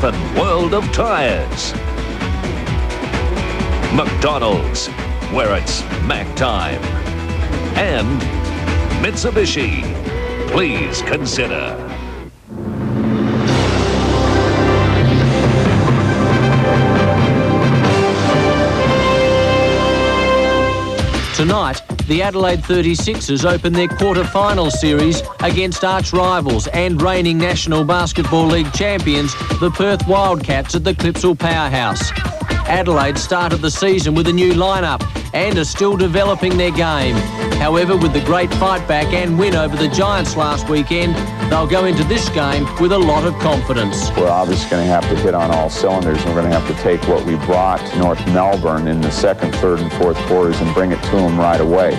and world of tyres. McDonald's, where it's Mac time. And Mitsubishi, please consider. Tonight, the Adelaide 36'ers open their quarter-final series against arch-rivals and reigning National Basketball League champions, the Perth Wildcats at the Clipsal Powerhouse. Adelaide started the season with a new lineup and are still developing their game. However, with the great fight back and win over the Giants last weekend, they'll go into this game with a lot of confidence. We're obviously going to have to hit on all cylinders, and we're going to have to take what we brought to North Melbourne in the second, third, and fourth quarters and bring it to them right away.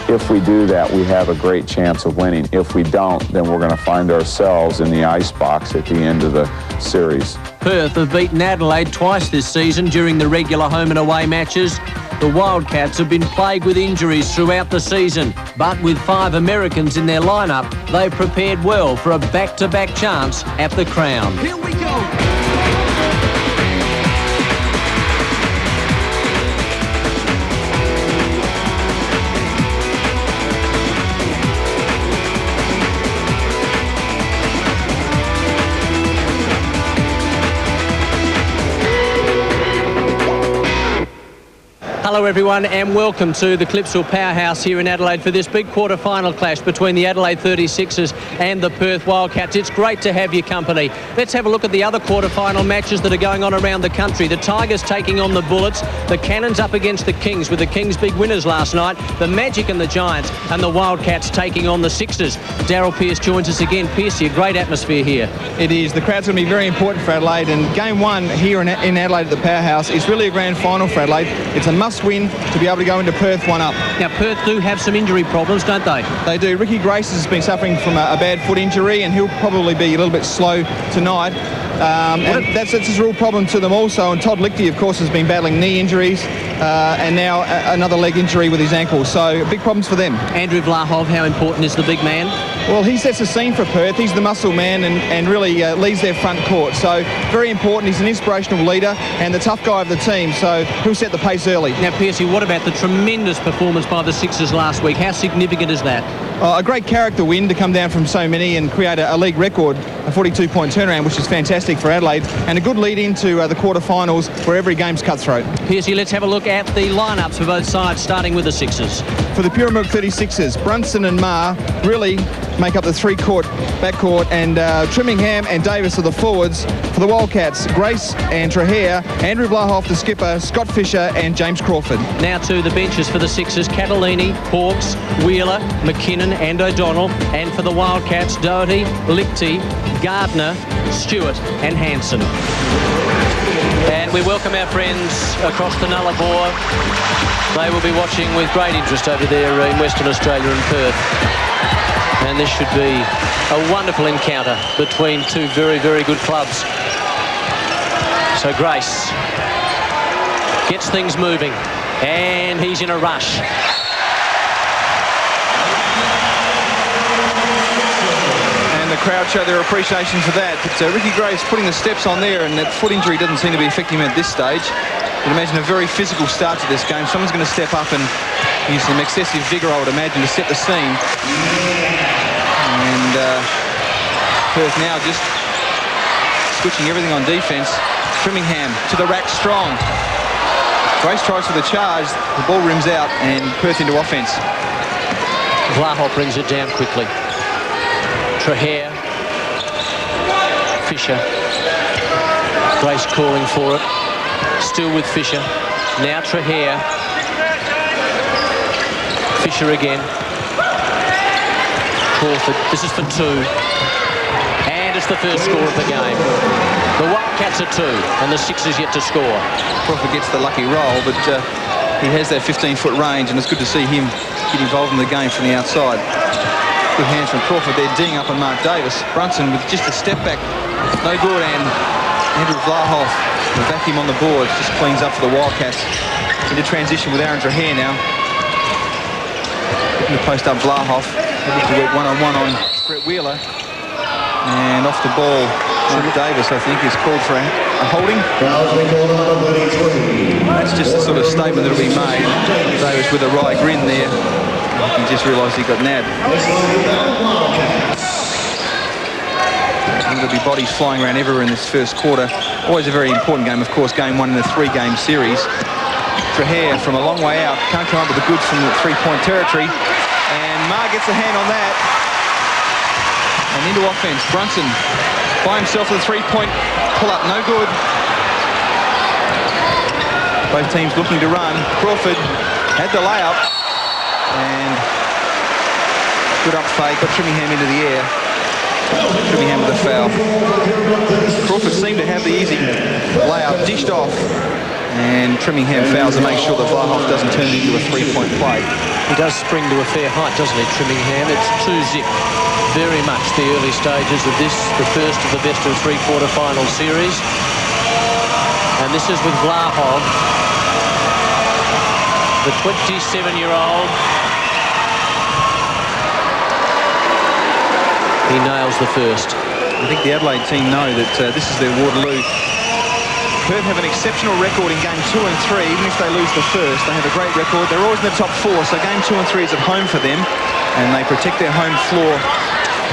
If we do that, we have a great chance of winning. If we don't, then we're going to find ourselves in the icebox at the end of the series. Perth have beaten Adelaide twice this season during the regular home and away matches. The Wildcats have been plagued with injuries throughout the season, but with 5 Americans in their lineup, they've prepared well for a back-to-back chance at the crown. Here we go. Hello everyone and welcome to the Clipsal Powerhouse here in Adelaide for this big quarter-final clash between the Adelaide 36'ers and the Perth Wildcats. It's great to have your company. Let's have a look at the other quarter-final matches that are going on around the country. The Tigers taking on the Bullets, the Cannons up against the Kings, with the Kings big winners last night, the Magic and the Giants, and the Wildcats taking on the Sixers. Daryl Pearce joins us again. Pearce, a great atmosphere here. It is. The crowd's going to be very important for Adelaide, and game one here in Adelaide at the Powerhouse is really a grand final for Adelaide. It's a must-win to be able to go into Perth one up. Now, Perth do have some injury problems, don't they? They do. Ricky Grace has been suffering from a bad foot injury, and he'll probably be a little bit slow tonight. And that's a real problem to them also. And Todd Lichty, of course, has been battling knee injuries and now another leg injury with his ankle. So big problems for them. Andrew Vlahov, how important is the big man? Well, he sets the scene for Perth. He's the muscle man and really leads their front court. So very important. He's an inspirational leader and the tough guy of the team. So he'll set the pace early. Now, Piercy, what about the tremendous performance by the Sixers last week? How significant is that? A great character win to come down from so many and create a league record, a 42-point turnaround, which is fantastic for Adelaide, and a good lead into the quarterfinals where every game's cutthroat. Piercy, let's have a look at the lineups for both sides, starting with the Sixers. For the Pyramid 36'ers, Brunson and Marr really make up the backcourt, and Trimmingham and Davis are the forwards. For the Wildcats, Grace and Trahare, Andrew Vlahov, the skipper, Scott Fisher and James Crawford. Now to the benches for the Sixers, Catalini, Hawkes, Wheeler, McKinnon and O'Donnell. And for the Wildcats, Doherty, Lichty, Gardner, Stewart and Hanson. And we welcome our friends across the Nullarbor. They will be watching with great interest over there in Western Australia and Perth. And this should be a wonderful encounter between two very, very good clubs. So Grace gets things moving, and he's in a rush. And the crowd show their appreciation for that. But Ricky Grace putting the steps on there, and that foot injury doesn't seem to be affecting him at this stage. You'd imagine a very physical start to this game. Someone's going to step up and use some excessive vigour, I would imagine, to set the scene. And Perth now just switching everything on defence. Trimmingham to the rack strong. Grace tries for the charge. The ball rims out and Perth into offence. Vlahov brings it down quickly. Trahare. Fisher. Grace calling for it. Still with Fisher. Now Trahare. Fisher again. Crawford. This is for 2. And it's the first score of the game. The Wildcats are 2 and the Sixers yet to score. Crawford gets the lucky roll, but he has that 15-foot range, and it's good to see him get involved in the game from the outside. Good hands from Crawford there, Ding up on Mark Davis. Brunson with just a step back. No good, and Andrew Vlahov, the vacuum on the board, just cleans up for the Wildcats. Into transition with Aaron Trahare now. Looking to post up Vlahov. Looking to work one-on-one on Brett Wheeler. And off the ball Mark Davis, I think, is called for a holding. That's just the sort of statement that will be made. Davis with a wry grin there. He just realised he got nabbed. There'll be bodies flying around everywhere in this first quarter. Always a very important game, of course, game one in a 3-game series. Trahair from a long way out can't come up with the goods from the 3-point territory. And Marr gets a hand on that. And into offense. Brunson by himself with a 3-point pull-up. No good. Both teams looking to run. Crawford had the layup. And good up fake. Got Trimmingham into the air. Trimmingham with a foul. Crawford seemed to have the easy layup dished off. And Trimmingham fouls to make sure that Vlahoff doesn't turn it into a 3-point play. He does spring to a fair height, doesn't he, Trimmingham? It's 2-zip. Very much the early stages of this, the first of the best of 3 quarter-final series. And this is with Vlahoff, the 27-year-old. He nails the first. I think the Adelaide team know that this is their Waterloo. Perth have an exceptional record in game 2 and 3. Even if they lose the first, they have a great record. They're always in the top 4, so game 2 and 3 is at home for them, and they protect their home floor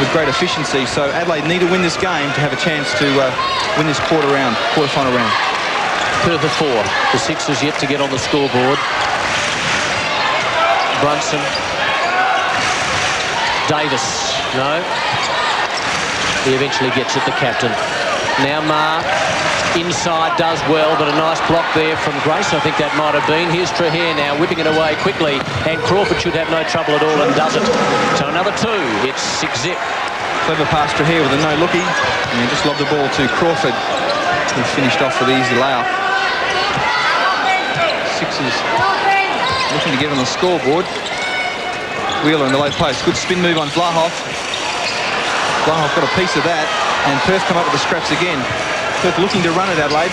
with great efficiency. So Adelaide need to win this game to have a chance to win this quarter-final round. Perth are 4. The Sixers yet to get on the scoreboard. Brunson. Davis. No. He eventually gets it, the captain. Now Marr. Inside does well, but a nice block there from Grace. I think that might have been. Here's Trahair now whipping it away quickly, and Crawford should have no trouble at all and does it. So another 2. It's 6-zip. Clever pass Trahair with a no-looky, and just lobbed the ball to Crawford, who finished off with the easy layup. Sixers looking to get on the scoreboard. Wheeler in the low post. Good spin move on Vlahoff. Vlahoff got a piece of that, and Perth come up with the scraps again. Perth looking to run at Adelaide.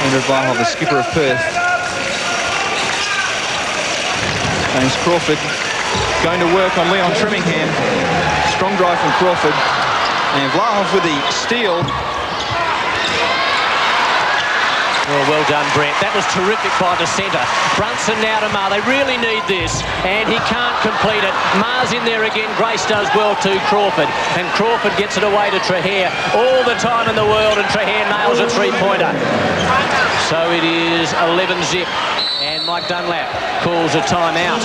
Andrew Vlahoff, the skipper of Perth. James Crawford going to work on Leon Trimmingham. Strong drive from Crawford. And Vlahoff with the steal. Well done, Brent. That was terrific by the centre. Brunson now to Marr. They really need this, and he can't complete it. Marr's in there again. Grace does well to Crawford, and Crawford gets it away to Trahair. All the time in the world, and Trahair nails a 3-pointer. So it is 11-zip, and Mike Dunlap calls a timeout.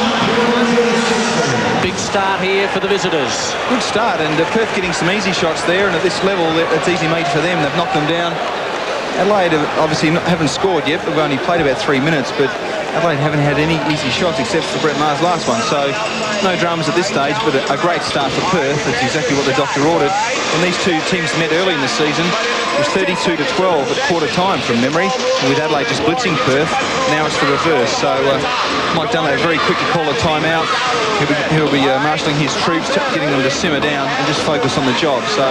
Big start here for the visitors. Good start, and Perth getting some easy shots there, and at this level, it's easy made for them. They've knocked them down. Adelaide obviously haven't scored yet. They've only played about 3 minutes, but Adelaide haven't had any easy shots except for Brett Maher's last one. So no dramas at this stage, but a great start for Perth. That's exactly what the doctor ordered. When these two teams met early in the season, it was 32-12 at quarter time from memory, with Adelaide just blitzing Perth. Now it's the reverse. So Mike Dunlap very quick to call a timeout. He'll be marshalling his troops, getting them to simmer down and just focus on the job. So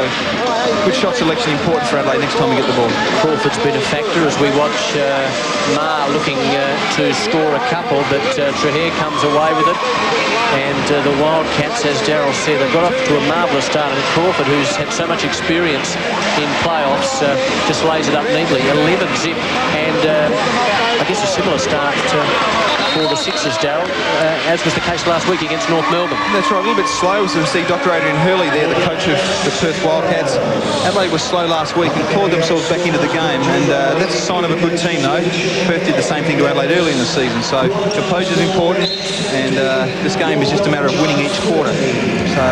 good shot selection important for Adelaide next time we get the ball. Crawford's been a factor as we watch Marr looking to score a couple, but Trahair comes away with it. And the Wildcats, as Darryl said, they've got off to a marvellous start. And Crawford, who's had so much experience in playoffs, just lays it up neatly. 11-zip, and I guess a similar start for the Sixers, Darryl, as was the case last week against North Melbourne. That's right, a little bit slow as we see Dr. Adrian Hurley there, the coach of the Perth Wildcats. Adelaide was slow last week and clawed themselves back into the game, and that's a sign of a good team, though. Perth did the same thing to Adelaide early in the season, so composure is important, and this game is just a matter of winning each quarter. So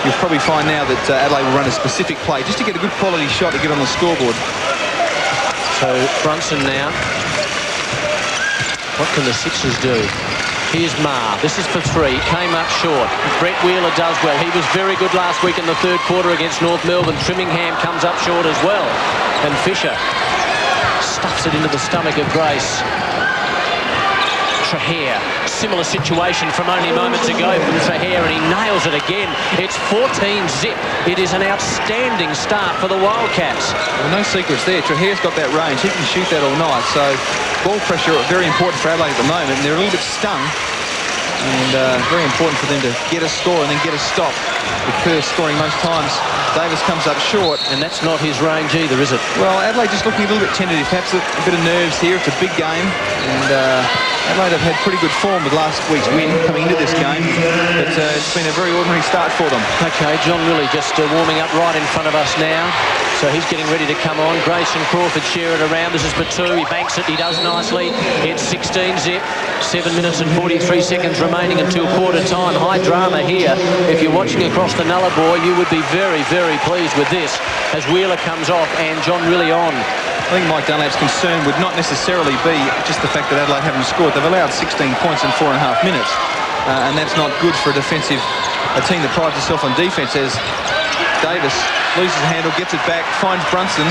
you'll probably find now that Adelaide will run a specific play just to get a good quality shot to get on the scoreboard. So Brunson now. What can the Sixers do? Here's Marr. This is for 3. Came up short. Brett Wheeler does well. He was very good last week in the third quarter against North Melbourne. Trimmingham comes up short as well. And Fisher stuffs it into the stomach of Grace. Trahair. Similar situation from only moments ago from Trahair, and he nails it again. It's 14-zip. It is an outstanding start for the Wildcats. Well, no secrets there. Trahair's got that range. He can shoot that all night. So ball pressure very important for Adelaide at the moment. And they're a little bit stung And very important for them to get a score and then get a stop. With Perth scoring most times, Davis comes up short. And that's not his range either, is it? Well, Adelaide just looking a little bit tentative, perhaps a bit of nerves here. It's a big game, and Adelaide have had pretty good form with last week's win coming into this game, but it's been a very ordinary start for them. Okay, John Willie just warming up right in front of us now. So he's getting ready to come on. Grayson Crawford share it around. This is Batu. He banks it. He does nicely. It's 16-zip. 7 minutes and 43 seconds remaining until quarter time. High drama here. If you're watching across the Nullarbor, you would be very, very pleased with this as Wheeler comes off and John Willie on. I think Mike Dunlap's concern would not necessarily be just the fact that Adelaide haven't scored. They've allowed 16 points in 4.5 minutes, and that's not good for a team that prides itself on defence. As Davis loses the handle, gets it back, finds Brunson.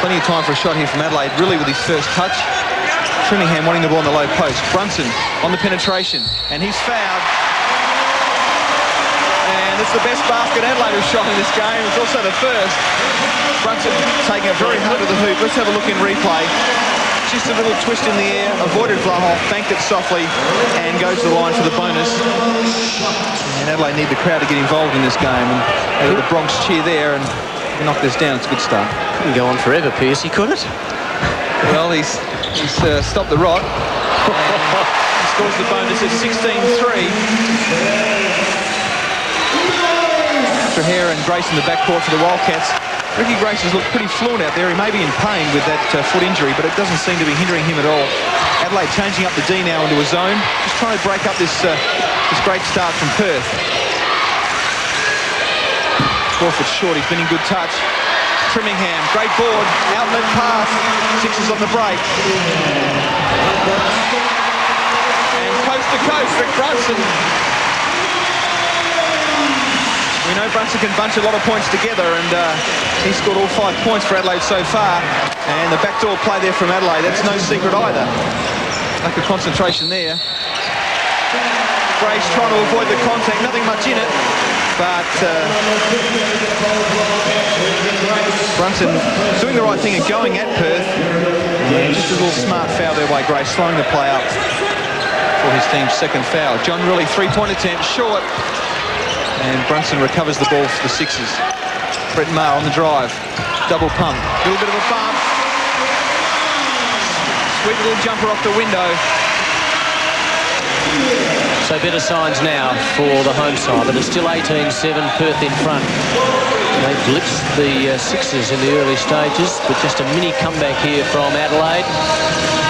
Plenty of time for a shot here from Adelaide, really with his first touch. Trimmingham wanting the ball in the low post. Brunson on the penetration, and he's fouled. And it's the best basket Adelaide has shot in this game. It's also the first. Brunson taking it very hard to the hoop. Let's have a look in replay. Just a little twist in the air, avoided Vlahoff, banked it softly, and goes to the line for the bonus. And Adelaide need the crowd to get involved in this game. And the Bronx cheer there, and knock this down. It's a good start. Couldn't go on forever, Piercy, could it? Well, he's stopped the rot. He scores the bonus at 16-3. Trahera and Grace in the backcourt for the Wildcats. Ricky Grace has looked pretty fluent out there. He may be in pain with that foot injury, but it doesn't seem to be hindering him at all. Adelaide changing up the D now into a zone, just trying to break up this great start from Perth. Crawford short, he's been in good touch. Trimmingham, great board, outlet pass, Sixers on the break. And coast to coast, Rick Brunson. We know Brunson can bunch a lot of points together, and he scored all 5 points for Adelaide so far. And the backdoor play there from Adelaide, that's no secret either. Lack of concentration there. Grace trying to avoid the contact, nothing much in it. But Brunson doing the right thing and going at Perth. And just a little smart foul there by Grace, slowing the play up for his team's second foul. John Willie, three-point attempt, short. And Brunson recovers the ball for the Sixers. Brett Maher on the drive. Double pump. A little bit of a bump. Sweet little jumper off the window. So better signs now for the home side, but it's still 18-7, Perth in front. They blitzed the Sixers in the early stages, but just a mini comeback here from Adelaide.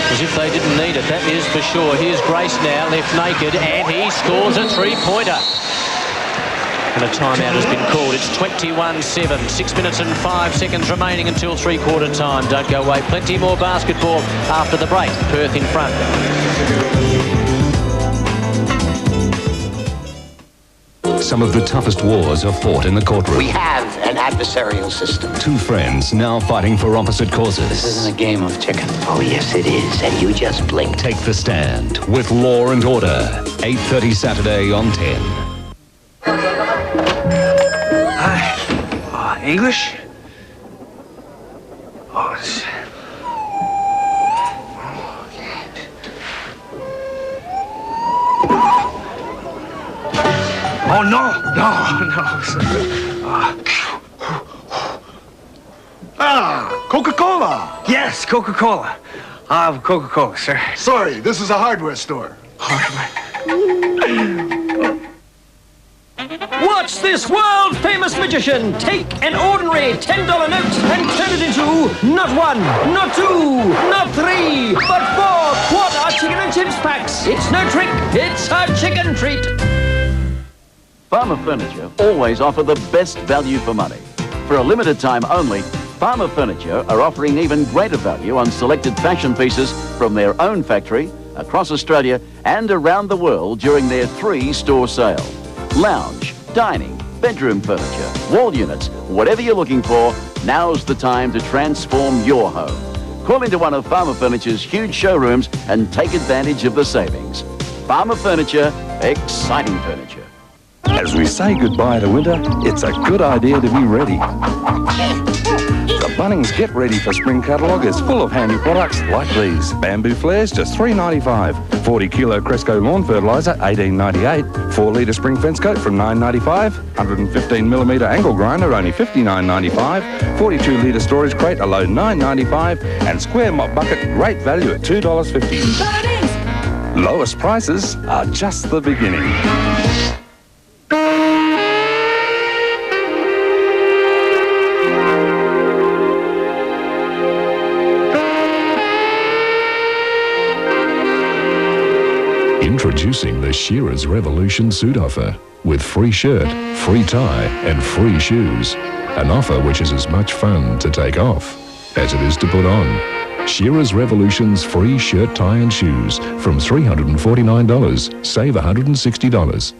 As if they didn't need it, that is for sure. Here's Grace now, left naked, and he scores a three-pointer. And a timeout has been called. It's 21-7. 6 minutes and 5 seconds remaining until three-quarter time. Don't go away. Plenty more basketball after the break. Perth in front. Some of the toughest wars are fought in the courtroom. We have an adversarial system. Two friends now fighting for opposite causes. This isn't a game of chicken. Oh, yes, it is. And you just blinked. Take the stand with Law and Order. 8:30 Saturday on 10. English? Oh, no. Coca-Cola. Yes, Coca-Cola. I'll have Coca-Cola, sir. Sorry, this is a hardware store. Watch this world-famous magician take an ordinary $10 note and turn it into not one, not two, not three, but 4 quarter chicken and chips packs. It's no trick, it's a chicken treat. Farmer Furniture always offer the best value for money. For a limited time only, Farmer Furniture are offering even greater value on selected fashion pieces from their own factory, across Australia and around the world during their 3-store sale. Lounge, dining, bedroom furniture, wall units, whatever you're looking for, now's the time to transform your home. Call into one of Farmer Furniture's huge showrooms and take advantage of the savings. Farmer Furniture, exciting furniture. As we say goodbye to winter, it's a good idea to be ready. The Bunnings Get Ready for Spring catalogue is full of handy products like these. Bamboo flares, just $3.95. 40 kilo Cresco lawn fertiliser, $18.98. 4 litre spring fence coat from $9.95. 115 millimetre angle grinder, only $59.95. 42 litre storage crate, a low $9.95. And square mop bucket, great value at $2.50. Lowest prices are just the beginning. Introducing the Shearer's Revolution suit offer with free shirt, free tie and free shoes. An offer which is as much fun to take off as it is to put on. Shearer's Revolution's free shirt, tie and shoes from $349. Save $160.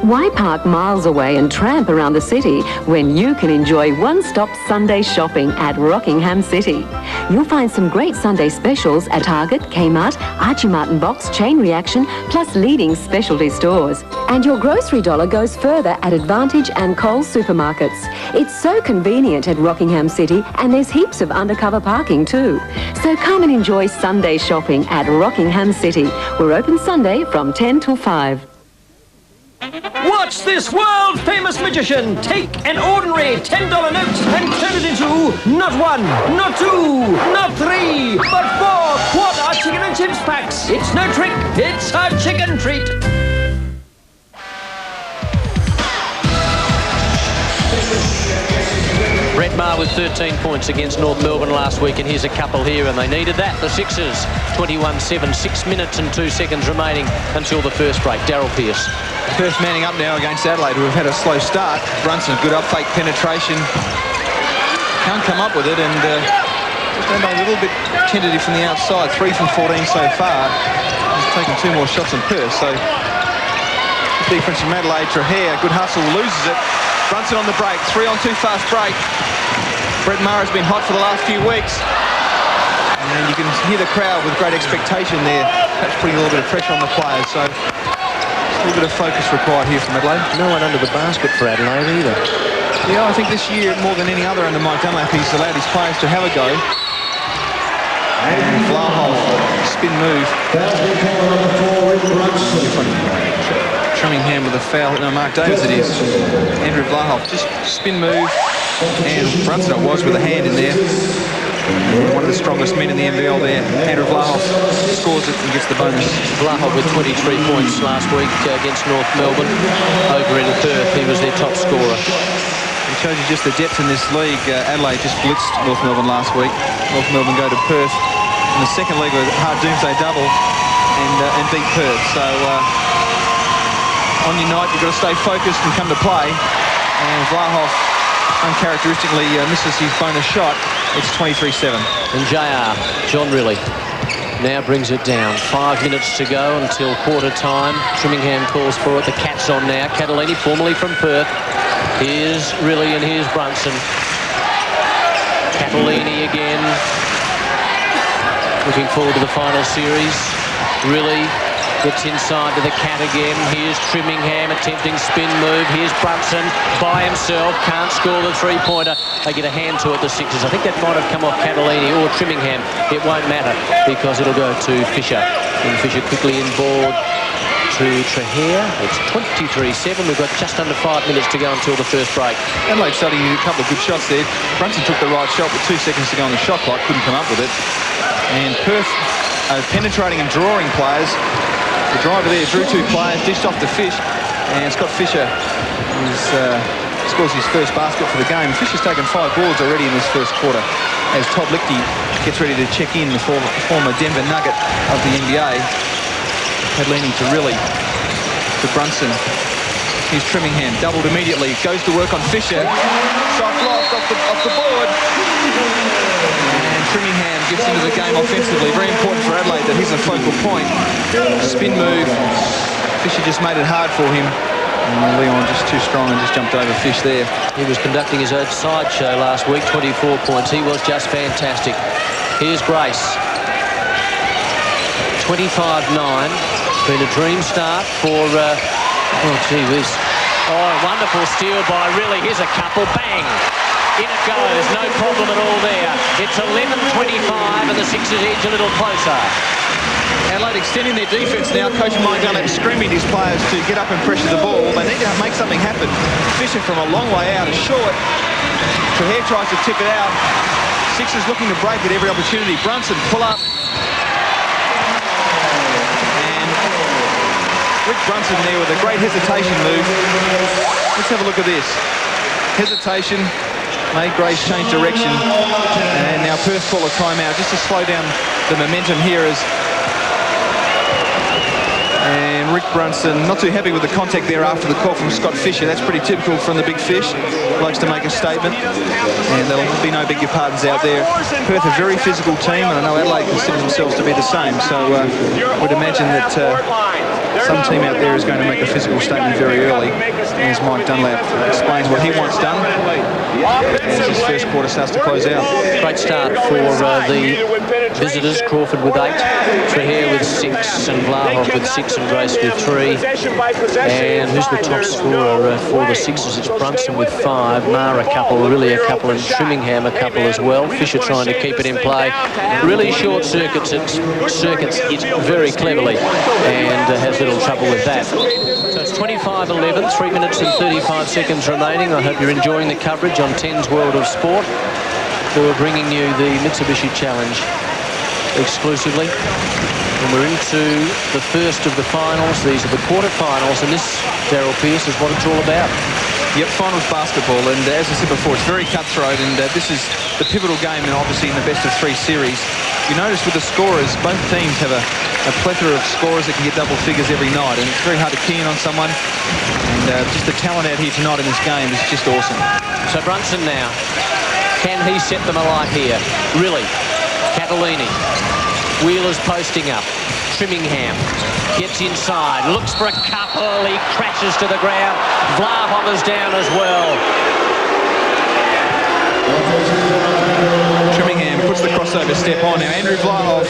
Why park miles away and tramp around the city when you can enjoy one-stop Sunday shopping at Rockingham City? You'll find some great Sunday specials at Target, Kmart, Archie Martin Box, Chain Reaction, plus leading specialty stores. And your grocery dollar goes further at Advantage and Coles supermarkets. It's so convenient at Rockingham City, and there's heaps of undercover parking too. So come and enjoy Sunday shopping at Rockingham City. We're open Sunday from 10 till 5. Watch this world-famous magician take an ordinary $10 note and turn it into not one, not two, not three, but 4 quarter chicken and chips packs. It's no trick, it's a chicken treat. Brett Maher with 13 points against North Melbourne last week, and here's a couple here, and they needed that. The Sixers, 21-7, 6 minutes and 2 seconds remaining until the first break. Daryl Pearce. Perth manning up now against Adelaide, who have had a slow start. Brunson, good up fake penetration. Can't come up with it, and just a little bit tentative from the outside. 3 from 14 so far. He's taken 2 more shots than Perth, so defense from Adelaide. Trahare, good hustle, loses it. Brunson on the break, 3 on 2 fast break. Brett Maher has been hot for the last few weeks. And you can hear the crowd with great expectation there, perhaps putting a little bit of pressure on the players. So a little bit of focus required here from Adelaide. No one under the basket for Adelaide either. Yeah, I think this year, more than any other under Mike Dunlap, he's allowed his players to have a go. And Vlahov, spin move. Trimmingham with a foul. No, Mark Davis it is. Andrew Vlahov, just spin move. And Brunson it was with a hand in there. One of the strongest men in the NBL there. Andrew Vlahov scores it and gets the bonus. Vlahov with 23 points last week against North Melbourne. Over in Perth, he was their top scorer. It shows you just the depth in this league. Adelaide just blitzed North Melbourne last week. North Melbourne go to Perth in the second leg with a hard doomsday double and beat Perth. So on your night, you've got to stay focused and come to play. And Vlahov uncharacteristically misses his bonus shot. It's 23-7. And JR, John Rillie, now brings it down. 5 minutes to go until quarter time. Trimmingham calls for it. The Cats on now. Catalini, formerly from Perth. Here's Rillie and here's Brunson. Catalini again. Looking forward to the final series. Rillie gets inside to the Cat again. Here's Trimmingham attempting spin move. Here's Brunson by himself. Can't score the three-pointer. They get a hand to it, the Sixers. I think that might have come off Catalini or Trimmingham. It won't matter because it'll go to Fisher. And Fisher quickly inboard to Trahare. It's 23-7. We've got just under 5 minutes to go until the first break. Adelaide starting a couple of good shots there. Brunson took the right shot with 2 seconds to go on the shot clock. Couldn't come up with it. And Perth penetrating and drawing players. The driver there drew 2 players, dished off to Fish, and Scott Fisher scores his first basket for the game. Fisher's taken 5 balls already in this first quarter as Todd Lichty gets ready to check in, the former Denver Nugget of the NBA. Padlini to Rillie, to Brunson. Here's Trimmingham, doubled immediately, goes to work on Fisher. Shot blocked off the board. And Trimmingham gets into the game offensively. Very important for Adelaide that he's a focal point. Spin move. Fisher just made it hard for him. And Leon just too strong and just jumped over Fish there. He was conducting his own sideshow last week, 24 points. He was just fantastic. Here's Grace. 25-9. It's been a dream start for, oh, gee whiz. Oh, wonderful steal by Rillie. Here's a couple. Bang! In it goes, no problem at all there. It's 11:25 and the Sixers edge a little closer. Adelaide extending their defence now. Coach Mike Dunlap screaming his players to get up and pressure the ball. They need to make something happen. Fisher from a long way out is short. Trahair tries to tip it out. Sixers looking to break at every opportunity. Brunson, pull up. And Rick Brunson there with a great hesitation move. Let's have a look at this. Hesitation, made Grace change direction. And now Perth call a timeout just to slow down the momentum here as... And Rick Brunson not too happy with the contact there after the call from Scott Fisher. That's pretty typical from the big fish. Likes to make a statement. And there'll be no big pardons out there. Perth a very physical team, and I know Adelaide consider themselves to be the same. So I would imagine that some team out there is going to make a physical statement very early as Mike Dunlap explains what he wants done as his first quarter starts to close out. Great start for the visitors. Crawford with 8, Trahair with 6, and Vlahov with 6, and Grace with 3. And who's the top scorer for the Sixers? It's Brunson with 5, Maher a couple, really a couple, and Trimmingham a couple as well. Fisher trying to keep it in play. Really short circuits it very cleverly and has little trouble with that. So it's 25-11, 3 minutes and 35 seconds remaining. I hope you're enjoying the coverage on 10's World of Sport. We're bringing you the Mitsubishi Challenge exclusively. And we're into the first of the finals. These are the quarterfinals, and this, Darryl Pearce, is what it's all about. Yep, finals basketball, and as I said before, it's very cutthroat, and this is the pivotal game, and obviously in the best-of-3 series. You notice with the scorers, both teams have a plethora of scorers that can get double figures every night, and it's very hard to key in on someone. And just the talent out here tonight in this game is just awesome. So Brunson now, can he set them alight here? Really? Catalini. Wheeler's posting up. Trimmingham gets inside, looks for a couple, he crashes to the ground. Vlahov is down as well. Trimmingham puts the crossover step on. Now Andrew Vlahov,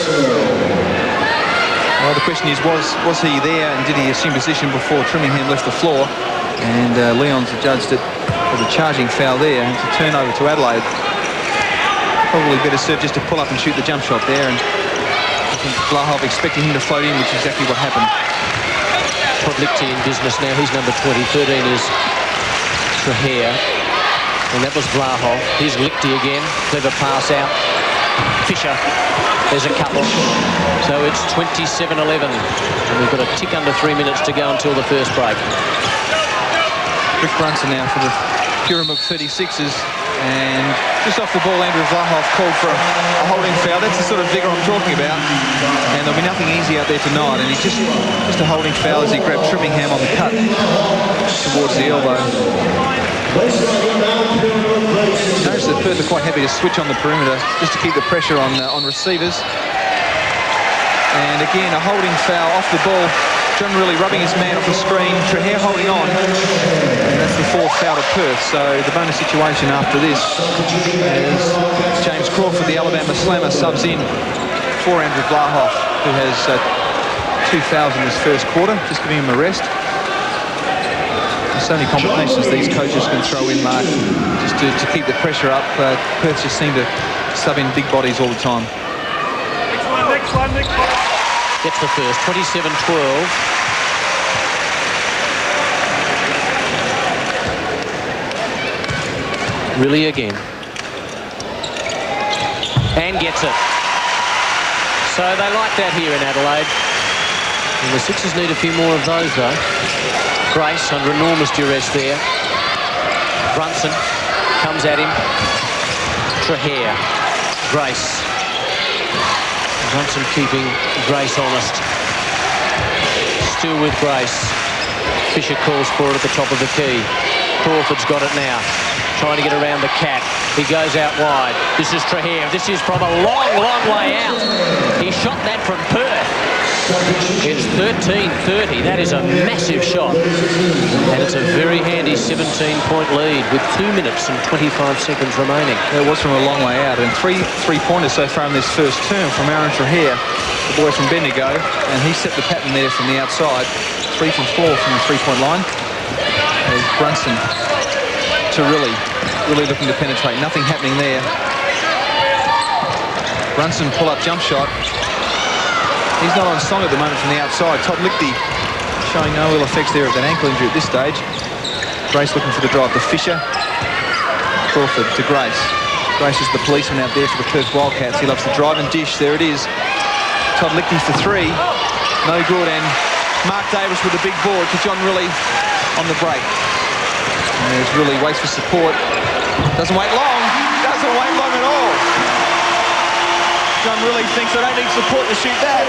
well, the question is, was he there and did he assume position before Trimmingham left the floor? And Leon's adjudged it for the charging foul there, and to turn over to Adelaide. Probably better served just to pull up and shoot the jump shot there, and I think Vlahov expecting him to float in, which is exactly what happened. Put Lichty in business now. He's number 20. 13 is Trahair. And that was Vlahov. Here's Lichty again. Clever pass out. Fisher. There's a couple. So it's 27-11. And we've got a tick under 3 minutes to go until the first break. Rick Brunson now for the Pyramid 36'ers. And just off the ball, Andrew Vlahov called for a holding foul. That's the sort of vigour I'm talking about. And there'll be nothing easy out there tonight. And he's just a holding foul as he grabbed Trimmingham on the cut towards the elbow. Notice that Perth are quite happy to switch on the perimeter just to keep the pressure on receivers. And again, a holding foul off the ball. John really rubbing his man off the screen. Trahair holding on. And that's the fourth foul to Perth. So the bonus situation after this is James Crawford, the Alabama Slammer, subs in for Andrew Vlahov, who has 2 fouls in his first quarter, just giving him a rest. There's so many combinations these coaches can throw in, Mark, just to keep the pressure up. Perth just seem to sub in big bodies all the time. Next one. Gets the first, 27-12. Really again. And gets it. So they like that here in Adelaide. And the Sixers need a few more of those, though. Grace under enormous duress there. Brunson comes at him. Trahair. Grace. Brunson keeping Grace honest. Still with Grace. Fisher calls for it at the top of the key. Crawford's got it now. Trying to get around the cat. He goes out wide. This is Trahair. This is from a long, long way out. He shot that from Perth. It's 13-30. That is a massive shot. And it's a very handy 17-point lead with 2 minutes and 25 seconds remaining. It was from a long way out. And three three-pointers so far in this first term from Aaron Trahair, the boy from Bendigo. And he set the pattern there from the outside. 3 from 4 from the three-point line. As Brunson to really really looking to penetrate. Nothing happening there. Brunson pull-up jump shot. He's not on song at the moment from the outside. Todd Lichty showing no ill effects there of that ankle injury at this stage. Grace looking for the drive to Fisher. Crawford to Grace. Grace is the policeman out there for the Perth Wildcats. He loves to drive and dish. There it is. Todd Lichty for three. No good. And Mark Davis with a big board to John Riley on the break. And there's Riley, waits for support. Doesn't wait long. Doesn't wait long at all. John Riley thinks I don't need support to shoot that.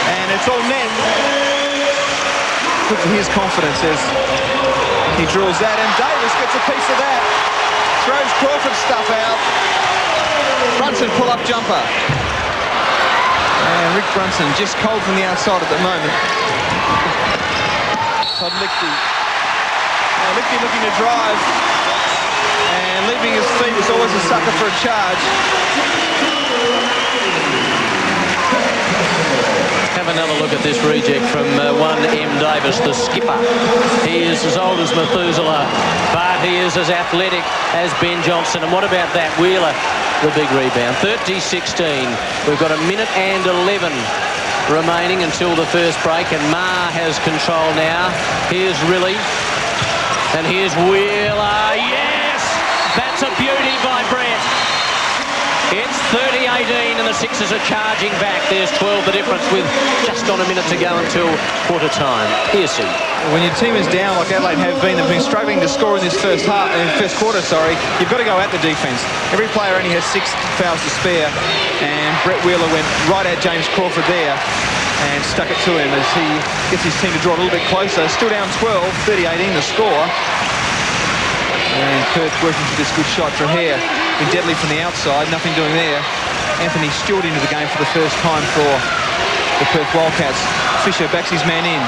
And it's all net. Good for his confidence as he drills that. And Davis gets a piece of that. Throws Crawford's stuff out. Brunson pull-up jumper. And Rick Brunson just cold from the outside at the moment. Todd Lichty. Lichty looking to drive. And leaving his feet is always a sucker for a charge. Have another look at this reject from one M. Davis, the skipper. He is as old as Methuselah, but he is as athletic as Ben Johnson. And what about that Wheeler? The big rebound. 30-16. We've got a minute and 11 remaining until the first break, and Ma has control now. Here's Riley, and here's Wheeler. Yes! That's a beauty by Brett. It's 30-18 and the Sixers are charging back. There's 12 the difference with just on a minute to go until quarter time. Piercy. When your team is down like Adelaide have been, they've been struggling to score in this first quarter, you've got to go at the defence. Every player only has 6 fouls to spare, and Brett Wheeler went right at James Crawford there and stuck it to him as he gets his team to draw a little bit closer. Still down 12, 30-18 the score. And Perth working for this good shot for Hare. Been deadly from the outside, nothing doing there. Anthony Stewart into the game for the first time for the Perth Wildcats. Fisher backs his man in.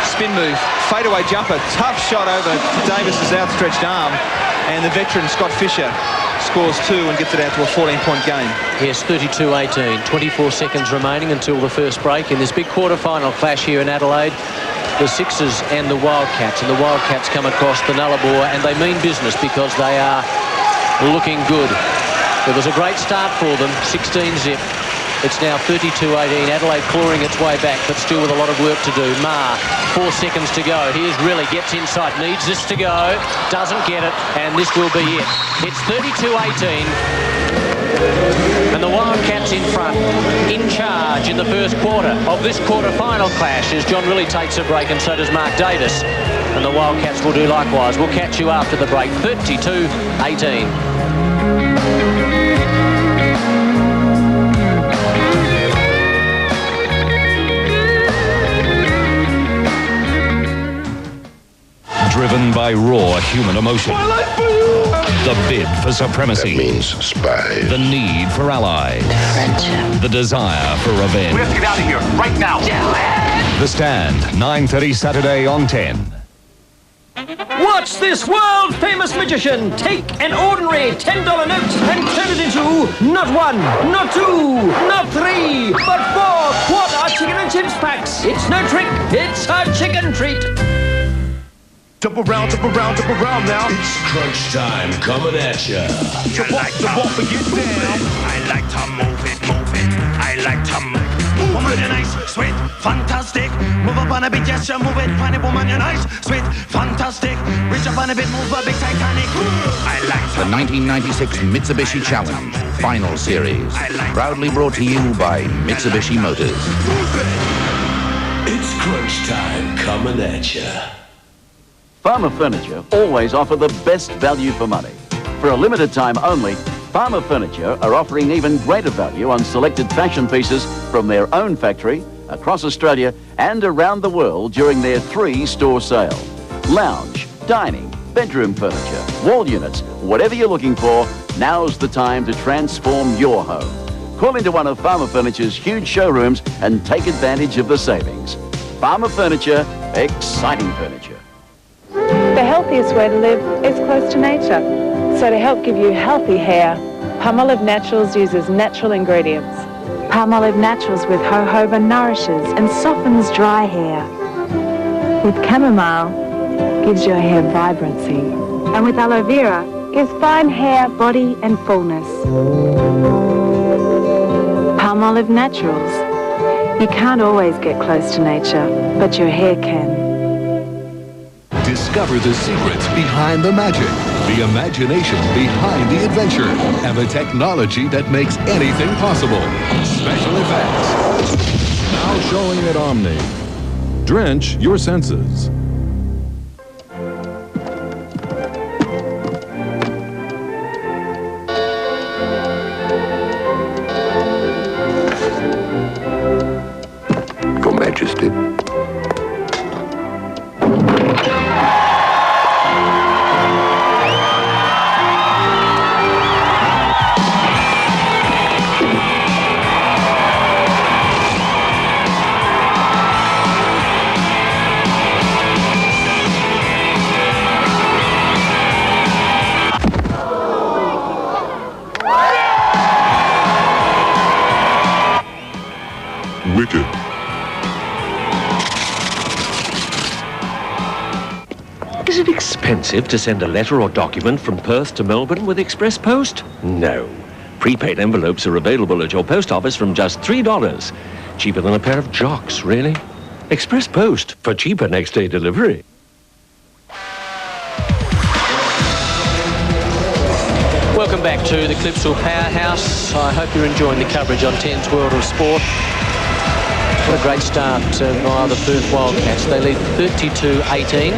Spin move, fadeaway jumper, tough shot over Davis's outstretched arm. And the veteran Scott Fisher scores 2 and gets it out to a 14-point game. Yes, 32-18. 24 seconds remaining until the first break in this big quarter-final clash here in Adelaide. The Sixers and the Wildcats. And the Wildcats come across the Nullarbor and they mean business because they are looking good. It was a great start for them, 16-zip. It's now 32-18. Adelaide clawing its way back, but still with a lot of work to do. Ma, 4 seconds to go. Here's Riley, gets inside, needs this to go, doesn't get it, and this will be it. It's 32-18. And the Wildcats in front, in charge in the first quarter of this quarter-final clash as John Riley takes a break and so does Mark Davis. And the Wildcats will do likewise. We'll catch you after the break. 32-18. Driven by raw human emotion. The bid for supremacy. That means spy. The need for allies. Friendship. The desire for revenge. We have to get out of here, right now. The Stand, 9:30 Saturday on 10. Watch this world-famous magician take an ordinary $10 note and turn it into not 1, not 2, not 3, but 4 quarter chicken and chips packs. It's no trick, it's a chicken treat. Jump around now. It's crunch time coming at ya. I like to move it. I like to move. Woman, you're nice, sweet, fantastic. Move up on a bit, yes, you move it. Funny woman, you're nice, sweet, fantastic. Reach up on a bit, move a big Titanic. I like the 1996 Mitsubishi Challenge Final Series. Proudly brought to you by Mitsubishi Motors. It's crunch time coming at ya. Farmer Furniture always offer the best value for money. For a limited time only, Farmer Furniture are offering even greater value on selected fashion pieces from their own factory across Australia and around the world during their 3-store sale. Lounge, dining, bedroom furniture, wall units, whatever you're looking for, now's the time to transform your home. Call into one of Farmer Furniture's huge showrooms and take advantage of the savings. Farmer Furniture, exciting furniture. The healthiest way to live is close to nature. So to help give you healthy hair, Palmolive Naturals uses natural ingredients. Palmolive Naturals with jojoba nourishes and softens dry hair. With chamomile, gives your hair vibrancy. And with aloe vera, is fine hair, body and fullness. Palmolive Naturals. You can't always get close to nature, but your hair can. Discover the secrets behind the magic, the imagination behind the adventure, and the technology that makes anything possible. Special effects. Now showing at Omni. Drench your senses. Your Majesty. Wicked. Is it expensive to send a letter or document from Perth to Melbourne with express post? No. Prepaid envelopes are available at your post office from just $3. Cheaper than a pair of jocks, really. Express post for cheaper next-day delivery. Welcome back to the Clipsal Powerhouse. I hope you're enjoying the coverage on 10's World of Sport. What a great start by the Perth Wildcats. They lead 32-18.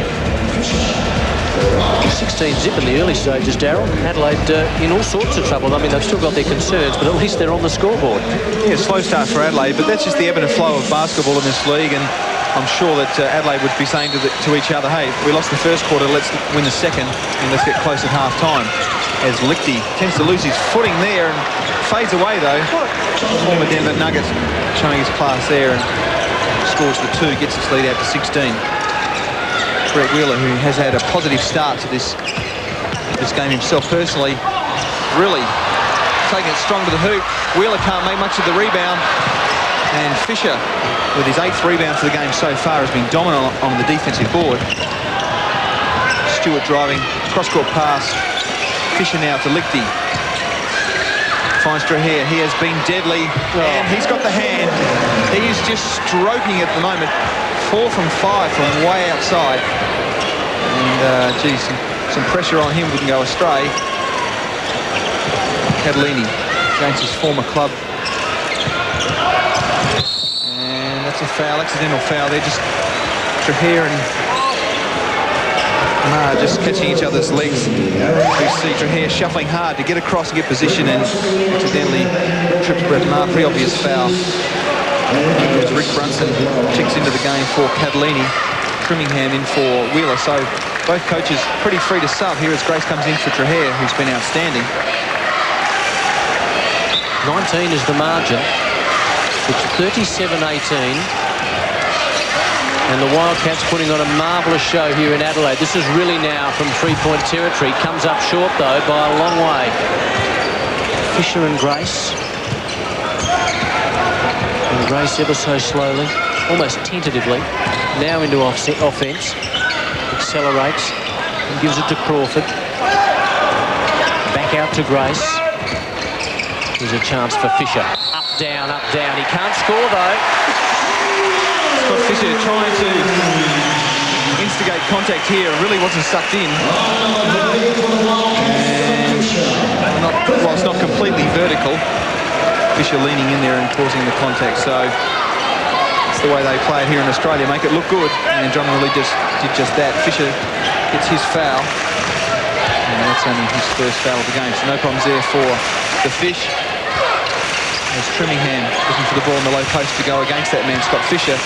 16 zip in the early stages, Darryl. Adelaide in all sorts of trouble. I mean, they've still got their concerns, but at least they're on the scoreboard. Yeah, slow start for Adelaide, but that's just the ebb and flow of basketball in this league, and I'm sure that Adelaide would be saying to each other, hey, we lost the first quarter, let's win the second, and let's get close at half-time. As Lichty tends to lose his footing there and fades away, though. Former Denver Nuggets showing his class there and scores the 2, gets his lead out to 16. Brett Wheeler, who has had a positive start to this game himself personally, really taking it strong to the hoop. Wheeler can't make much of the rebound, and Fisher, with his 8th rebound for the game so far, has been dominant on the defensive board. Stewart driving, cross-court pass. Fisher now to Lichty. Finds Draher. He has been deadly, and he's got the hand. He is just stroking at the moment. 4 from 5 from way outside. And, geez, some pressure on him wouldn't go astray. Catalini against his former club. And that's a foul, accidental foul there. Just Draher and just catching each other's legs. We see Draher shuffling hard to get across and get position, and accidentally trips Brett Maher. Pretty obvious foul. As Rick Brunson checks into the game for Catalini. Trimmingham in for Wheeler. So both coaches pretty free to sub here as Grace comes in for Draher, who's been outstanding. 19 is the margin. It's 37-18. And the Wildcats putting on a marvellous show here in Adelaide. This is really now from three-point territory. Comes up short, though, by a long way. Fisher and Grace. And Grace ever so slowly, almost tentatively, now into offence. Accelerates and gives it to Crawford. Back out to Grace. There's a chance for Fisher. Up, down, up, down. He can't score, though. Scott Fisher trying to instigate contact here, really wasn't sucked in. And while it's not completely vertical, Fisher leaning in there and causing the contact. So it's the way they play it here in Australia, make it look good. And John really just did just that. Fisher gets his foul. And that's only his first foul of the game. So no problems there for the Fish. There's Trimmingham looking for the ball in the low post to go against that man, Scott Fisher.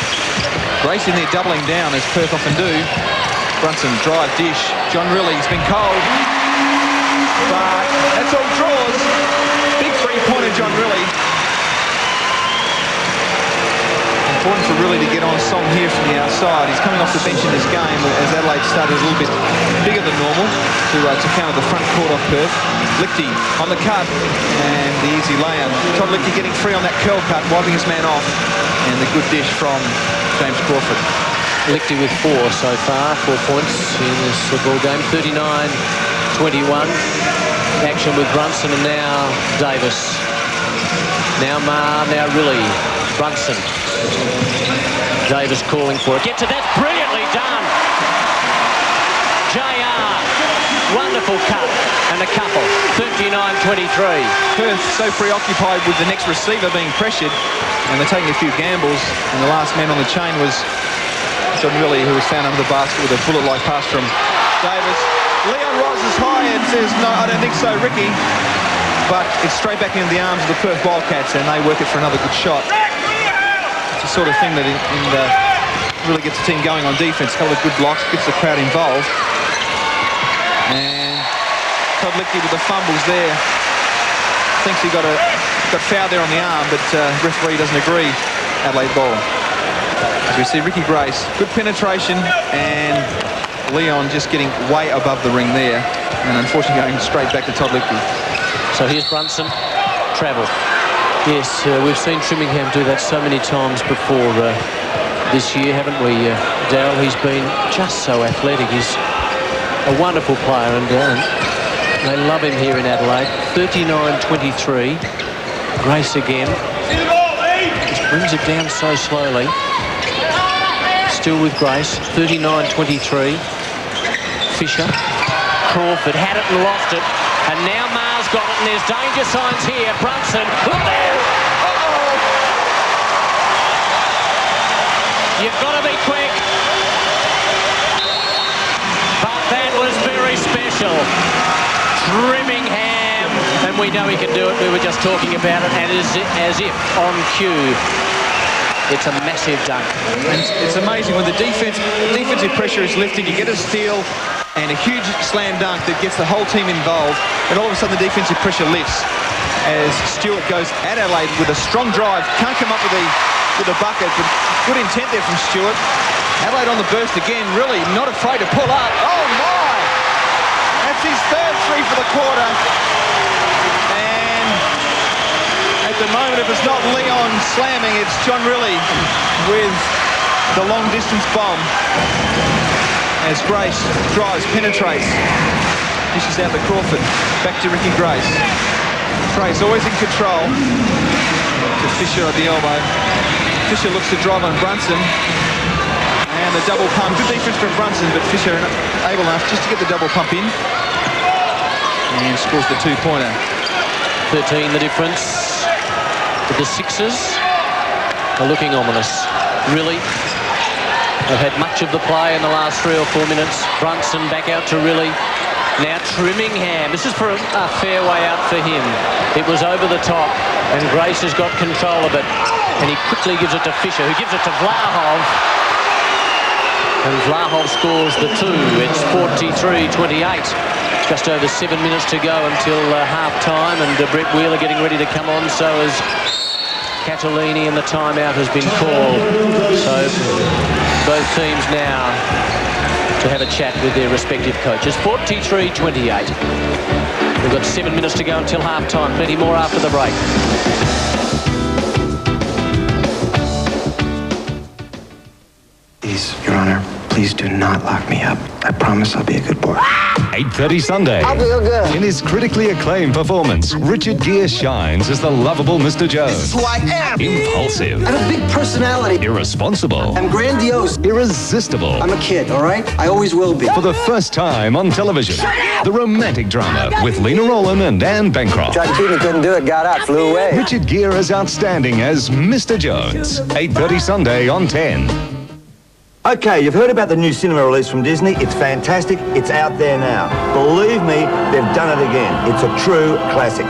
Grace in there doubling down, as Perth often do. Brunson, drive, dish. John Riley's been cold. But that's all draws. Big three-pointer, John Riley. Important for Riley to get on song here from the outside. He's coming off the bench in this game as Adelaide started a little bit bigger than normal to counter the front court of Perth. Lichty on the cut, and the easy layup. Todd Lichty getting free on that curl cut, wiping his man off, and the good dish from James Crawford. Lichty with 4 so far, 4 points in this ball game. Action with Brunson and now Davis. Now Marr, now Riley. Brunson. Davis calling for it. Gets it. That's brilliantly done. JR. Wonderful cut. And a couple. 39-23. Perth so preoccupied with the next receiver being pressured, and they're taking a few gambles, and the last man on the chain was John Riley, who was found under the basket with a bullet-like pass from Davis. Leon rises high and says, no, I don't think so, Ricky. But it's straight back into the arms of the Perth Wildcats, and they work it for another good shot. It's the sort of thing that really gets the team going on defense. A couple of good blocks, gets the crowd involved. And Todd Lichty with the fumbles there. Thinks he got fouled there on the arm, but referee doesn't agree. Adelaide ball. As we see Ricky Grace, good penetration, and Leon just getting way above the ring there, and unfortunately going straight back to Todd Lichty. So here's Brunson. Travel. Yes, we've seen Trimmingham do that so many times before this year, haven't we, Darryl? He's been just so athletic. He's a wonderful player, and they love him here in Adelaide. 39-23. Grace again. Just brings it down so slowly. Still with Grace. 39-23. Fisher. Crawford had it and lost it. And now Marr's got it, and there's danger signs here. Brunson. Look there! Uh-oh! You've got to be quick. But that was very special. Trimmingham, and we know he can do it. We were just talking about it, and as if on cue. It's a massive dunk. And it's amazing when the defensive pressure is lifted, you get a steal and a huge slam dunk that gets the whole team involved, and all of a sudden the defensive pressure lifts as Stewart goes at Adelaide with a strong drive. Can't come up with the bucket, but good intent there from Stewart. Adelaide on the burst again, really not afraid to pull up. Oh my! That's his third three for the quarter. And at the moment, if it's not Leon slamming, it's John Riley with the long distance bomb. As Grace drives, penetrates, dishes out to Crawford. Back to Ricky Grace. Grace always in control. To Fisher at the elbow. Fisher looks to drive on Brunson. And the double pump. Good defense from Brunson, but Fisher able enough just to get the double pump in. And scores the two-pointer. 13 the difference. But the Sixers are looking ominous. Really? They've had much of the play in the last 3 or 4 minutes. Brunson back out to Riley. Now Trimmingham. This is for a fair way out for him. It was over the top, and Grace has got control of it. And he quickly gives it to Fisher, who gives it to Vlahov. And Vlahov scores the two. It's 43-28. Just over 7 minutes to go until half-time, and Brett Wheeler getting ready to come on. So is Catalini, and the timeout has been called. So both teams now to have a chat with their respective coaches. 43-28. We've got 7 minutes to go until half-time. Plenty more after the break. Please, Your Honor, please do not lock me up. I promise I'll be a good boy. 8:30 Sunday. I'll feel good. In his critically acclaimed performance, Richard Gere shines as the lovable Mr. Jones. This is who I am. Impulsive. I have a big personality. Irresponsible. I'm grandiose. Irresistible. I'm a kid, all right? I always will be. For the first time on television, the romantic drama with Lena Rowland and Anne Bancroft. John Keating couldn't do it, got out, flew away. Richard Gere is outstanding as Mr. Jones. 8:30 Sunday on 10. Okay, you've heard about the new cinema release from Disney. It's fantastic. It's out there now. Believe me, they've done it again. It's a true classic.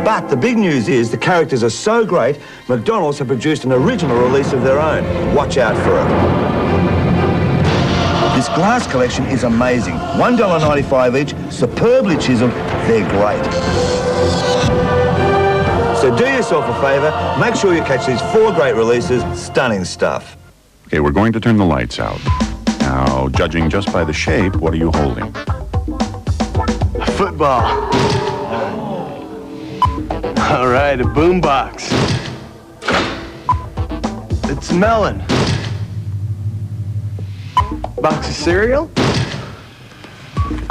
But the big news is the characters are so great, McDonald's have produced an original release of their own. Watch out for it. This glass collection is amazing. $1.95 each, superbly chiseled. They're great. So do yourself a favor, make sure you catch these 4 great releases. Stunning stuff. Okay, we're going to turn the lights out. Now, judging just by the shape, what are you holding? A football. All right, a boombox. It's melon. Box of cereal.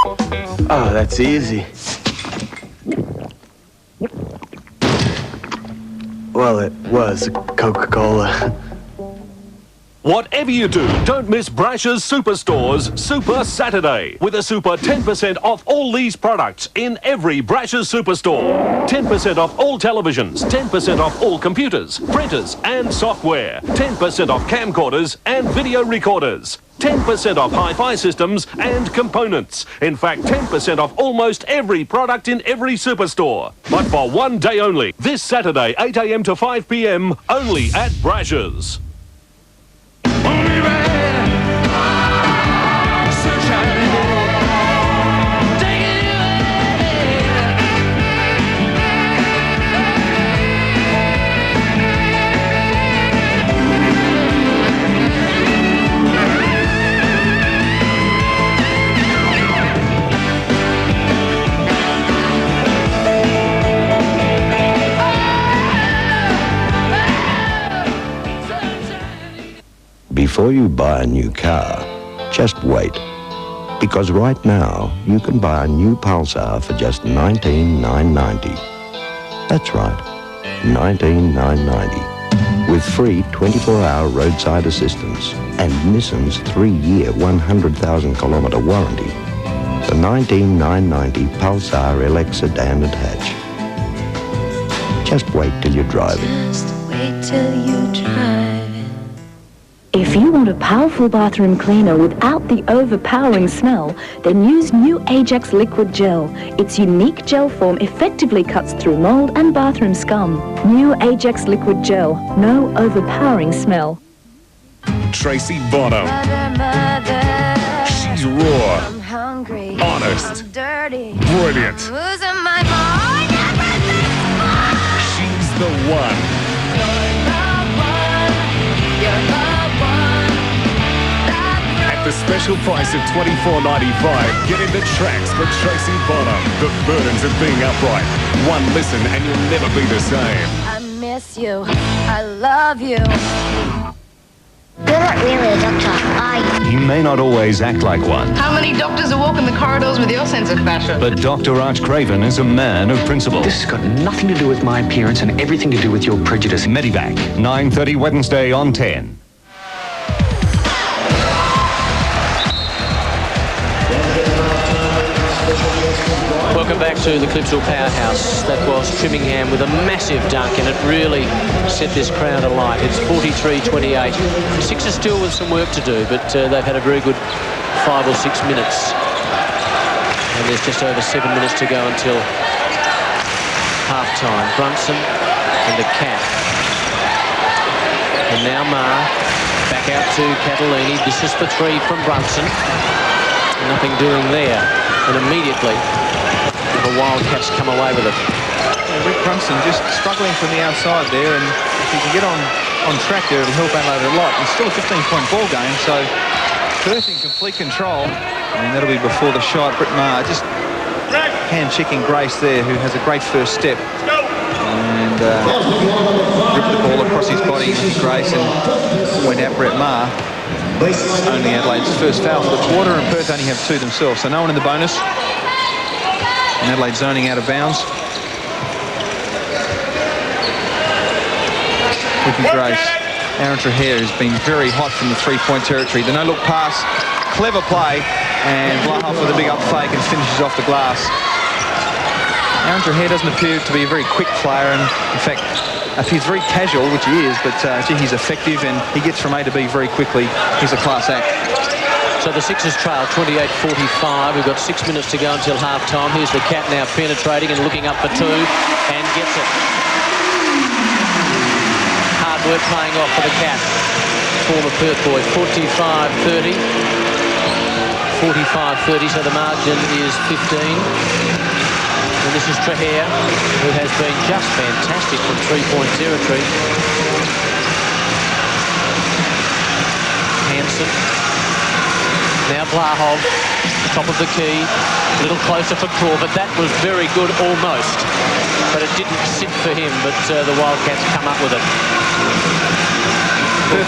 Oh, that's easy. Well, it was Coca-Cola. Whatever you do, don't miss Brash's Superstore's Super Saturday with a super 10% off all these products in every Brash's Superstore. 10% off all televisions, 10% off all computers, printers and software, 10% off camcorders and video recorders, 10% off hi-fi systems and components. In fact, 10% off almost every product in every Superstore. But for one day only, this Saturday, 8 a.m. to 5 p.m, only at Brash's. Before you buy a new car, just wait. Because right now, you can buy a new Pulsar for just $19,990. That's right, $19,990. With free 24-hour roadside assistance and Nissan's 3-year, 100,000-kilometer warranty. The $19,990 Pulsar LX Sedan and Hatch. Just wait till you drive it. Just wait till you drive. If you want a powerful bathroom cleaner without the overpowering smell, then use new Ajax Liquid Gel. Its unique gel form effectively cuts through mold and bathroom scum. New Ajax Liquid Gel. No overpowering smell. Tracy Bonham. She's raw. I'm hungry. Honest. I'm dirty. Brilliant. I'm losing my mind. She's the one. At the special price of $24.95, get into tracks for Tracy Bonham. The burdens of being upright. One listen and you'll never be the same. I miss you. I love you. You're not really a doctor, are you? He may not always act like one, How many doctors are walking the corridors with your sense of fashion? but Dr. Arch Craven is a man of principle. This has got nothing to do with my appearance and everything to do with your prejudice. Medivac, 9:30 Wednesday on 10. Welcome back to the Clipsal Powerhouse. That was Trimmingham with a massive dunk, and it really set this crowd alight. It's 43-28. Sixers still with some work to do, but they've had a very good 5 or 6 minutes. And there's just over 7 minutes to go until half-time. Brunson and the Cat. And now Marr back out to Catalini. This is for 3 from Brunson. Nothing doing there. And immediately the Wildcats come away with it. Yeah, Rick Brunson just struggling from the outside there, and if he can get on track there, it'll help Adelaide a lot. It's still a 15-point ball game, so Perth in complete control. I mean, that'll be before the shot. Britt Marr just hand-checking Grace there, who has a great first step. And ripped the ball across his body into Grace and went at Brett Marr. Only Adelaide's first foul for the quarter, and Perth only have 2 themselves, so no one in the bonus. And Adelaide zoning out of bounds. Ricky Grace. Aaron Trahair has been very hot from the 3-point territory. The no-look pass, clever play, and Vlahoff with a big up fake and finishes off the glass. Aaron Trahair doesn't appear to be a very quick player, and in fact appears very casual, which he is, but gee, he's effective and he gets from A to B very quickly. He's a class act. So the Sixers trail 28-45. We've got 6 minutes to go until half-time. Here's the Cat now penetrating and looking up for 2 and gets it. Hard work paying off for the Cat. Former Perth boy, 45-30. 45-30, so the margin is 15. And this is Trahair, who has been just fantastic from 3-point territory. Hansen. Now Vlahov, top of the key, a little closer for Crawford. That was very good almost, but it didn't sit for him, but the Wildcats come up with it. Perth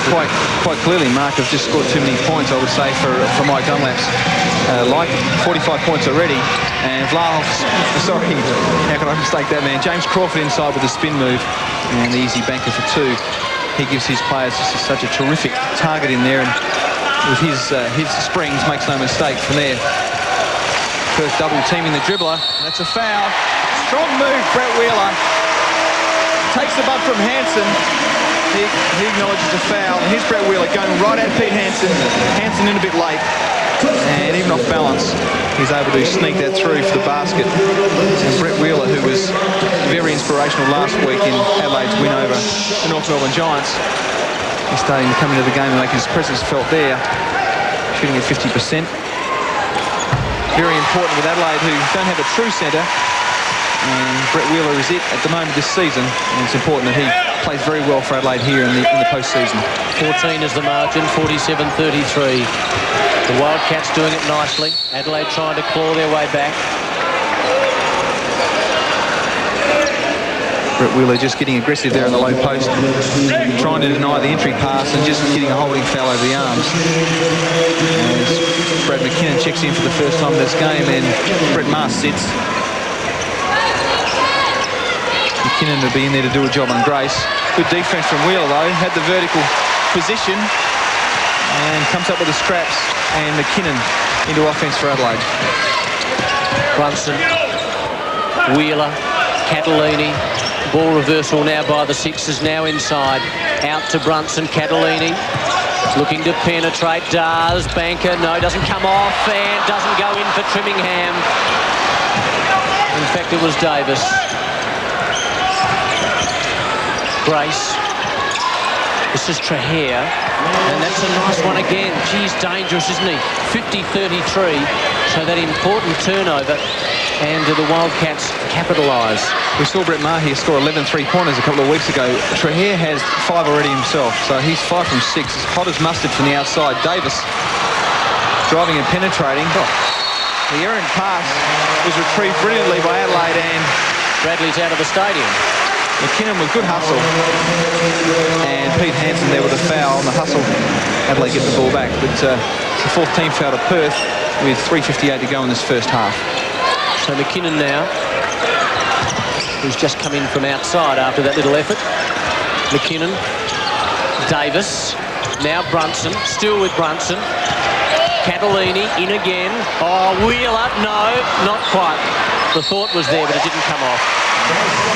quite clearly, Mark, have just scored too many points, I would say, for Mike Dunlap's like 45 points already. And Vlahov's, sorry, how can I mistake that, man? James Crawford inside with a spin move and the easy banker for 2. He gives his players just such a terrific target in there, and with his springs, makes no mistake from there. Perth double teaming the dribbler. That's a foul. Strong move, Brett Wheeler. Takes the bud from Hansen. He acknowledges the foul. And here's Brett Wheeler going right at Pete Hansen. Hansen in a bit late. And even off balance, he's able to sneak that through for the basket. And Brett Wheeler, who was very inspirational last week in Adelaide's win over the North Melbourne Giants, he's starting to come into the game and make his presence felt there. Shooting at 50%. Very important with Adelaide, who don't have a true centre. And Brett Wheeler is it at the moment this season. And it's important that he plays very well for Adelaide here in the postseason. 14 is the margin, 47-33. The Wildcats doing it nicely. Adelaide trying to claw their way back. Brett Wheeler just getting aggressive there in the low post, trying to deny the entry pass and just getting a holding foul over the arms. As Brad McKinnon checks in for the first time in this game, and Brett Mars sits. McKinnon will be in there to do a job on Grace. Good defense from Wheeler though, had the vertical position and comes up with the scraps, and McKinnon into offense for Adelaide. Brunson, Wheeler, Catalini. Ball reversal now by the Sixers, now inside. Out to Brunson, Catalini. Looking to penetrate, does. Banker, no, doesn't come off, and doesn't go in for Trimmingham. In fact, it was Davis. Grace. This is Trahere, and that's a nice one again. Geez, dangerous, isn't he? 50-33, so that important turnover, and the Wildcats capitalise. We saw Brett Maher here score 11 three-pointers a couple of weeks ago. Trahere has 5 already himself, so he's 5 from 6. As hot as mustard from the outside. Davis driving and penetrating. The errant pass was retrieved brilliantly by Adelaide, and Bradley's out of the stadium. McKinnon with good hustle, and Pete Hansen there with a foul on the hustle. Adelaide get the ball back, but it's the 4th team foul to Perth with 3:58 to go in this first half. So McKinnon now, who's just come in from outside after that little effort. McKinnon, Davis, now Brunson, still with Brunson. Catalini in again. Oh, Wheeler, no, not quite. The thought was there, but it didn't come off.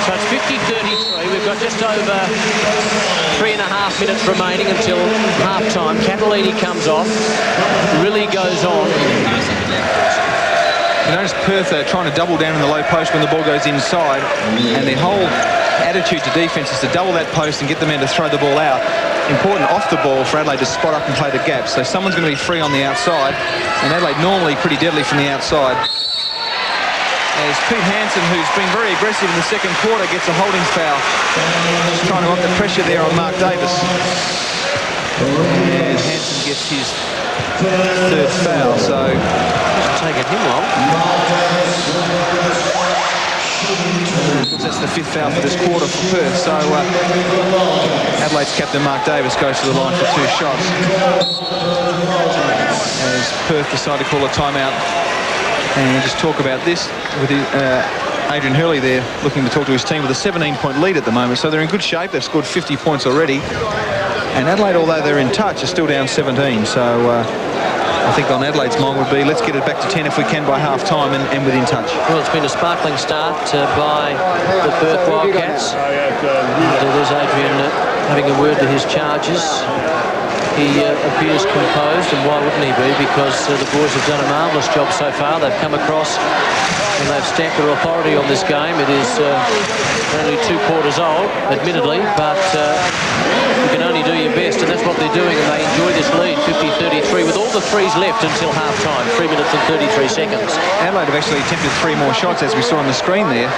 So it's 50-33. We've got just over 3.5 minutes remaining until half-time. Catalini comes off, really goes on. You notice Perth are trying to double down in the low post when the ball goes inside, and their whole attitude to defence is to double that post and get the men to throw the ball out. Important off the ball for Adelaide to spot up and play the gap. So someone's going to be free on the outside, and Adelaide normally pretty deadly from the outside. As Pete Hansen, who's been very aggressive in the second quarter, gets a holding foul. Just trying to up the pressure there on Mark Davis. And Hansen gets his 3rd foul, so hasn't taken him long. That's the 5th foul for this quarter for Perth. So Adelaide's captain Mark Davis goes to the line for 2 shots. As Perth decide to call a timeout and just talk about this with Adrian Hurley there looking to talk to his team with a 17-point lead at the moment. So they're in good shape. They've scored 50 points already. And Adelaide, although they're in touch, are still down 17. So I think on Adelaide's mind would be, let's get it back to 10 if we can by half-time and within touch. Well, it's been a sparkling start by the Perth Wildcats. There's Adrian having a word to his charges. He appears composed, and why wouldn't he be? Because the boys have done a marvellous job so far. They've come across and they've stamped their authority on this game. It is only 2 quarters old, admittedly, but you can only do your best, and that's what they're doing, and they enjoy this lead, 50-33, with all the threes left until half-time, 3 minutes and 33 seconds. Adelaide have actually attempted 3 more shots, as we saw on the screen there.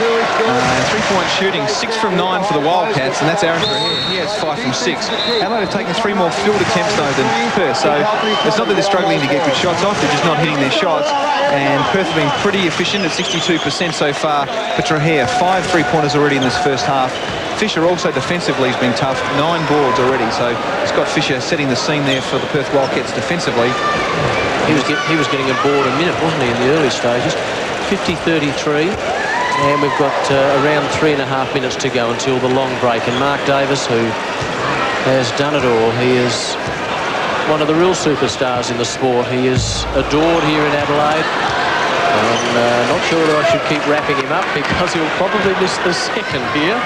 3-point shooting, 6 from 9 for the Wildcats, and that's Aaron Trahere. He has 5 from 6. Adelaide have taken 3 more field attempts, though, than Perth, so it's not that they're struggling to get good shots off, they're just not hitting their shots, and Perth have been pretty efficient at 62% so far for Trahere. 5 3-pointers already in this first half Fisher also defensively has been tough. 9 boards already, so Scott Fisher setting the scene there for the Perth Wildcats defensively. He was getting a board a minute, wasn't he, in the early stages? 50-33, and we've got around 3.5 minutes to go until the long break. And Mark Davis, who has done it all, he is one of the real superstars in the sport. He is adored here in Adelaide. I'm not sure that I should keep wrapping him up because he'll probably miss the second here.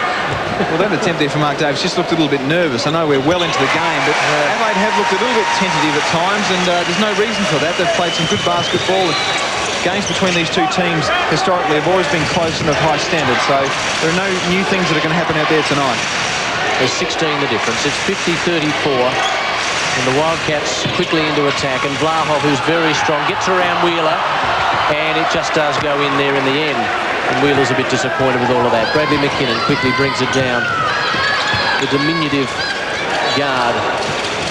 Well, that attempt there for Mark Davis just looked a little bit nervous. I know we're well into the game, but Adelaide have looked a little bit tentative at times, and there's no reason for that. They've played some good basketball. Games between these two teams historically have always been close and of high standard, so there are no new things that are going to happen out there tonight. There's 16 the difference. It's 50-34. And the Wildcats quickly into attack. And Vlahov, who's very strong, gets around Wheeler. And it just does go in there in the end. And Wheeler's a bit disappointed with all of that. Bradley McKinnon quickly brings it down. The diminutive guard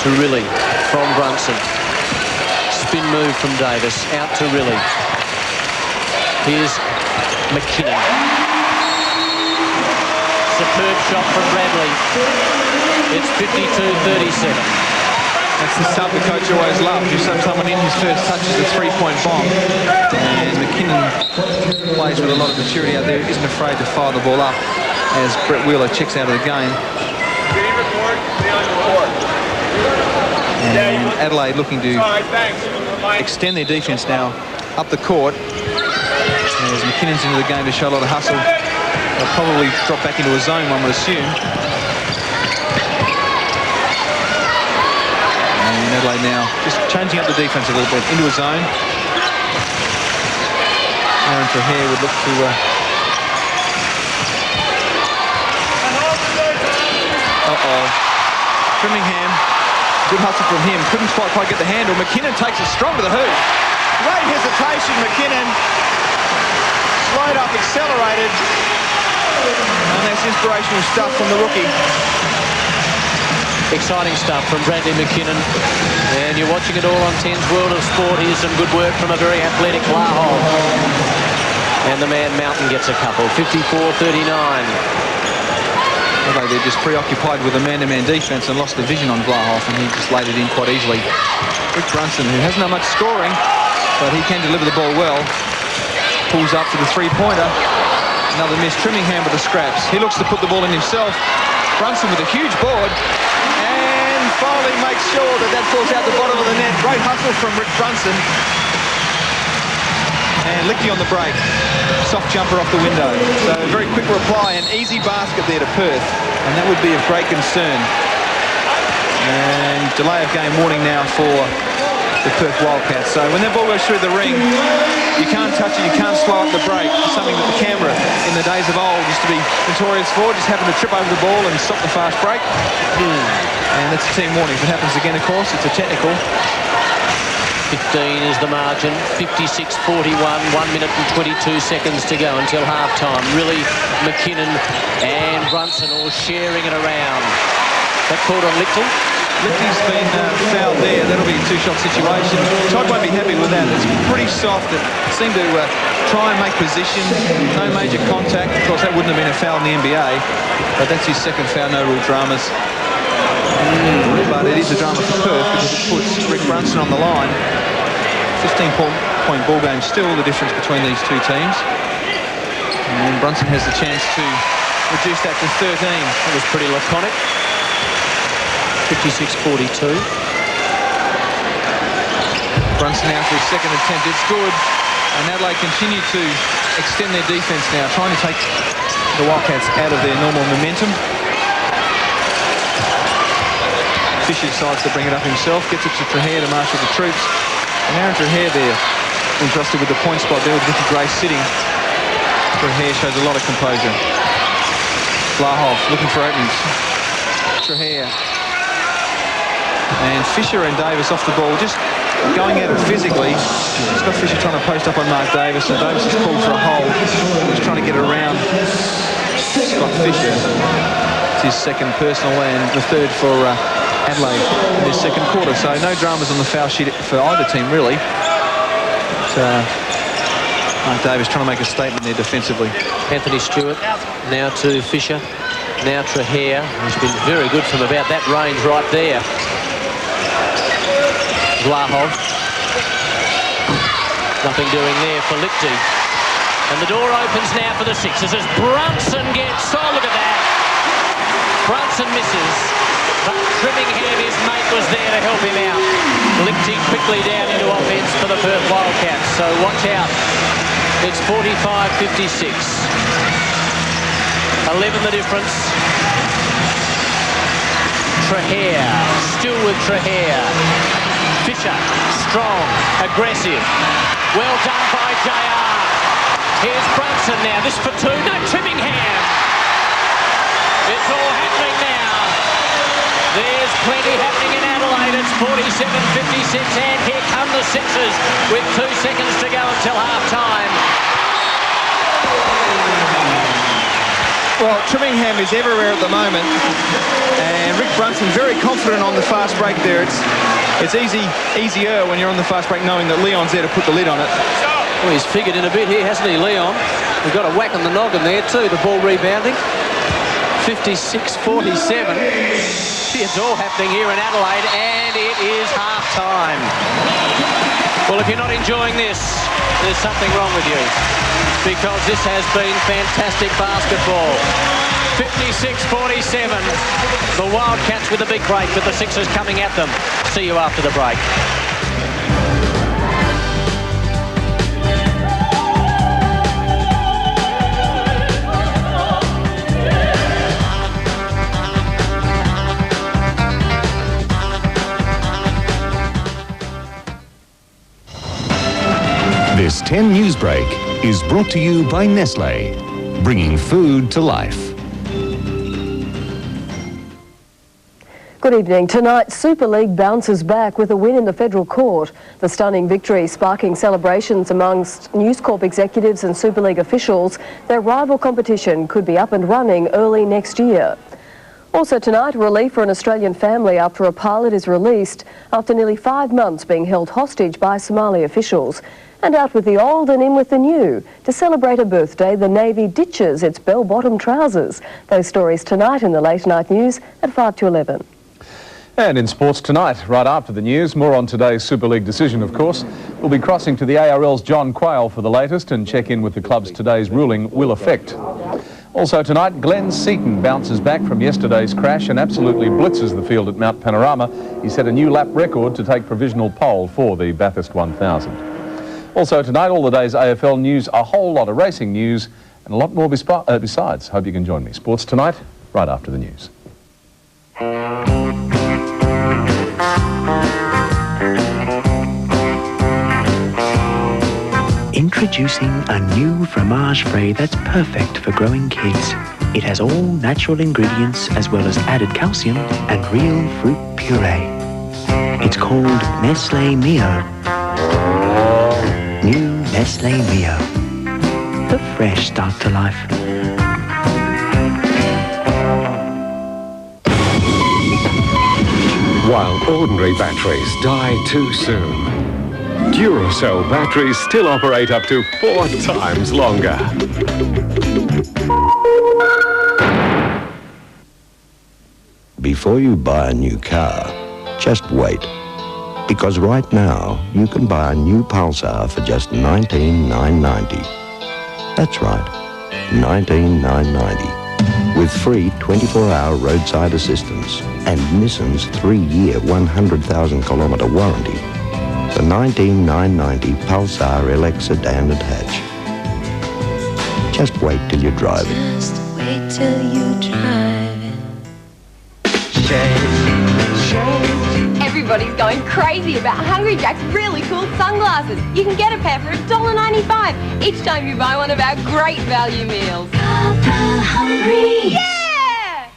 to Riley from Brunson. Spin move from Davis. Out to Riley. Here's McKinnon. Superb shot from Bradley. It's 52-37. That's the stuff the coach always loved. You have someone in his first touch is a three-point bomb. And McKinnon plays with a lot of maturity out there. Isn't afraid to fire the ball up as Brett Wheeler checks out of the game. And Adelaide looking to extend their defence now up the court. As McKinnon's into the game to show a lot of hustle. They'll probably drop back into a zone, one would assume. Adelaide now just changing up the defence a little bit into a zone. Aaron Trahair would look to Trimmingham, good hustle from him, couldn't quite get the handle. McKinnon takes it strong to the hoop. Great hesitation, McKinnon slowed up, accelerated, and that's inspirational stuff from the rookie. Exciting stuff from Bradley McKinnon. And you're watching it all on 10's World of Sport. Here's some good work from a very athletic Vlahov. And the man Mountain gets a couple. 54-39. They're just preoccupied with a man-to-man defence and lost the vision on Vlahov, and he just laid it in quite easily. Rick Brunson, who hasn't done much scoring, but he can deliver the ball well. Pulls up for the three-pointer. Another miss. Trimmingham with the scraps. He looks to put the ball in himself. Brunson with a huge board. Finally makes sure that falls out the bottom of the net. Great hustle from Rick Brunson. And Licky on the break. Soft jumper off the window. So a very quick reply, an easy basket there to Perth. And that would be of great concern. And delay of game warning now for the Perth Wildcats. So when that ball goes through the ring, you can't touch it, you can't slow up the break. Something that the camera in the days of old used to be notorious for, just having to trip over the ball and stop the fast break. And that's a team warning. If it happens again, of course, it's a technical. 15 is the margin. 56-41. 1 minute and 22 seconds to go until half-time. Really, McKinnon and Brunson all sharing it around. That called on Lichty. Lichty's been fouled there. That'll be a two-shot situation. Todd won't be happy with that. It's pretty soft. It seemed to try and make position. No major contact. Of course, that wouldn't have been a foul in the NBA. But that's his second foul. No real dramas. But it is a drama for Perth because it puts Rick Brunson on the line. 15-point ball game, still the difference between these two teams. And Brunson has the chance to reduce that to 13. That was pretty laconic. 56-42. Brunson now for his second attempt. It's good. And Adelaide continue to extend their defence now, trying to take the Wildcats out of their normal momentum. Fisher decides to bring it up himself, gets it to Trahair to marshal the troops. And Aaron Trahair there, entrusted with the point spot there with Ricky Gray sitting. Trahair shows a lot of composure. Vlahov looking for openings. Trahair. And Fisher and Davis off the ball, just going at it physically. Scott Fisher trying to post up on Mark Davis, and Davis is pulled for a hole. He's trying to get around Scott Fisher. It's his second personal and the third for Adelaide in this second quarter. So no dramas on the foul sheet for either team, really. But, Mark Davis trying to make a statement there defensively. Anthony Stewart now to Fisher. Now Trahere, who's been very good from about that range right there. Vlahov. Nothing doing there for Lichty. And the door opens now for the Sixers as Brunson gets... Oh, look at that. Brunson misses. But Trimmingham, his mate, was there to help him out. Lichty quickly down into offence for the Perth Wildcats. So watch out. It's 45-56. 11 the difference. Trahere, still with Trahere. Fisher, strong, aggressive. Well done by JR. Here's Brunson now, this for two. No, Trimmingham. It's all happening now. There's plenty happening in Adelaide. It's 47-56 and here come the Sixers with 2 seconds to go until half-time. Well, Trimmingham is everywhere at the moment, and Rick Brunson very confident on the fast break there. It's easier when you're on the fast break knowing that Leon's there to put the lid on it. Well, he's figured in a bit here, hasn't he, Leon? We've got a whack on the noggin there too, the ball rebounding. 56-47. It's all happening here in Adelaide, and it is half-time. Well, if you're not enjoying this, there's something wrong with you, because this has been fantastic basketball. 56-47. The Wildcats with a big break, but the Sixers coming at them. See you after the break. This 10 News Break is brought to you by Nestlé, bringing food to life. Good evening. Tonight, Super League bounces back with a win in the federal court. The stunning victory sparking celebrations amongst News Corp executives and Super League officials. Their rival competition could be up and running early next year. Also tonight, relief for an Australian family after a pilot is released after nearly 5 months being held hostage by Somali officials. And out with the old and in with the new. To celebrate a birthday, the Navy ditches its bell-bottom trousers. Those stories tonight in the late night news at 5 to 11. And in sports tonight, right after the news, more on today's Super League decision, of course. We'll be crossing to the ARL's John Quayle for the latest and check in with the club's today's ruling will affect. Also tonight, Glenn Seaton bounces back from yesterday's crash and absolutely blitzes the field at Mount Panorama. He set a new lap record to take provisional pole for the Bathurst 1000. Also tonight, all the day's AFL news, a whole lot of racing news and a lot more besides. Hope you can join me. Sports tonight, right after the news. Introducing a new fromage frais that's perfect for growing kids. It has all natural ingredients as well as added calcium and real fruit puree. It's called Nestlé Mio. New Nestlé Mio. The fresh start to life. While ordinary batteries die too soon, Duracell batteries still operate up to 4 times longer. Before you buy a new car, just wait. Because right now, you can buy a new Pulsar for just $19,990. That's right, $19,990. With free 24-hour roadside assistance and Nissan's 3-year 100,000-kilometre warranty. The $19,990 Pulsar LX sedan and hatch. Just wait till you drive it. Just wait till you drive it. Everybody's going crazy about Hungry Jack's really cool sunglasses. You can get a pair for $1.95 each time you buy one of our great value meals. Hungry. Yeah!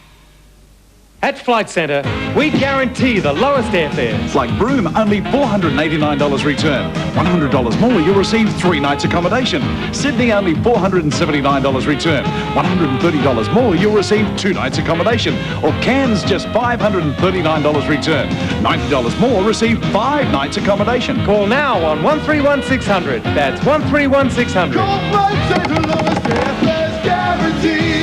At Flight Centre, we guarantee the lowest airfares. Like Broome, only $489 return. $100 more, you'll receive 3 nights accommodation. Sydney, only $479 return. $130 more, you'll receive 2 nights accommodation. Or Cairns, just $539 return. $90 more, receive 5 nights accommodation. Call now on 131600. That's 131600. Flight Centre, lowest airfares guaranteed.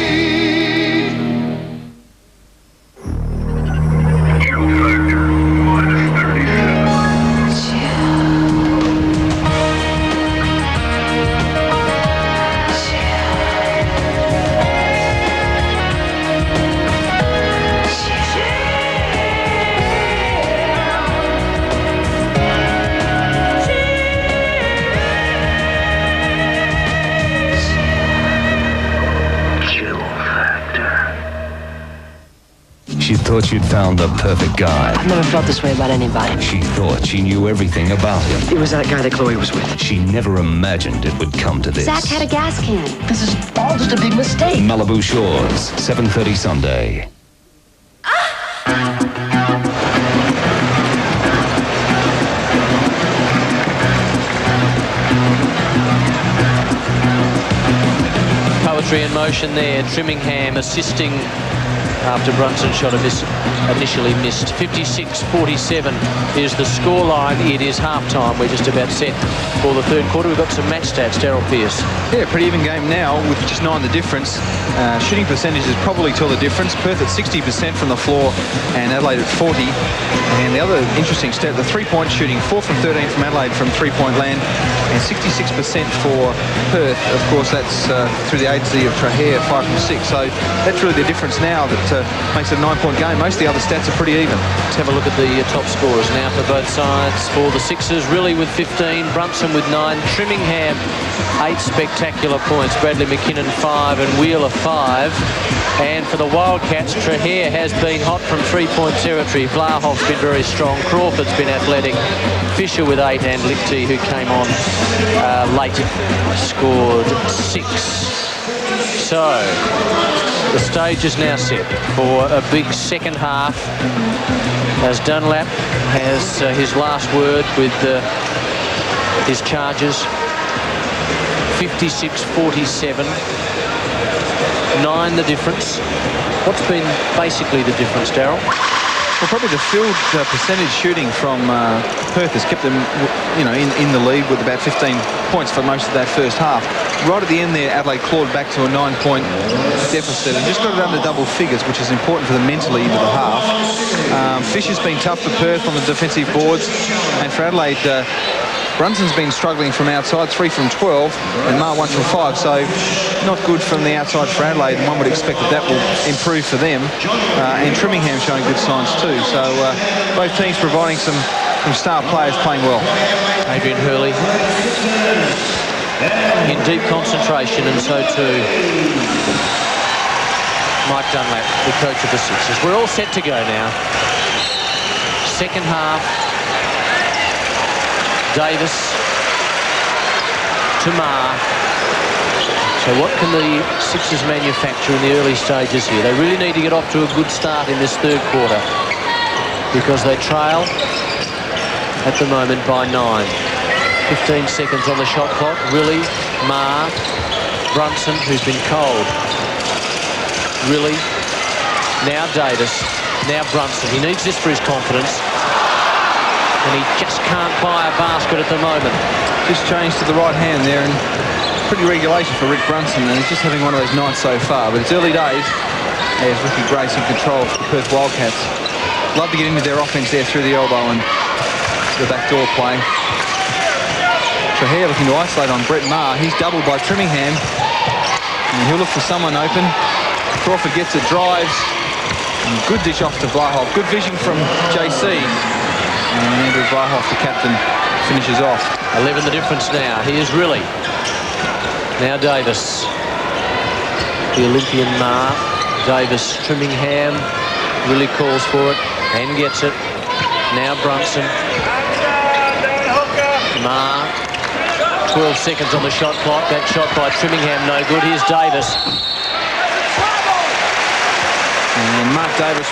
thought she'd found the perfect guy. I've never felt this way about anybody. She thought she knew everything about him. It was that guy that Chloe was with. She never imagined it would come to this. Zach had a gas can. This is all just a big mistake. Malibu Shores, 7:30 Sunday. Poetry in motion there. Trimmingham assisting after Brunson shot initially missed. 56-47 is the scoreline. It is half-time. We're just about set for the third quarter. We've got some match stats. Daryl Pearce. Yeah, pretty even game now with just 9 the difference. Shooting percentages probably tell the difference. Perth at 60% from the floor and Adelaide at 40. And the other interesting stat, the three-point shooting, 4 from 13 from Adelaide from three-point land and 66% for Perth. Of course, that's through the agency of Trahere, 5 from 6. So that's really the difference now that makes it a 9-point game. Most of the other stats are pretty even. Let's have a look at the top scorers now for both sides. For the Sixers, Riley with 15, Brunson with 9, Trimmingham 8 spectacular points, Bradley McKinnon 5 and Wheeler 5. And for the Wildcats, Trahere has been hot from three-point territory. Vlahov's been very strong. Crawford's been athletic. Fisher with 8 and Lichty, who came on late, scored 6. So the stage is now set for a big second half as Dunlap has his last word with his charges. 56-47. 9 the difference. What's been basically the difference, Daryl? Well, probably the field percentage shooting from Perth has kept them, in the lead with about 15 points for most of that first half. Right at the end there, Adelaide clawed back to a 9-point deficit and just got it under double figures, which is important for them mentally into the half. Fisher's been tough for Perth on the defensive boards, and for Adelaide, Brunson's been struggling from outside, 3 from 12, and Mar 1 from 5, so not good from the outside for Adelaide, and one would expect that will improve for them. And Trimmingham showing good signs too, so both teams providing some star players playing well. Adrian Hurley in deep concentration, and so too Mike Dunlap, the coach of the Sixers. We're all set to go now. Second half. Davis to Mar. So what can the Sixers manufacture in the early stages here? They really need to get off to a good start in this third quarter because they trail at the moment by 9. 15 seconds on the shot clock. Riley, Mar, Brunson, who's been cold. Riley, now Davis, now Brunson. He needs this for his confidence. And he just can't buy a basket at the moment. Just changed to the right hand there, and pretty regulation for Rick Brunson, and he's just having one of those nights so far. But it's early days as Ricky Grace in control for the Perth Wildcats. Love to get into their offense there through the elbow and the backdoor play. Trahere looking to isolate on Brett Maher. He's doubled by Trimmingham, and he'll look for someone open. Crawford gets it, drives, and good dish off to Vlahov. Good vision from JC. And Andrew Vlahov, the captain, finishes off. 11 the difference now. Here's Riley. Now Davis. The Olympian Mar. Davis, Trimmingham. Riley calls for it and gets it. Now Brunson. Mar. 12 seconds on the shot clock. That shot by Trimmingham no good. Here's Davis. And Mark Davis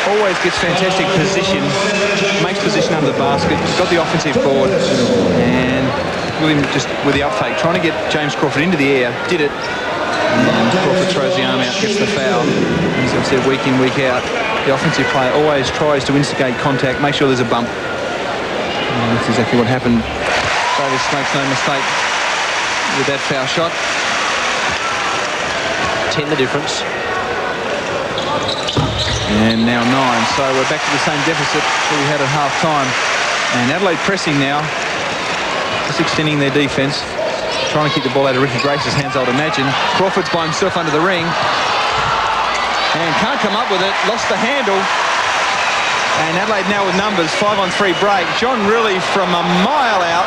always gets fantastic position, makes position under the basket, got the offensive board, and William just with the up fake, trying to get James Crawford into the air, did it, and Crawford throws the arm out, gets the foul. As I've said, week in, week out, the offensive player always tries to instigate contact, make sure there's a bump. And that's exactly what happened. Davis makes no mistake with that foul shot. 10 the difference. And now 9, so we're back to the same deficit that we had at half-time. And Adelaide pressing now, just extending their defence, trying to keep the ball out of Ricky Grace's hands, I would imagine. Crawford's by himself under the ring, and can't come up with it, lost the handle. And Adelaide now with numbers, 5-on-3 break. John Riley from a mile out,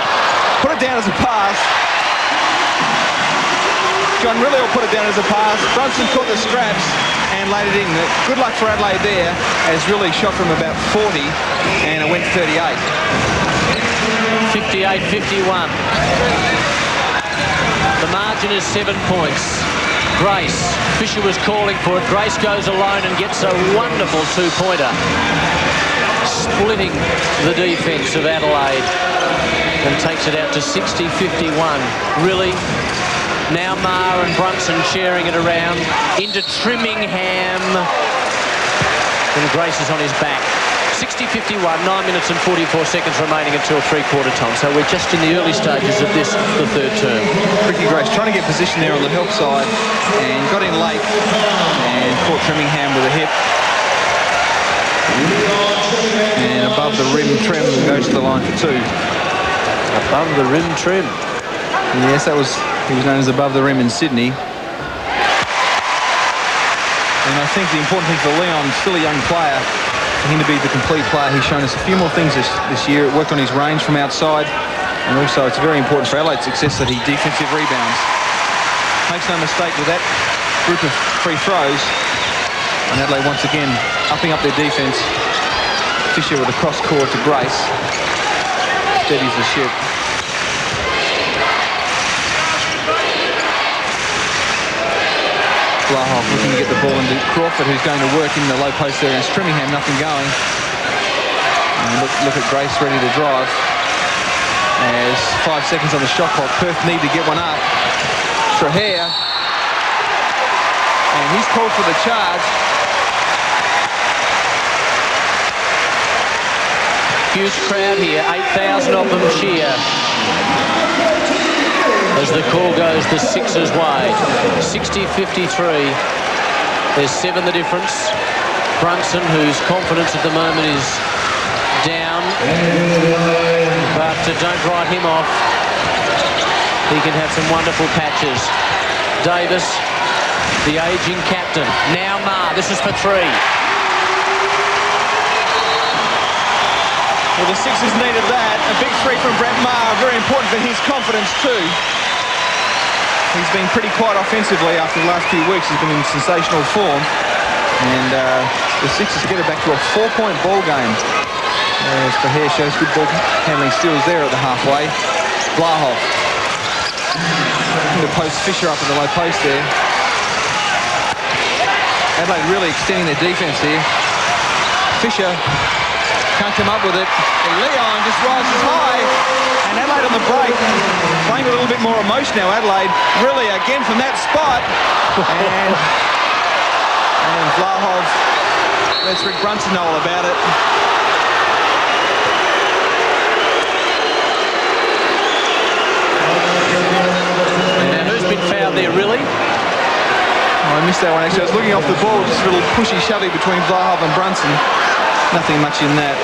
put it down as a pass. John Riley will put it down as a pass. Brunson caught the straps. and laid it in. Good luck for Adelaide there, as really shot from about 40 and it went 38. 58-51. The margin is 7 points. Grace, Fisher was calling for it. Grace goes alone and gets a wonderful two-pointer, splitting the defence of Adelaide, and takes it out to 60-51. Really, now Maher and Brunson sharing it around into Trimmingham, and Grace is on his back. 60-51, 9 minutes and 44 seconds remaining until three-quarter time. So we're just in the early stages of this, the third term. Ricky Grace trying to get position there on the help side and got in late and caught Trimmingham with a hip. And above the rim trim goes to the line for two. Above the rim trim. Yes, he was known as above the rim in Sydney. And I think the important thing for Leon, still a young player, for him to be the complete player. He's shown us a few more things this year. It worked on his range from outside, and also it's very important for Adelaide's success that he defensive rebounds. Makes no mistake with that group of free throws. And Adelaide once again upping up their defense. Fisher with a cross court to Grace. Steadies the ship. Blahoff looking to get the ball into Crawford, who's going to work in the low post there against Trimmingham. Nothing going. And look at Grace ready to drive. As 5 seconds on the shot clock. Perth need to get one up. Trahair. And he's called for the charge. Huge crowd here, 8,000 of them cheer as the call goes the Sixers' way. 60-53. There's 7 the difference. Brunson, whose confidence at the moment is down, but don't write him off. He can have some wonderful patches. Davis, the ageing captain. Now Maher, this is for 3. Well, the Sixers needed that. A big 3 from Brett Maher, very important for his confidence too. He's been pretty quiet offensively after the last few weeks. He's been in sensational form. And the Sixers get it back to a 4-point ball game. As Trahair shows good ball handling skills there at the halfway. Blahoff. To post Fisher up in the low post there. Adelaide really extending their defense here. Fisher can't come up with it. And Leon just rises high. And Adelaide on the break, playing with a little bit more emotion now. Adelaide really again from that spot. And Vlahov lets Rick Brunson know all about it. Now who's been fouled there, really? Oh, I missed that one actually. I was looking off the ball, just a little pushy shovey between Vlahov and Brunson. Nothing much in that.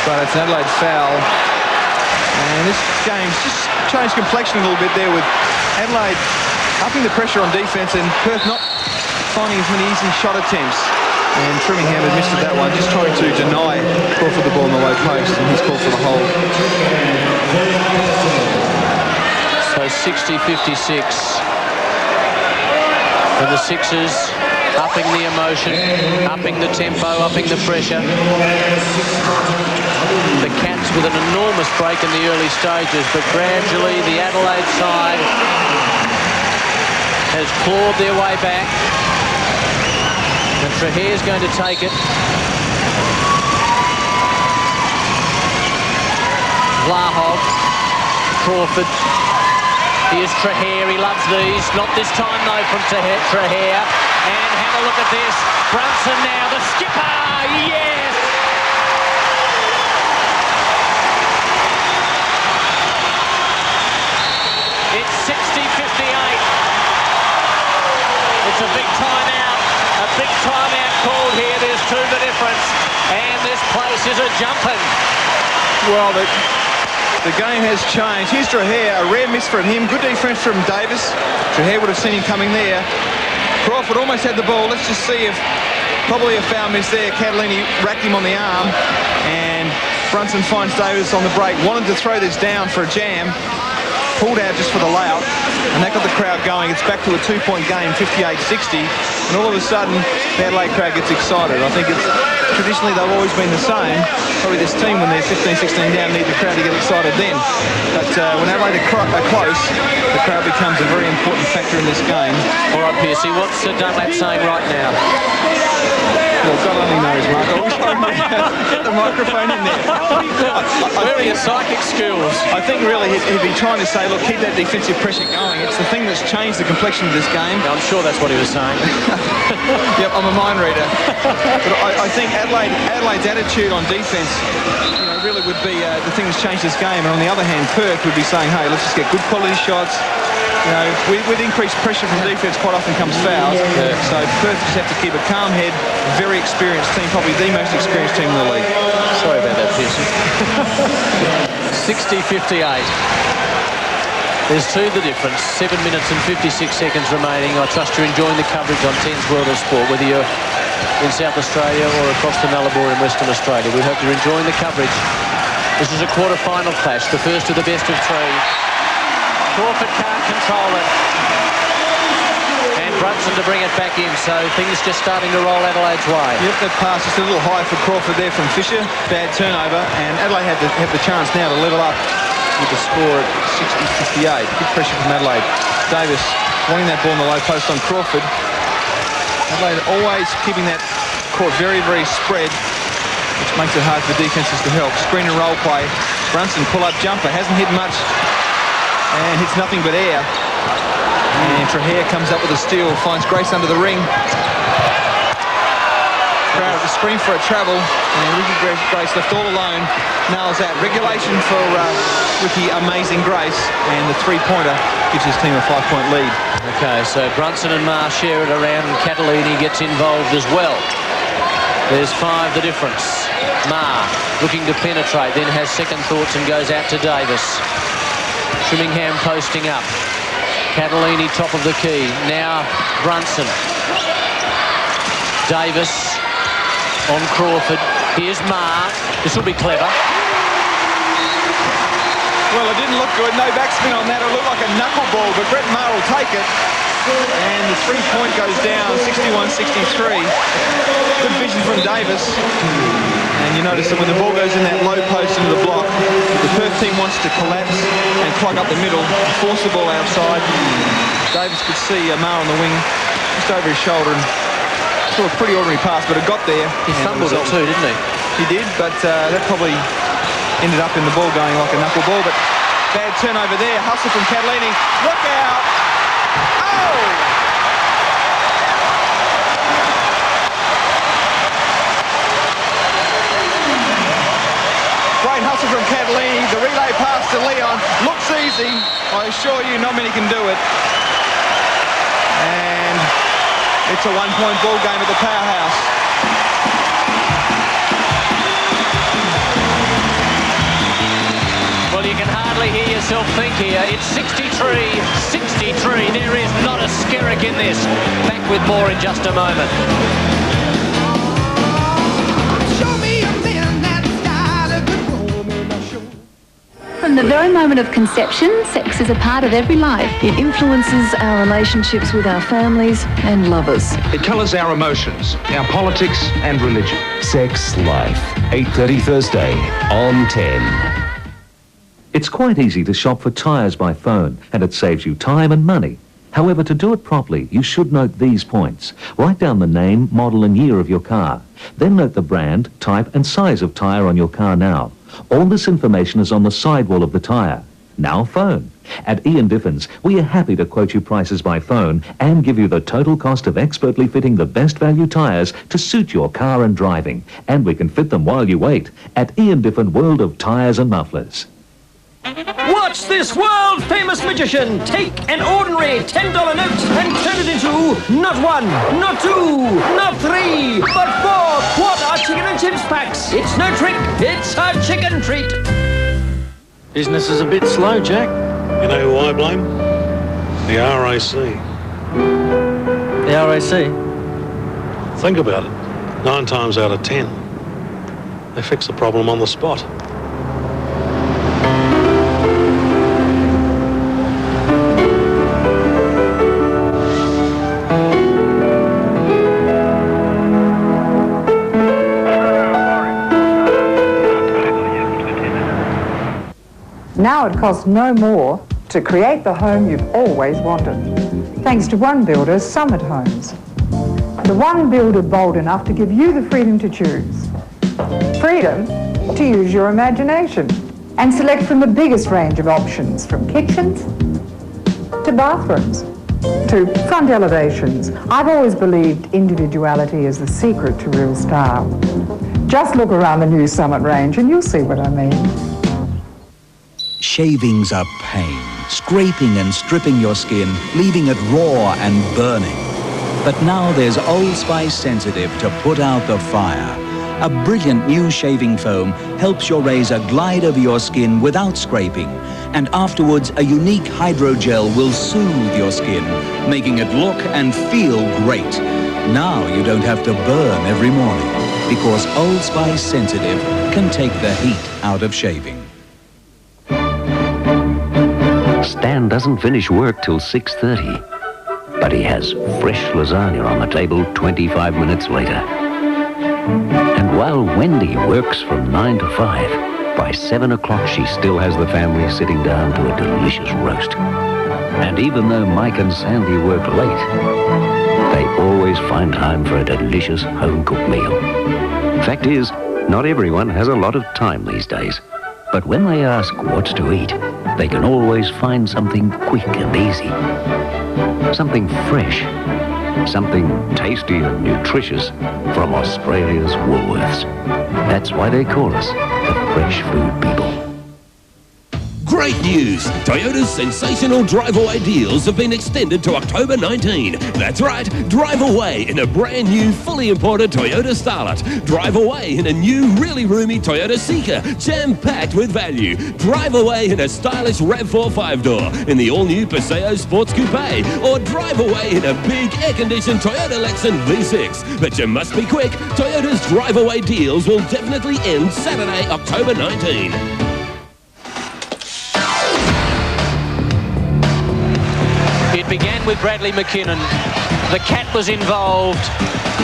But it's an Adelaide foul. And this game's just changed complexion a little bit there with Adelaide upping the pressure on defence and Perth not finding as many easy shot attempts. And Trimmingham had missed that one, just trying to deny Crawford the ball in the low post, and he's called for the hold. So 60-56 for the Sixers. Upping the emotion, upping the tempo, upping the pressure. The Cats with an enormous break in the early stages, but gradually the Adelaide side has clawed their way back. And Trahair's going to take it. Vlahov, Crawford. Here's Trahair, he loves these. Not this time though from Trahair. And have a look at this. Brunson now, the skipper, yes! It's 60-58. It's a big timeout. A big timeout called here. There's 2 the difference. And this place is a-jumping. Well, the game has changed. Here's Trahair, a rare miss from him. Good defense from Davis. Trahair would have seen him coming there. Crawford almost had the ball. Let's just see if probably a foul miss there. Catalini racked him on the arm. And Brunson finds Davis on the break. Wanted to throw this down for a jam. pulled out just for the layout, and that got the crowd going. It's back to a 2-point game, 58-60, and all of a sudden, the Adelaide crowd gets excited. I think it's traditionally they've always been the same. Probably this team, when they're 15-16 down, need the crowd to get excited then. But when Adelaide are close, the crowd becomes a very important factor in this game. All right, Piercy, what's Dunlap saying right now? Well, God only knows, Mark. I wish I could get the microphone in there. Where are your psychic skills? I think really he'd be trying to say, look, keep that defensive pressure going. It's the thing that's changed the complexion of this game. I'm sure that's what he was saying. Yep, I'm a mind reader. But I think Adelaide's attitude on defence, really would be the thing that's changed this game. And on the other hand, Perth would be saying, hey, let's just get good quality shots. With increased pressure from defence, quite often comes fouls. Yeah. So Perth just have to keep a calm head. Very experienced team, probably the most experienced team in the league. Sorry about that, Pearson. 60-58. There's two the difference. 7 minutes and 56 seconds remaining. I trust you're enjoying the coverage on 10's World of Sport, whether you're in South Australia or across the Nullarbor in Western Australia. We hope you're enjoying the coverage. This is a quarter-final clash, the first of the best of three. Crawford can't control it. And Brunson to bring it back in, so things just starting to roll Adelaide's way. Yep, that pass just a little high for Crawford there from Fisher. Bad turnover, and Adelaide have the chance now to level up with the score at 60-58. Good pressure from Adelaide. Davis wanting that ball in the low post on Crawford. Adelaide always keeping that court very, very spread, which makes it hard for defences to help. Screen and roll play. Brunson pull-up jumper, hasn't hit much. And hits nothing but air. And Trahare comes up with a steal, finds Grace under the ring. Crowd at the screen for a travel, and Ricky Grace left all alone. Nails that. Regulation for Ricky Amazing Grace, and the three-pointer gives his team a 5-point lead. Okay, so Brunson and Marr share it around, and Catalini gets involved as well. There's 5 the difference. Marr looking to penetrate, then has second thoughts and goes out to Davis. Trimmingham posting up. Catalini top of the key. Now Brunson. Davis on Crawford. Here's Marr. This will be clever. Well, it didn't look good. No backspin on that. It looked like a knuckleball, but Brett Marr will take it. And the three-point goes down, 61-63. Good vision from Davis. And you notice that when the ball goes in that low post into the block, the Perth team wants to collapse and clog up the middle, force the ball outside. Davis could see Marr on the wing, just over his shoulder, and saw a pretty ordinary pass, but it got there. He fumbled it too, didn't he? He did, but that probably ended up in the ball going like a knuckleball. But bad turnover there. Hustle from Catalini. Look out! Oh! Great hustle from Catalini. The relay pass to Leon. Looks easy. I assure you, not many can do it. And it's a one-point ball game at the powerhouse. Well, you can hardly hear yourself think here. It's 63-63. There is not a skerrick in this. Back with more in just a moment. From the very moment of conception, sex is a part of every life. It influences our relationships with our families and lovers. It colours our emotions, our politics and religion. Sex Life, 8:30 Thursday on 10. It's quite easy to shop for tyres by phone, and it saves you time and money. However, to do it properly, you should note these points. Write down the name, model and year of your car. Then note the brand, type and size of tyre on your car now. All this information is on the sidewall of the tyre. Now phone. At Ian Diffins, we are happy to quote you prices by phone and give you the total cost of expertly fitting the best value tyres to suit your car and driving. And we can fit them while you wait at Ian Diffin World of Tyres and Mufflers. Watch this world-famous magician take an ordinary $10 note and turn it into not 1, not 2, not 3, but 4 quarter chicken and chips packs. It's no trick, it's a chicken treat. Business is a bit slow, Jack. You know who I blame? The RAC. The RAC? Think about it. 9 times out of 10, they fix the problem on the spot. Now it costs no more to create the home you've always wanted, thanks to One Builder's Summit Homes. The One Builder bold enough to give you the freedom to choose. Freedom to use your imagination and select from the biggest range of options, from kitchens to bathrooms to front elevations. I've always believed individuality is the secret to real style. Just look around the new Summit range and you'll see what I mean. Shaving's a pain, scraping and stripping your skin, leaving it raw and burning. But now there's Old Spice Sensitive to put out the fire. A brilliant new shaving foam helps your razor glide over your skin without scraping. And afterwards, a unique hydrogel will soothe your skin, making it look and feel great. Now you don't have to burn every morning, because Old Spice Sensitive can take the heat out of shaving. Stan doesn't finish work till 6:30, but he has fresh lasagna on the table 25 minutes later. And while Wendy works from 9 to 5, by 7 o'clock she still has the family sitting down to a delicious roast. And even though Mike and Sandy work late, they always find time for a delicious home-cooked meal. Fact is, not everyone has a lot of time these days. But when they ask what's to eat, they can always find something quick and easy. Something fresh. Something tasty and nutritious from Australia's Woolworths. That's why they call us the Fresh Food People. Great news! Toyota's sensational drive-away deals have been extended to October 19. That's right, drive away in a brand new, fully imported Toyota Starlet. Drive away in a new, really roomy Toyota Seeker, jam-packed with value. Drive away in a stylish RAV4 5-door, in the all-new Paseo Sports Coupe, or drive away in a big, air-conditioned Toyota Lexus V6. But you must be quick. Toyota's drive-away deals will definitely end Saturday, October 19. It began with Bradley McKinnon. The Cat was involved,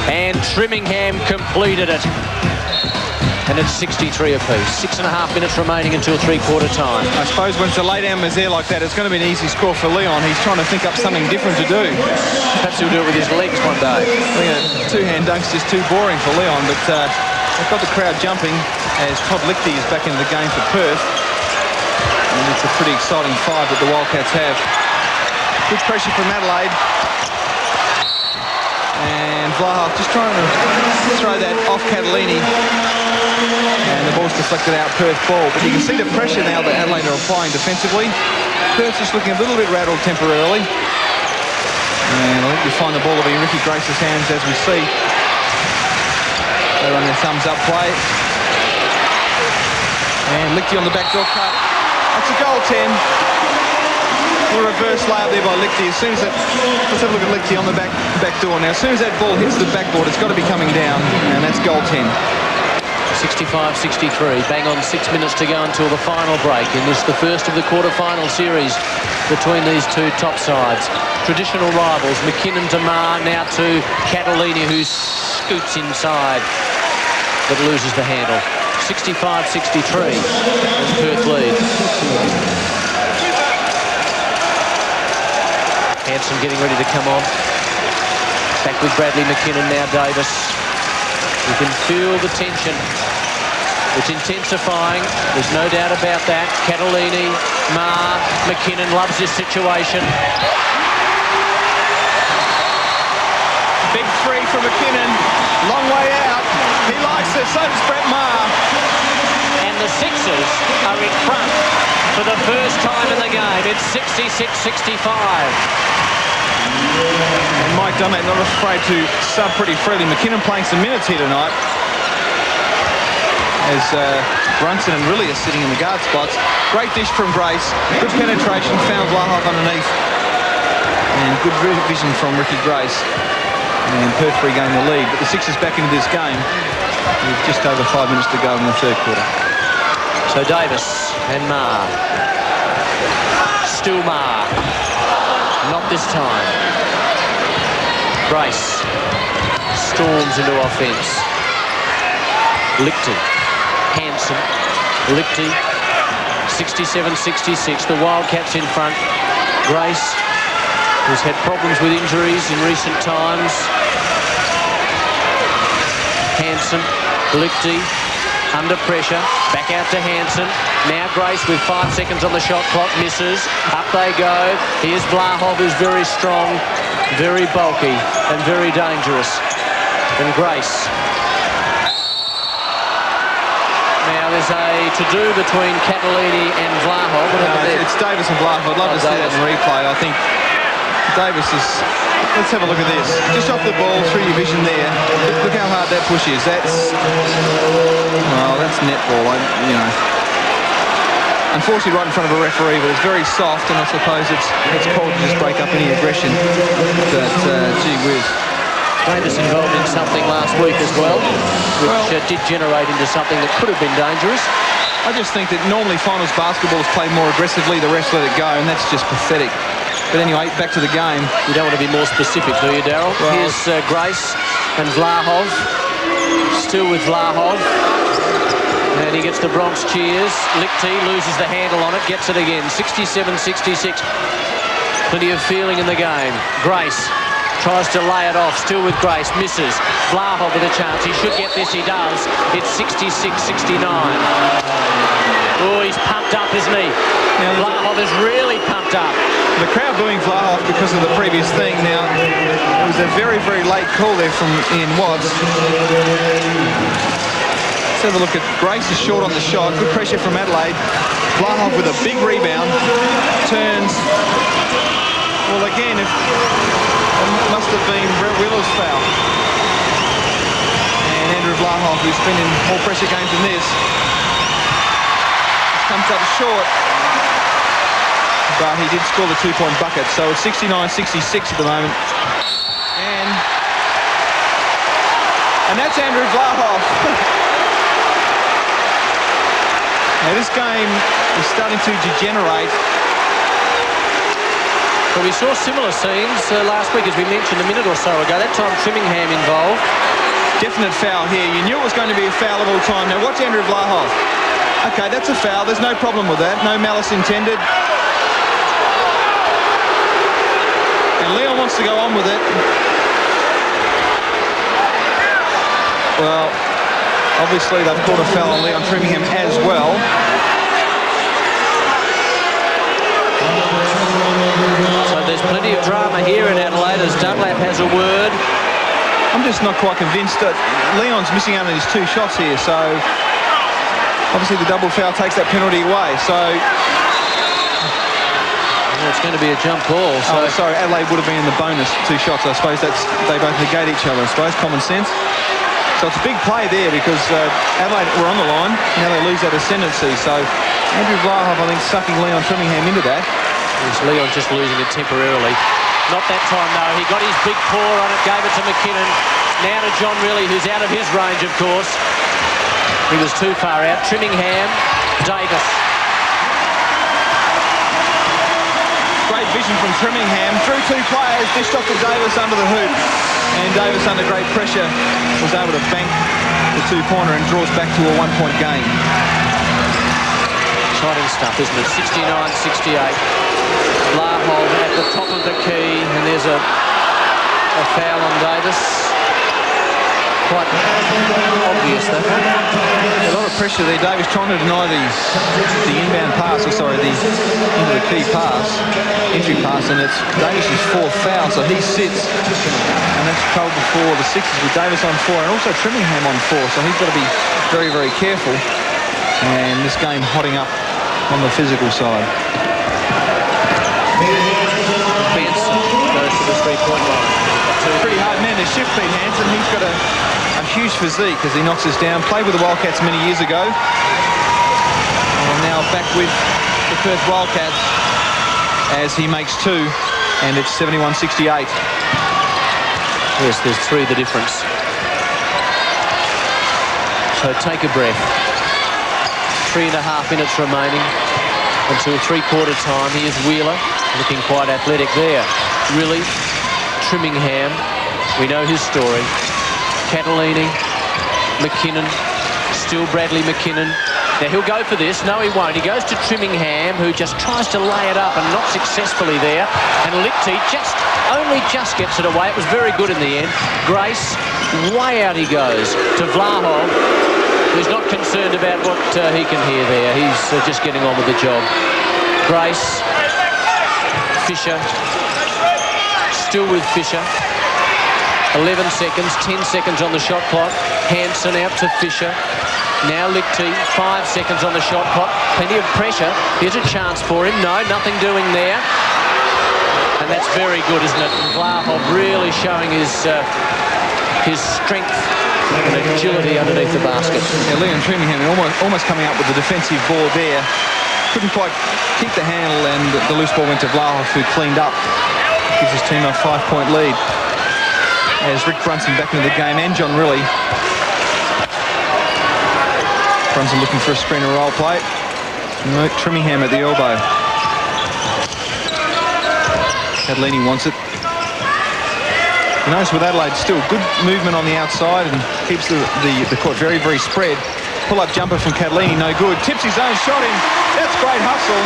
and Trimmingham completed it. And it's 63 apiece. 6.5 minutes remaining until three-quarter time. I suppose when it's a lay-down misère like that, it's going to be an easy score for Leon. He's trying to think up something different to do. Perhaps he'll do it with his legs one day. I think a two-hand dunk's just too boring for Leon, but they've got the crowd jumping as Todd Lichty is back into the game for Perth. And it's a pretty exciting five that the Wildcats have. Good pressure from Adelaide. And Vlahoff just trying to throw that off Catalini. And the ball's deflected out, Perth ball. But you can see the pressure now that Adelaide are applying defensively. Perth's just looking a little bit rattled temporarily. And I think you'll find the ball will be in Ricky Grace's hands as we see. They run their thumbs up play. And Lichty on the backdoor cut. That's a goal 10. A reverse layup there by Lichty. As soon as that, let's have a look at Lichty on the back door now. As soon as that ball hits the backboard, it's got to be coming down, and that's goal 10. 65-63, bang on 6 minutes to go until the final break in this, the first of the quarter-final series between these two top sides. Traditional rivals, McKinnon to Marr, now to Catalini, who scoots inside but loses the handle. 65-63 as Perth lead. Hanson getting ready to come on. Back with Bradley McKinnon now, Davis. You can feel the tension. It's intensifying. There's no doubt about that. Catalini, Marr, McKinnon loves this situation. Big three from McKinnon. Long way out. He likes it. So does Brett Marr. And the Sixers are in front for the first time in the game. It's 66-65. And Mike Dummett not afraid to sub pretty freely. McKinnon playing some minutes here tonight. As Brunson and Riley are sitting in the guard spots. Great dish from Grace. Good penetration. Found Vlahoff underneath. And good vision from Ricky Grace. And Perth regain the lead. But the Sixers back into this game with just over 5 minutes to go in the third quarter. So Davis and Marr. Still Marr. Not this time. Grace storms into offence. Lichty. Hanson. Lichty. 67-66. The Wildcats in front. Grace, who's had problems with injuries in recent times. Hanson, Lichty, under pressure. Back out to Hanson. Now Grace with 5 seconds on the shot clock. Misses. Up they go. Here's Vlahov, who's very strong, very bulky, and very dangerous. And Grace. Now there's a to-do between Catalini and Vlahov. It's Davis and Vlahov. I'd love to see that in replay. I think Davis is... Let's have a look at this. Just off the ball, through your vision there. Look how hard that push is. That's... Well, that's netball, you know. Unfortunately, right in front of a referee, but it's very soft, and I suppose it's called to just break up any aggression. But, gee whiz. Davis involved in something last week as well, which did generate into something that could have been dangerous. I just think that normally finals basketball is played more aggressively, the refs let it go, and that's just pathetic. But anyway, back to the game. You don't want to be more specific, do you, Darryl? Well, here's Grace and Vlahov. Still with Vlahov. And he gets the Bronx cheers. Lichty loses the handle on it, gets it again. 67-66. Plenty of feeling in the game. Grace tries to lay it off, still with Grace, misses. Vlahov with a chance. He should get this, he does. It's 66-69. Oh, he's pumped up, isn't he? Vlahov is really pumped up. The crowd booing Vlahov because of the previous thing. Now, it was a very, very late call there from Ian Watts. Let's have a look at Grace is short on the shot. Good pressure from Adelaide. Vlahov with a big rebound. Turns. Well, again, it must have been Brett Wheeler's foul. And Andrew Vlahov, who's been in more pressure games than this, comes up short. But he did score the 2-point bucket. So it's 69-66 at the moment. And that's Andrew Vlahov. Now this game is starting to degenerate. But we saw similar scenes last week, as we mentioned a minute or so ago. That time Trimmingham involved. Definite foul here. You knew it was going to be a foul of all time. Now watch Andrew Vlahov. Okay, that's a foul. There's no problem with that. No malice intended. And Leon wants to go on with it. Well, obviously they've called a foul on Leon Trimmingham as well. So there's plenty of drama here in Adelaide as Dunlap has a word. I'm just not quite convinced that Leon's missing out on his 2 shots here, so obviously the double foul takes that penalty away, so... Well, it's going to be a jump ball. So. Oh, sorry, Adelaide would have been in the bonus 2 shots. I suppose they both negate each other, I suppose, common sense. So it's a big play there because Adelaide were on the line. Now they lose that ascendancy. So Andrew Vlahov, I think, sucking Leon Trimmingham into that. Yes, Leon just losing it temporarily. Not that time, though. He got his big paw on it, gave it to McKinnon. Now to John Riley, who's out of his range, of course. He was too far out. Trimmingham, Davis. Great vision from Trimmingham. Through 2 players, dished off to Davis under the hoop. And Davis, under great pressure, was able to bank the 2-pointer and draws back to a 1-point game. Exciting stuff, isn't it? 69-68. Vlahov at the top of the key, and there's a foul on Davis. Quite obvious, that one. A lot of pressure there. Davis trying to deny the inbound pass, or sorry, the into the key pass, entry pass, and it's Davis's 4th foul, so he sits, and that's trouble for the Sixers with Davis on 4, and also Trimmingham on 4, so he's got to be very, very careful. And this game hotting up on the physical side. Benson goes to the 3-point line. Pretty hard man to shift, Pete Hansen. He's got a huge physique as he knocks us down. Played with the Wildcats many years ago. And now back with the Perth Wildcats as he makes 2, and it's 71-68. Yes, there's 3 the difference. So take a breath. 3.5 minutes remaining until 3/4 time. Here's Wheeler, looking quite athletic there. Riley, Trimmingham, we know his story. Catalini, McKinnon, still Bradley McKinnon. Now he'll go for this. No, he won't. He goes to Trimmingham, who just tries to lay it up and not successfully there. And Lichty only just gets it away. It was very good in the end. Grace, way out he goes to Vlahov, who's not concerned about what he can hear there. He's just getting on with the job. Grace, Fisher, still with Fisher. 11 seconds, 10 seconds on the shot clock. Hanson out to Fisher. Now Lichty, 5 seconds on the shot clock. Plenty of pressure. Here's a chance for him. No, nothing doing there. And that's very good, isn't it? Vlahov really showing his strength and agility underneath the basket. Yeah, Leon Trimmingham almost coming up with the defensive ball there. Couldn't quite keep the handle, and the loose ball went to Vlahov, who cleaned up. Gives his team a 5-point lead. As Rick Brunson back into the game, and John Riley. Brunson looking for a screen and roll play. No, Trimmingham at the elbow. Catalini wants it. You notice with Adelaide still good movement on the outside and keeps the court very, very spread. Pull-up jumper from Catalini, no good. Tips his own shot in. That's great hustle.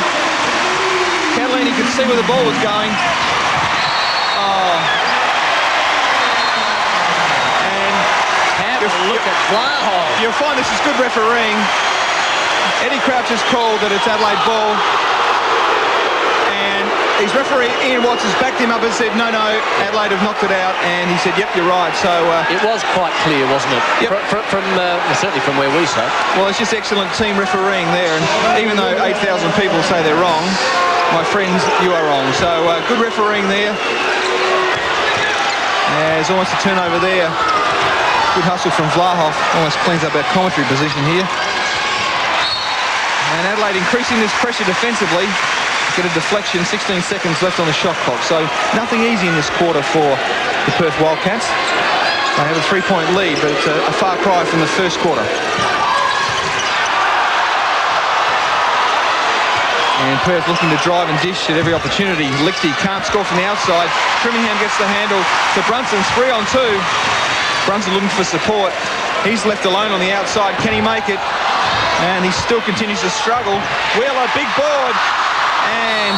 Catalini could see where the ball was going. Oh. Have a look at Vlahov. You'll find this is good refereeing. Eddie Crouch has called that it's Adelaide ball. And his referee, Ian Watts, has backed him up and said, no, Adelaide have knocked it out. And he said, yep, you're right. So it was quite clear, wasn't it? Yep. Certainly from where we sat. Well, it's just excellent team refereeing there. And even though 8,000 people say they're wrong, my friends, you are wrong. So good refereeing there. There's almost a turnover there. Good hustle from Vlahov. Almost cleans up our commentary position here. And Adelaide increasing this pressure defensively. Get a deflection, 16 seconds left on the shot clock. So nothing easy in this quarter for the Perth Wildcats. They have a 3-point lead, but it's a far cry from the first quarter. And Perth looking to drive and dish at every opportunity. Lichty can't score from the outside. Trimmingham gets the handle to Brunson. 3-on-2. Brunson looking for support. He's left alone on the outside. Can he make it? And he still continues to struggle. Wheeler, big board. And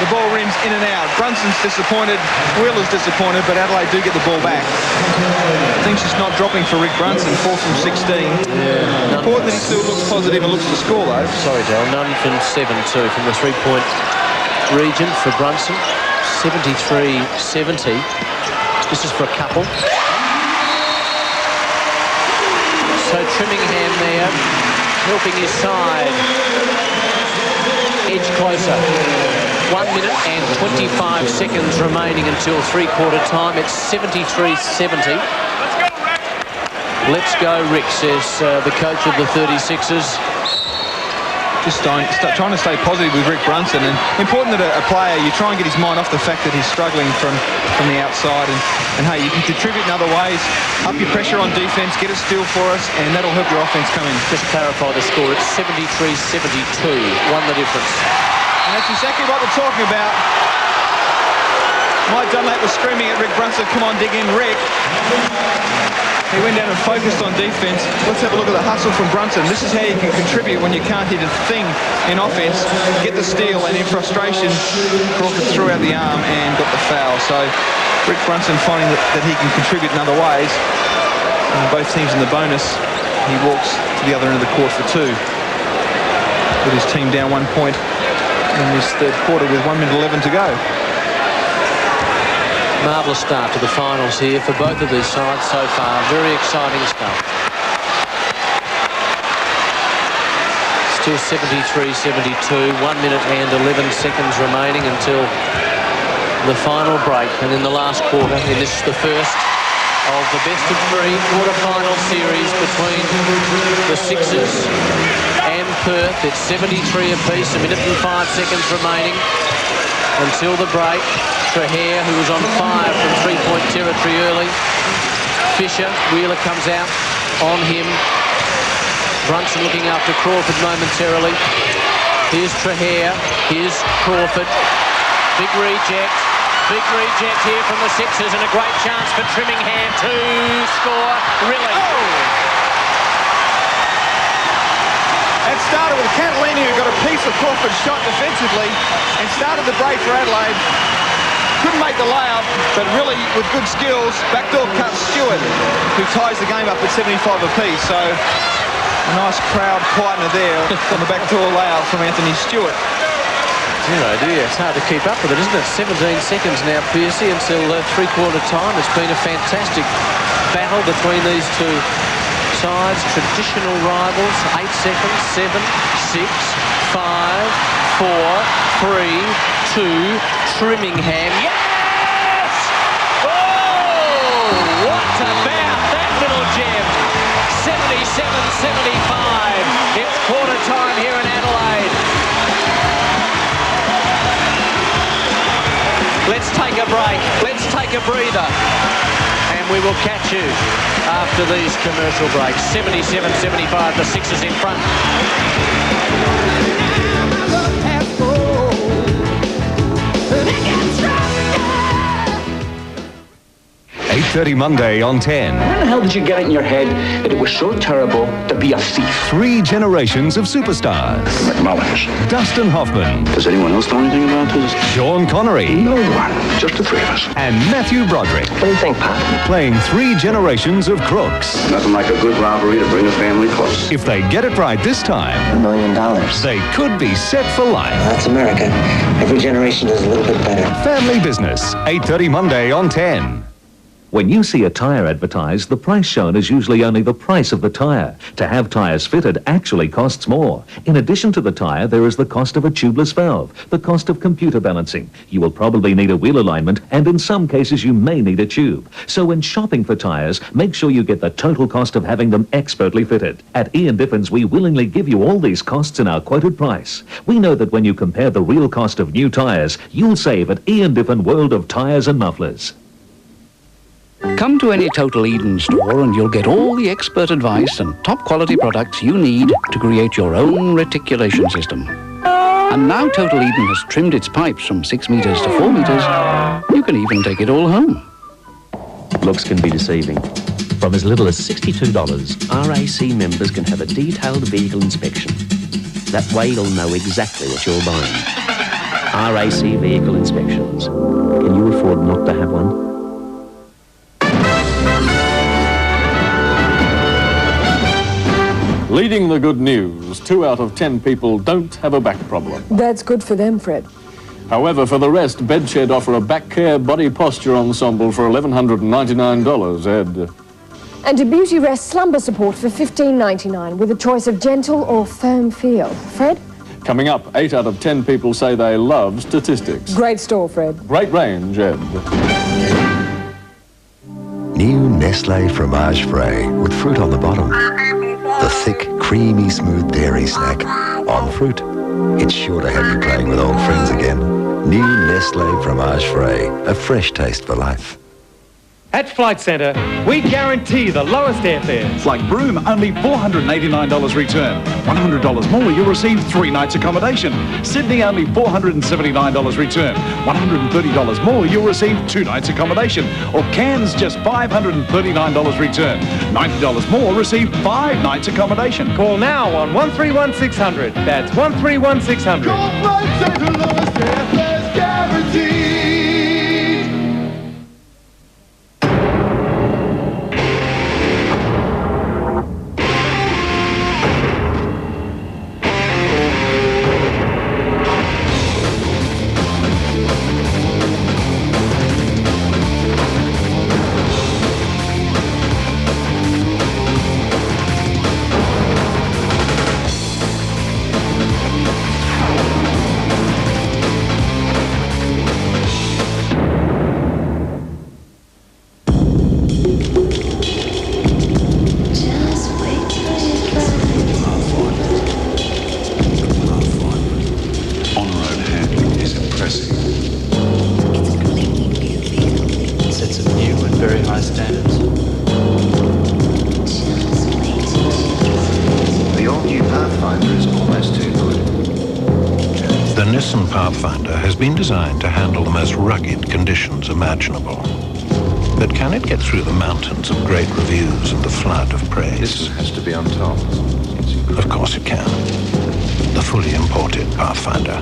the ball rims in and out. Brunson's disappointed. Wheeler's disappointed, but Adelaide do get the ball back. Things just not dropping for Rick Brunson. 4 from 16. Yeah, important that he still looks positive and looks to score, though. Sorry, Dale. None from 7-2 from the three-point region for Brunson. 73-70. This is for a couple. So Trimmingham there, helping his side edge closer. 1 minute and 25 seconds remaining until three-quarter time. It's 73-70. Let's go, Rick, says the coach of the 36'ers. Just trying to stay positive with Rick Brunson, and important that a player, you try and get his mind off the fact that he's struggling from the outside, and hey, you can contribute in other ways. Up your pressure on defense, get a steal for us, and that'll help your offense come in. Just clarify the score. It's 73-72. One the difference. And that's exactly what we're talking about. Mike Dunlap was screaming at Rick Brunson, come on, dig in, Rick. He went down and focused on defense. Let's have a look at the hustle from Brunson. This is how you can contribute when you can't hit a thing in offense. Get the steal, and in frustration, Crawford threw out the arm and got the foul. So Rick Brunson finding that he can contribute in other ways. Both teams in the bonus. He walks to the other end of the court for 2. With his team down 1 point in this third quarter with 1 minute 11 to go. Marvellous start to the finals here for both of these sides so far. Very exciting stuff. Still 73-72. 1 minute and 11 seconds remaining until the final break. And in the last quarter, and this is the first of the best-of-3 quarter-final series between the Sixers and Perth. It's 73 apiece, 1 minute and 5 seconds remaining until the break. Trahere, who was on fire from three-point territory early. Fisher, Wheeler comes out on him. Brunson looking after Crawford momentarily. Here's Trahere, here's Crawford. Big reject here from the Sixers, and a great chance for Trimmingham to score. Really. Oh. That started with Catalini, who got a piece of Crawford's shot defensively and started the break for Adelaide. Couldn't make the layup, but really with good skills, backdoor cut Stewart, who ties the game up at 75 apiece. So a nice crowd quietener there on the backdoor layup from Anthony Stewart. Dear, it's hard to keep up with it, isn't it? 17 seconds now, Piercy, until three-quarter time. It's been a fantastic battle between these two sides, traditional rivals. 8 seconds, 7, 6, 5, 4, 3, 2, Trimmingham. Yes! Oh, what about that little gem? 77-75. It's quarter time here in Adelaide. Let's take a break. Let's take a breather. And we will catch you after these commercial breaks. 77-75, the Sixers in front. 8:30 Monday on 10. When the hell did you get it in your head that it was so terrible to be a thief? 3 generations of superstars. McMullins. Dustin Hoffman. Does anyone else know anything about this? Sean Connery. No one. Just the 3 of us. And Matthew Broderick. What do you think, Pat? Playing 3 generations of crooks. Nothing like a good robbery to bring a family close. If they get it right this time, $1 million. they could be set for life. That's America. Every generation does a little bit better. Family Business. 8:30 Monday on 10. When you see a tyre advertised, the price shown is usually only the price of the tyre. To have tyres fitted actually costs more. In addition to the tyre, there is the cost of a tubeless valve, the cost of computer balancing. You will probably need a wheel alignment, and in some cases you may need a tube. So when shopping for tyres, make sure you get the total cost of having them expertly fitted. At Ian Diffins, we willingly give you all these costs in our quoted price. We know that when you compare the real cost of new tyres, you'll save at Ian Diffin World of Tyres and Mufflers. Come to any Total Eden store and you'll get all the expert advice and top quality products you need to create your own reticulation system. And now Total Eden has trimmed its pipes from 6 meters to 4 meters. You can even take it all home. Looks can be deceiving. From as little as $62, RAC members can have a detailed vehicle inspection. That way you'll know exactly what you're buying. RAC Vehicle Inspections. Can you afford not to have one? Leading the good news, 2 out of 10 people don't have a back problem. That's good for them, Fred. However, for the rest, Bedshed offer a back care body posture ensemble for $1,199, Ed. And a Beauty Rest slumber support for $15.99 with a choice of gentle or firm feel. Fred? Coming up, 8 out of 10 people say they love statistics. Great store, Fred. Great range, Ed. New Nestlé Fromage Frais with fruit on the bottom. The thick, creamy, smooth dairy snack on fruit. It's sure to have you playing with old friends again. New Nestlé Fromage Frais, a fresh taste for life. At Flight Centre, we guarantee the lowest airfares. Like Broome, only $489 return. $100 more, you'll receive 3 nights accommodation. Sydney, only $479 return. $130 more, you'll receive 2 nights accommodation. Or Cairns, just $539 return. $90 more, receive 5 nights accommodation. Call now on 131600. That's 131600. Flight Centre, lowest airfares guaranteed. Has been designed to handle the most rugged conditions imaginable. But can it get through the mountains of great reviews and the flood of praise? This has to be on top. Of course it can. the fully imported Pathfinder.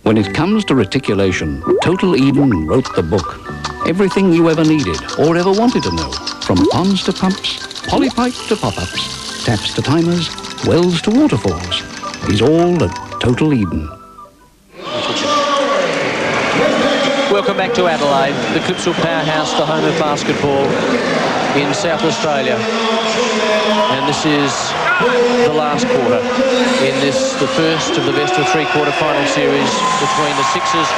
When it comes to reticulation, Total Eden wrote the book. Everything you ever needed or ever wanted to know, from ponds to pumps, polypipe to pop-ups, taps to timers, wells to waterfalls, is all at Total Eden. Welcome back to Adelaide, the Clipsal powerhouse, the home of basketball in South Australia. And this is the last quarter in this, the first of the best of three quarter final series between the Sixers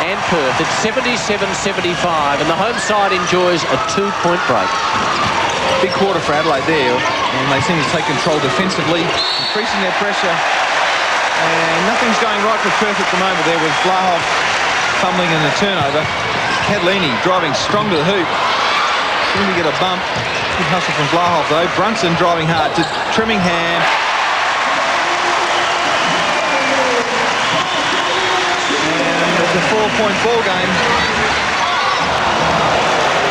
and Perth. It's 77-75 and the home side enjoys a 2-point break. Big quarter for Adelaide there, and they seem to take control defensively, increasing their pressure. And nothing's going right for Perth at the moment there with Vlahov fumbling in the turnover. Catalini driving strong to the hoop. Going to get a bump. Good hustle from Vlahov though. Brunson driving hard to Trimmingham. And it's a 4-point ball game.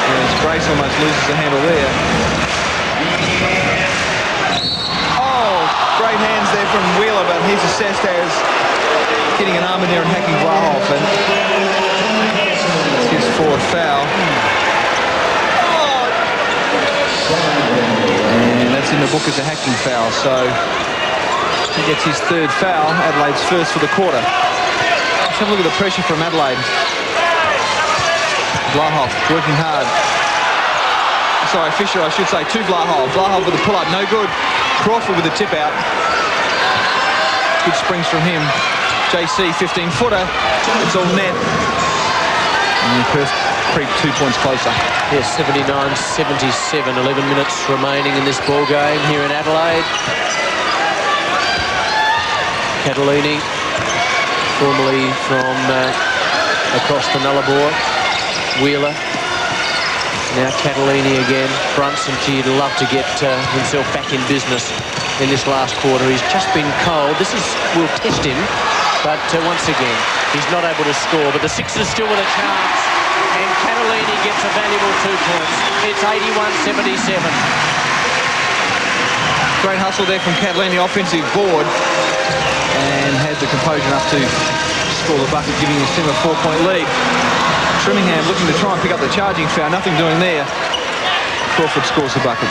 As Grace almost loses the handle there. Oh, great hands there from Wheeler, but he's assessed as getting an arm in there and hacking Vlahov, and it's his fourth foul. And that's in the book as a hacking foul, so he gets his third foul, Adelaide's first for the quarter. Let's have a look at the pressure from Adelaide. Vlahov working hard. Sorry, Fisher, I should say, to Vlahov. Vlahov with a pull-up, no good. Crawford with a tip-out. Good springs from him. JC, 15-footer. It's all net. And Perth creep 2 points closer. Yes, 79-77, 11 minutes remaining in this ball game here in Adelaide. Catalini, formerly from across the Nullarbor. Wheeler. Now Catalini again. Brunson, he'd love to get himself back in business in this last quarter. He's just been cold. This will test him, but once again, he's not able to score. But the Sixers still with a chance, and Catalini gets a valuable 2 points. It's 81-77. Great hustle there from Catalini, offensive board, and had the composure enough to score the bucket, giving his team a 4-point lead. Trimmingham looking to try and pick up the charging foul. Nothing doing there. Crawford scores the bucket.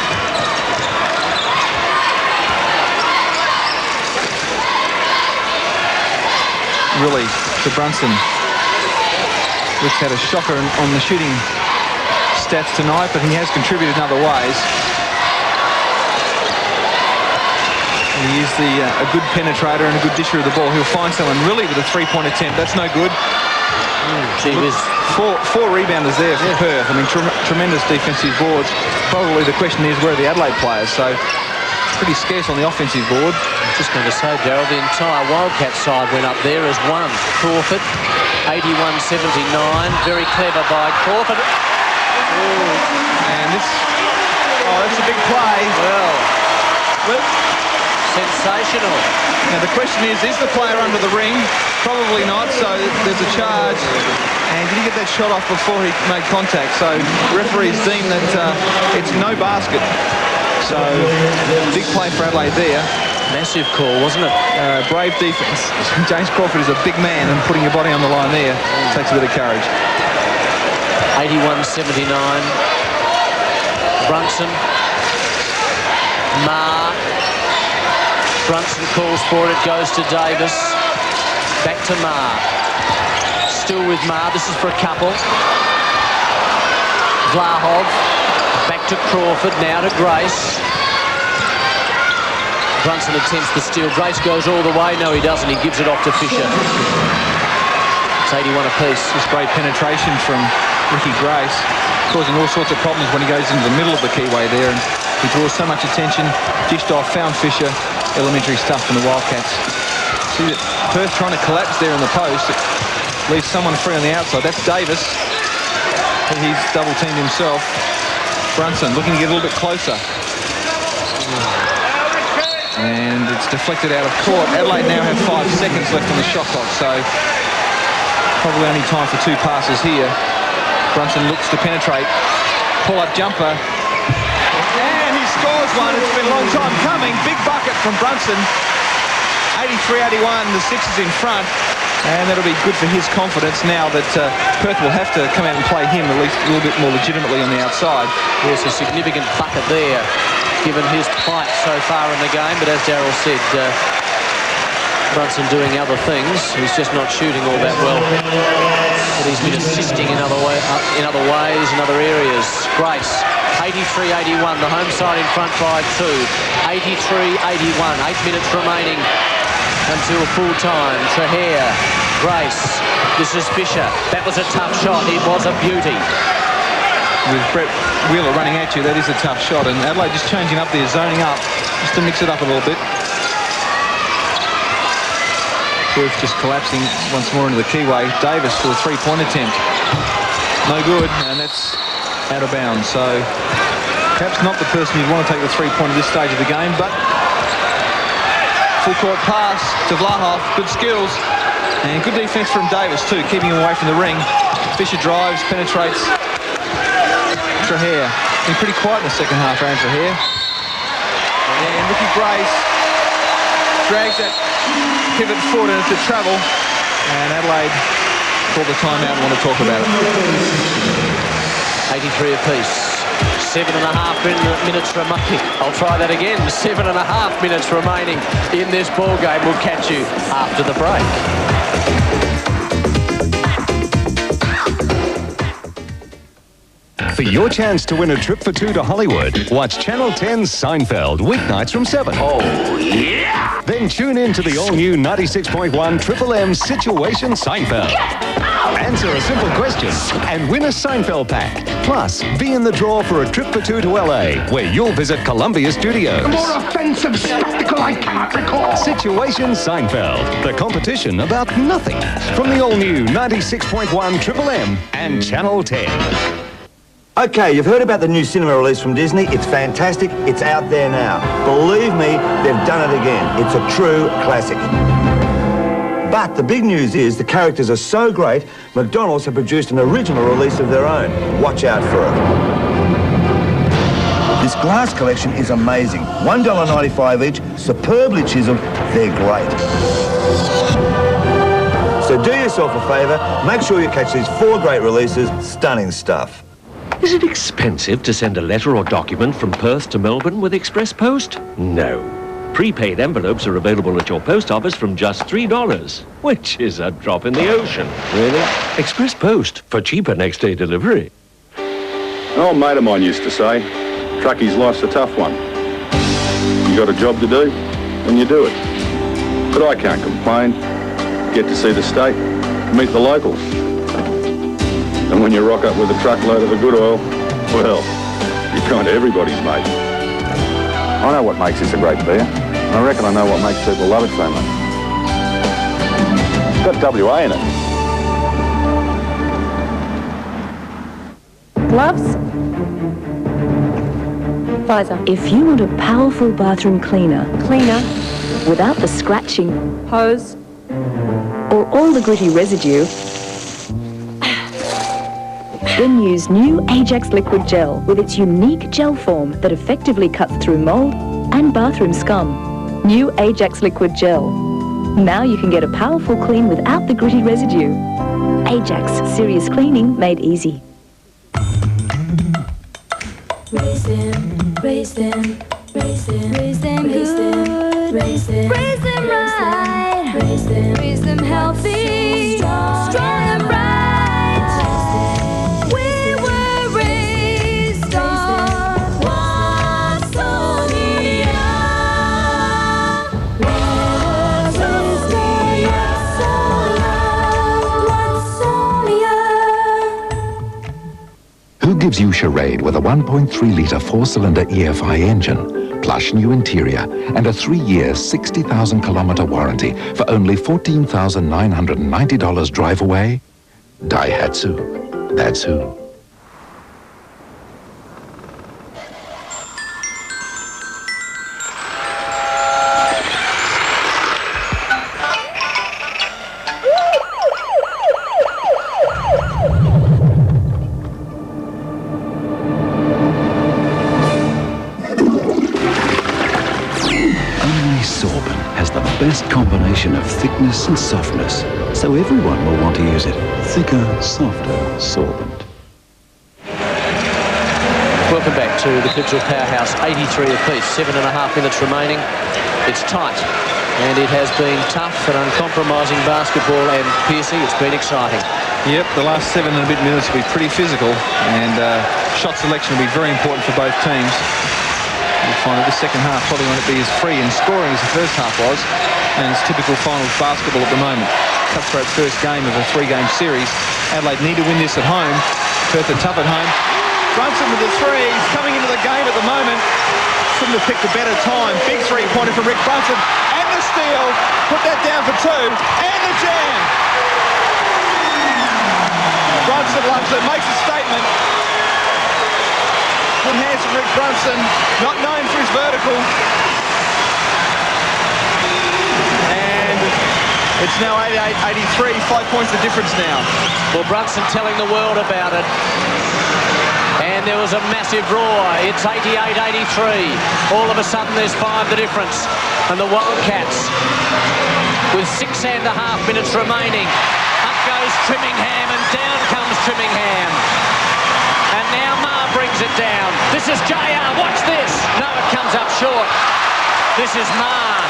Really, to Brunson, which had a shocker on the shooting stats tonight, but he has contributed in other ways. He is a good penetrator and a good disher of the ball. He'll find someone really with a three-point attempt. That's no good. He was four rebounders there for Perth. I mean, tremendous defensive boards. Probably the question is, where are the Adelaide players? So pretty scarce on the offensive board. I was just going to say, Darryl, the entire Wildcats side went up there as one. Crawford, 81-79. Very clever by Crawford. And this, that's a big play. Well, sensational. Now the question is the player under the ring? Probably not, so there's a charge. And did he get that shot off before he made contact? So referees deem that it's no basket. So big play for Adelaide there. Massive call, wasn't it? Brave defense. James Crawford is a big man, and putting your body on the line there takes a bit of courage. 81-79. Brunson. Ma. Brunson calls for it. It goes to Davis. Back to Ma. Still with Ma. This is for a couple. Vlahov. Back to Crawford. Now to Grace. Brunson attempts the steal. Grace goes all the way. No, he doesn't. He gives it off to Fisher. It's 81 apiece. Just great penetration from Ricky Grace, causing all sorts of problems when he goes into the middle of the keyway there. And he draws so much attention. Dished off, found Fisher. Elementary stuff from the Wildcats. See that Perth trying to collapse there in the post. It leaves someone free on the outside. That's Davis. He's double-teamed himself. Brunson looking to get a little bit closer. And it's deflected out of court. Adelaide now have 5 seconds left on the shot clock, so probably only time for 2 passes here. Brunson looks to penetrate. Pull-up jumper. And one. It's been a long time coming. Big bucket from Brunson. 83-81, the Sixers in front. And that'll be good for his confidence now that Perth will have to come out and play him at least a little bit more legitimately on the outside. Yes, a significant bucket there, given his plight so far in the game. But as Darryl said, Brunson doing other things. He's just not shooting all that well. But he's been assisting in other ways, in other areas. Grace, 83-81, the home side in front by 2. 83-81, 8 minutes remaining until full time. Trahere, Grace, this is Fisher. That was a tough shot. It was a beauty. With Brett Wheeler running at you, that is a tough shot. And Adelaide just changing up there, zoning up, just to mix it up a little bit. Perth just collapsing once more into the keyway. Davis for the three-point attempt. No good, and that's out of bounds. So perhaps not the person you'd want to take the three-point at this stage of the game, but full court pass to Vlahoff, good skills, and good defense from Davis too, keeping him away from the ring. Fisher drives, penetrates. Trahere, been pretty quiet in the second half, Aaron Trahere. And Ricky Grace drags that pivot forward into travel, and Adelaide called the timeout and want to talk about it. 83 apiece. 7.5 minutes remaining. I'll try that again. 7.5 minutes remaining in this ball game. We'll catch you after the break. For your chance to win a trip for two to Hollywood, watch Channel 10's Seinfeld, weeknights from 7. Oh, yeah! Then tune in to the all-new 96.1 Triple M Situation Seinfeld. Answer a simple question and win a Seinfeld pack. Plus, be in the draw for a trip for two to LA, where you'll visit Columbia Studios. A more offensive spectacle I cannot recall. Situation Seinfeld, the competition about nothing. From the all-new 96.1 Triple M and Channel 10. Okay, you've heard about the new cinema release from Disney. It's fantastic. It's out there now. Believe me, they've done it again. It's a true classic. But the big news is the characters are so great, McDonald's have produced an original release of their own. Watch out for it. This glass collection is amazing. $1.95 each, superbly chiseled. They're great. So do yourself a favour, make sure you catch these 4 great releases. Stunning stuff. Is it expensive to send a letter or document from Perth to Melbourne with Express Post? No. Prepaid envelopes are available at your post office from just $3, which is a drop in the ocean. Really? Express Post for cheaper next-day delivery. An old mate of mine used to say, truckie's life's a tough one. You got a job to do, and you do it. But I can't complain. Get to see the state, meet the locals. And when you rock up with a truckload of the good oil, well, you're kind of everybody's mate. I know what makes this a great beer. And I reckon I know what makes people love it so much. It's got WA in it. Gloves? Visor. If you want a powerful bathroom cleaner without the scratching, hose, or all the gritty residue, then use new Ajax Liquid Gel with its unique gel form that effectively cuts through mold and bathroom scum. New Ajax Liquid Gel. Now you can get a powerful clean without the gritty residue. Ajax, serious cleaning made easy. Raise them, raise them, raise them, raise them good, raise them right, raise them healthy, strong and bright. Who gives you charade with a 1.3-litre 4-cylinder EFI engine, plush new interior, and a 3-year, 60,000-kilometre warranty for only $14,990 drive away? Daihatsu. That's who. perfect combination of thickness and softness, so everyone will want to use it. Thicker, softer sorbent. Welcome back to the Clipsal Powerhouse. 83 apiece, 7.5 minutes remaining. It's tight, and it has been tough and uncompromising basketball, and Piercy, it's been exciting. Yep, the last 7 and a bit minutes will be pretty physical, and shot selection will be very important for both teams. You'll find that the second half probably won't be as free in scoring as the first half was, and it's typical finals basketball at the moment. Cutthroat first game of a 3-game series. Adelaide need to win this at home. Perth are tough at home. Brunson with the three. He's coming into the game at the moment. Couldn't have picked a better time. Big three-pointer from Rick Brunson. And the steal. Put that down for 2. And the jam. Brunson loves it. Makes a statement. Good hands from Rick Brunson. Not known for his vertical. And it's now 88-83. 5 points the difference now. Well, Brunson telling the world about it. And there was a massive roar. It's 88-83. All of a sudden there's 5 the difference. And the Wildcats, with 6.5 minutes remaining, up goes Trimmingham and down comes Trimmingham. And now Ma brings it down. This is JR, watch this. No, it comes up short. This is Ma.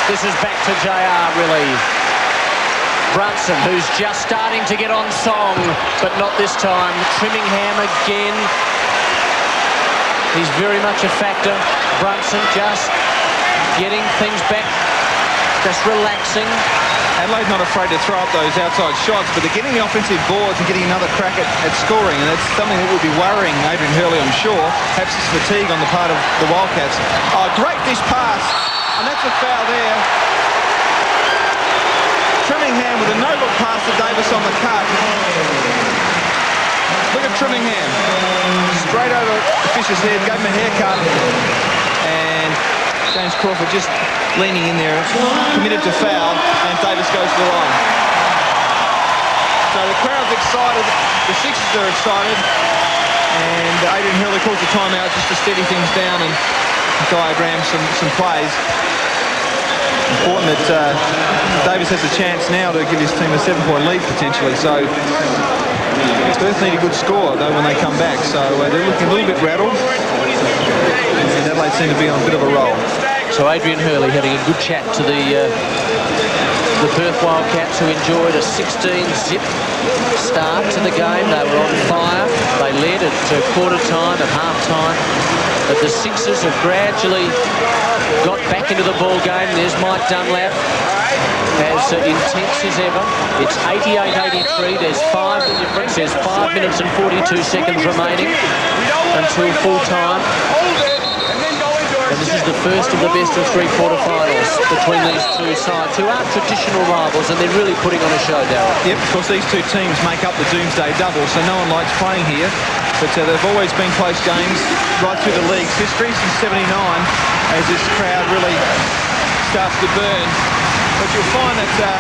This is back to JR, really. Brunson, who's just starting to get on song, but not this time. Trimmingham again. He's very much a factor. Brunson just getting things back, just relaxing. Adelaide not afraid to throw up those outside shots, but they're getting the offensive boards and getting another crack at scoring, and that's something that will be worrying Adrian Hurley, I'm sure. Perhaps it's fatigue on the part of the Wildcats. Oh, great dish pass, and that's a foul there. Trimmingham with a no-look pass to Davis on the cut. Look at Trimmingham. Straight over Fisher's head, gave him a haircut. And James Crawford just leaning in there, committed to foul, and Davis goes to the line. So the crowd's excited, the Sixers are excited, and Adrian Hurley calls the timeout just to steady things down and diagram some plays. Important that Davis has a chance now to give his team a 7-point lead potentially. So Perth need a good score though when they come back. So they're looking a little bit rattled, and Adelaide seem to be on a bit of a roll. So Adrian Hurley having a good chat to the Perth Wildcats, who enjoyed a 16-zip start to the game. They were on fire. They led at quarter time, at half time. But the Sixers have gradually got back into the ball game. There's Mike Dunlap, as intense as ever. It's 88-83. There's 5 the difference. There's 5 minutes and 42 seconds remaining until full time. And this is the first of the best of 3 quarterfinals between these two sides, who are traditional rivals, and they're really putting on a show, Darryl. Yep, of course these two teams make up the Doomsday Double, so no one likes playing here. But they've always been close games right through the league's history since '79, as this crowd really starts to burn. But you'll find that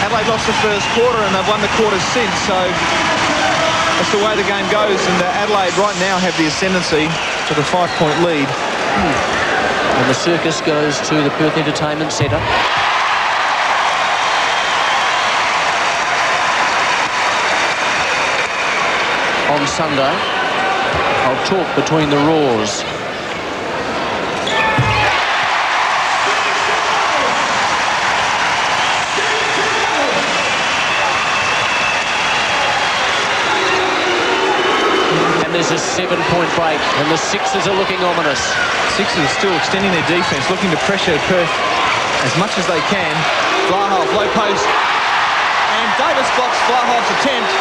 Adelaide lost the first quarter and they've won the quarters since, so that's the way the game goes. And Adelaide right now have the ascendancy with a 5-point lead. And the circus goes to the Perth Entertainment Centre. On Sunday, I'll talk between the roars. And there's a 7-point break, and the Sixers are looking ominous. Sixers are still extending their defence, looking to pressure Perth as much as they can. Vlahoff, low post, and Davis blocks Vlahoff's attempt.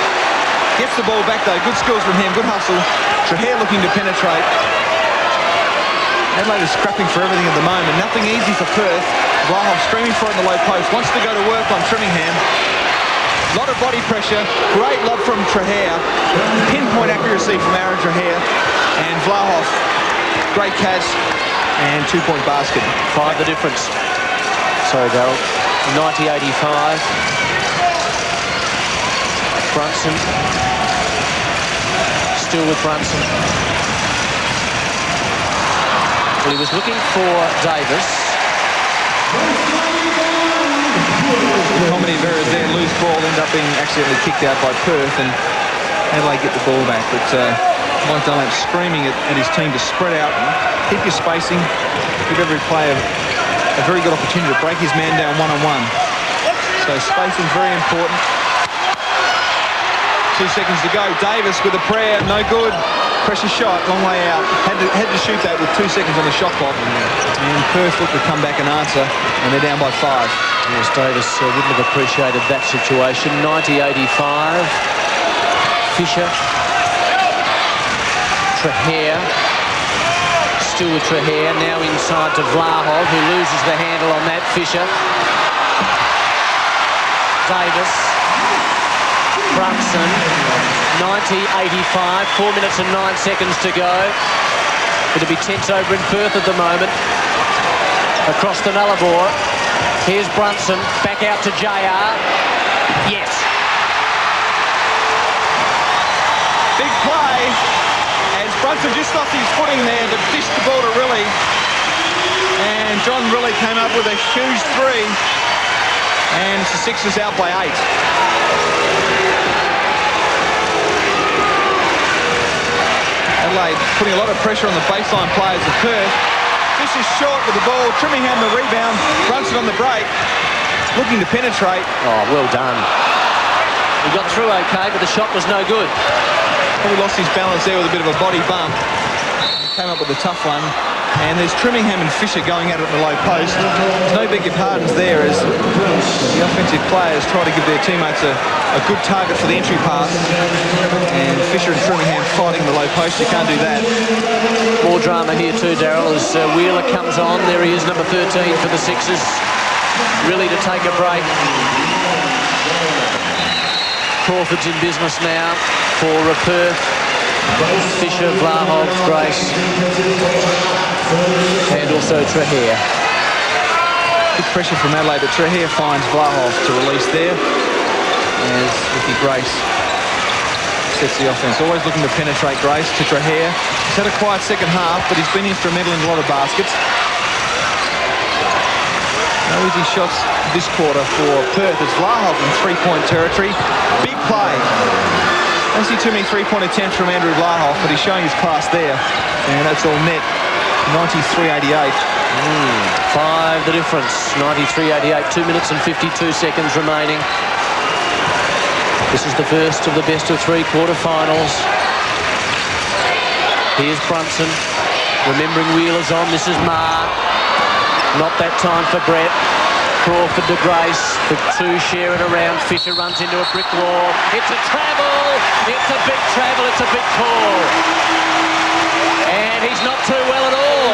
Gets the ball back though, good skills from him, good hustle. Trahair looking to penetrate. Adelaide is scrapping for everything at the moment. Nothing easy for Perth. Vlahoff screaming for it in the low post, wants to go to work on Trimmingham. A lot of body pressure, great lob from Trahair. Pinpoint accuracy from Aaron Trahair. And Vlahoff, great catch, and 2-point basket. 5 the difference. Sorry, Darryl. 90-85. Brunson. Still with Brunson. Well, he was looking for Davis. How many errors there? Loose ball ended up being accidentally kicked out by Perth, and Adelaide get the ball back. But Mike Dunlap screaming at his team to spread out, keep your spacing, give every player a very good opportunity to break his man down one-on-one. So spacing very important. 2 seconds to go. Davis with a prayer, no good. Pressure shot, long way out. Had to shoot that with 2 seconds on the shot clock. And Perth looked to come back and answer, and they're down by 5. Yes, Davis wouldn't have appreciated that situation. 90-85. Fisher. Trahair. Still with Trahair. Now inside to Vlahov, who loses the handle on that. Fisher. Davis. Brunson. 90-85. 4 minutes and 9 seconds to go. It'll be tense over in Perth at the moment. Across the Nullarbor. Here's Brunson. Back out to JR. Yes. Big play as Brunson just lost his footing there, but dished the ball to Riley. And John Riley came up with a huge 3. And the Sixers out by 8. Adelaide putting a lot of pressure on the baseline players of Perth. Fisher's short with the ball. Trimmingham the rebound. Brunson on the break. Looking to penetrate. Oh, well done. He got through okay, but the shot was no good. Probably lost his balance there with a bit of a body bump. Came up with a tough one. And there's Trimmingham and Fisher going at it in the low post. There's no big pardons there as the offensive players try to give their teammates a good target for the entry pass. And Fisher and Trimmingham fighting the low post. You can't do that. More drama here too, Darryl, as Wheeler comes on. There he is, number 13 for the Sixers. Really to take a break. Crawford's in business now for Perth. Fisher, Vlahov, Grace, and also Trahair. Good pressure from Adelaide, but Trahair finds Vlahov to release there as Ricky Grace sets the offense. Always looking to penetrate Grace to Trahair. He's had a quiet second half, but he's been instrumental in a lot of baskets. No easy shots this quarter for Perth. It's Vlahov in three-point territory. Big play. Don't see too many three-point attempts from Andrew Vlahov, but he's showing his class there. And that's all net. 93-88. 5 the difference. 93-88. 2 minutes and 52 seconds remaining. This is the first of the best-of-3 quarterfinals. Here's Brunson. Remembering Wheeler's on. This is Marr. Not that time for Brett. Crawford to Grace. The 2 sharing around. Fisher runs into a brick wall. It's a travel. It's a big travel. It's a big call. And he's not too well at all.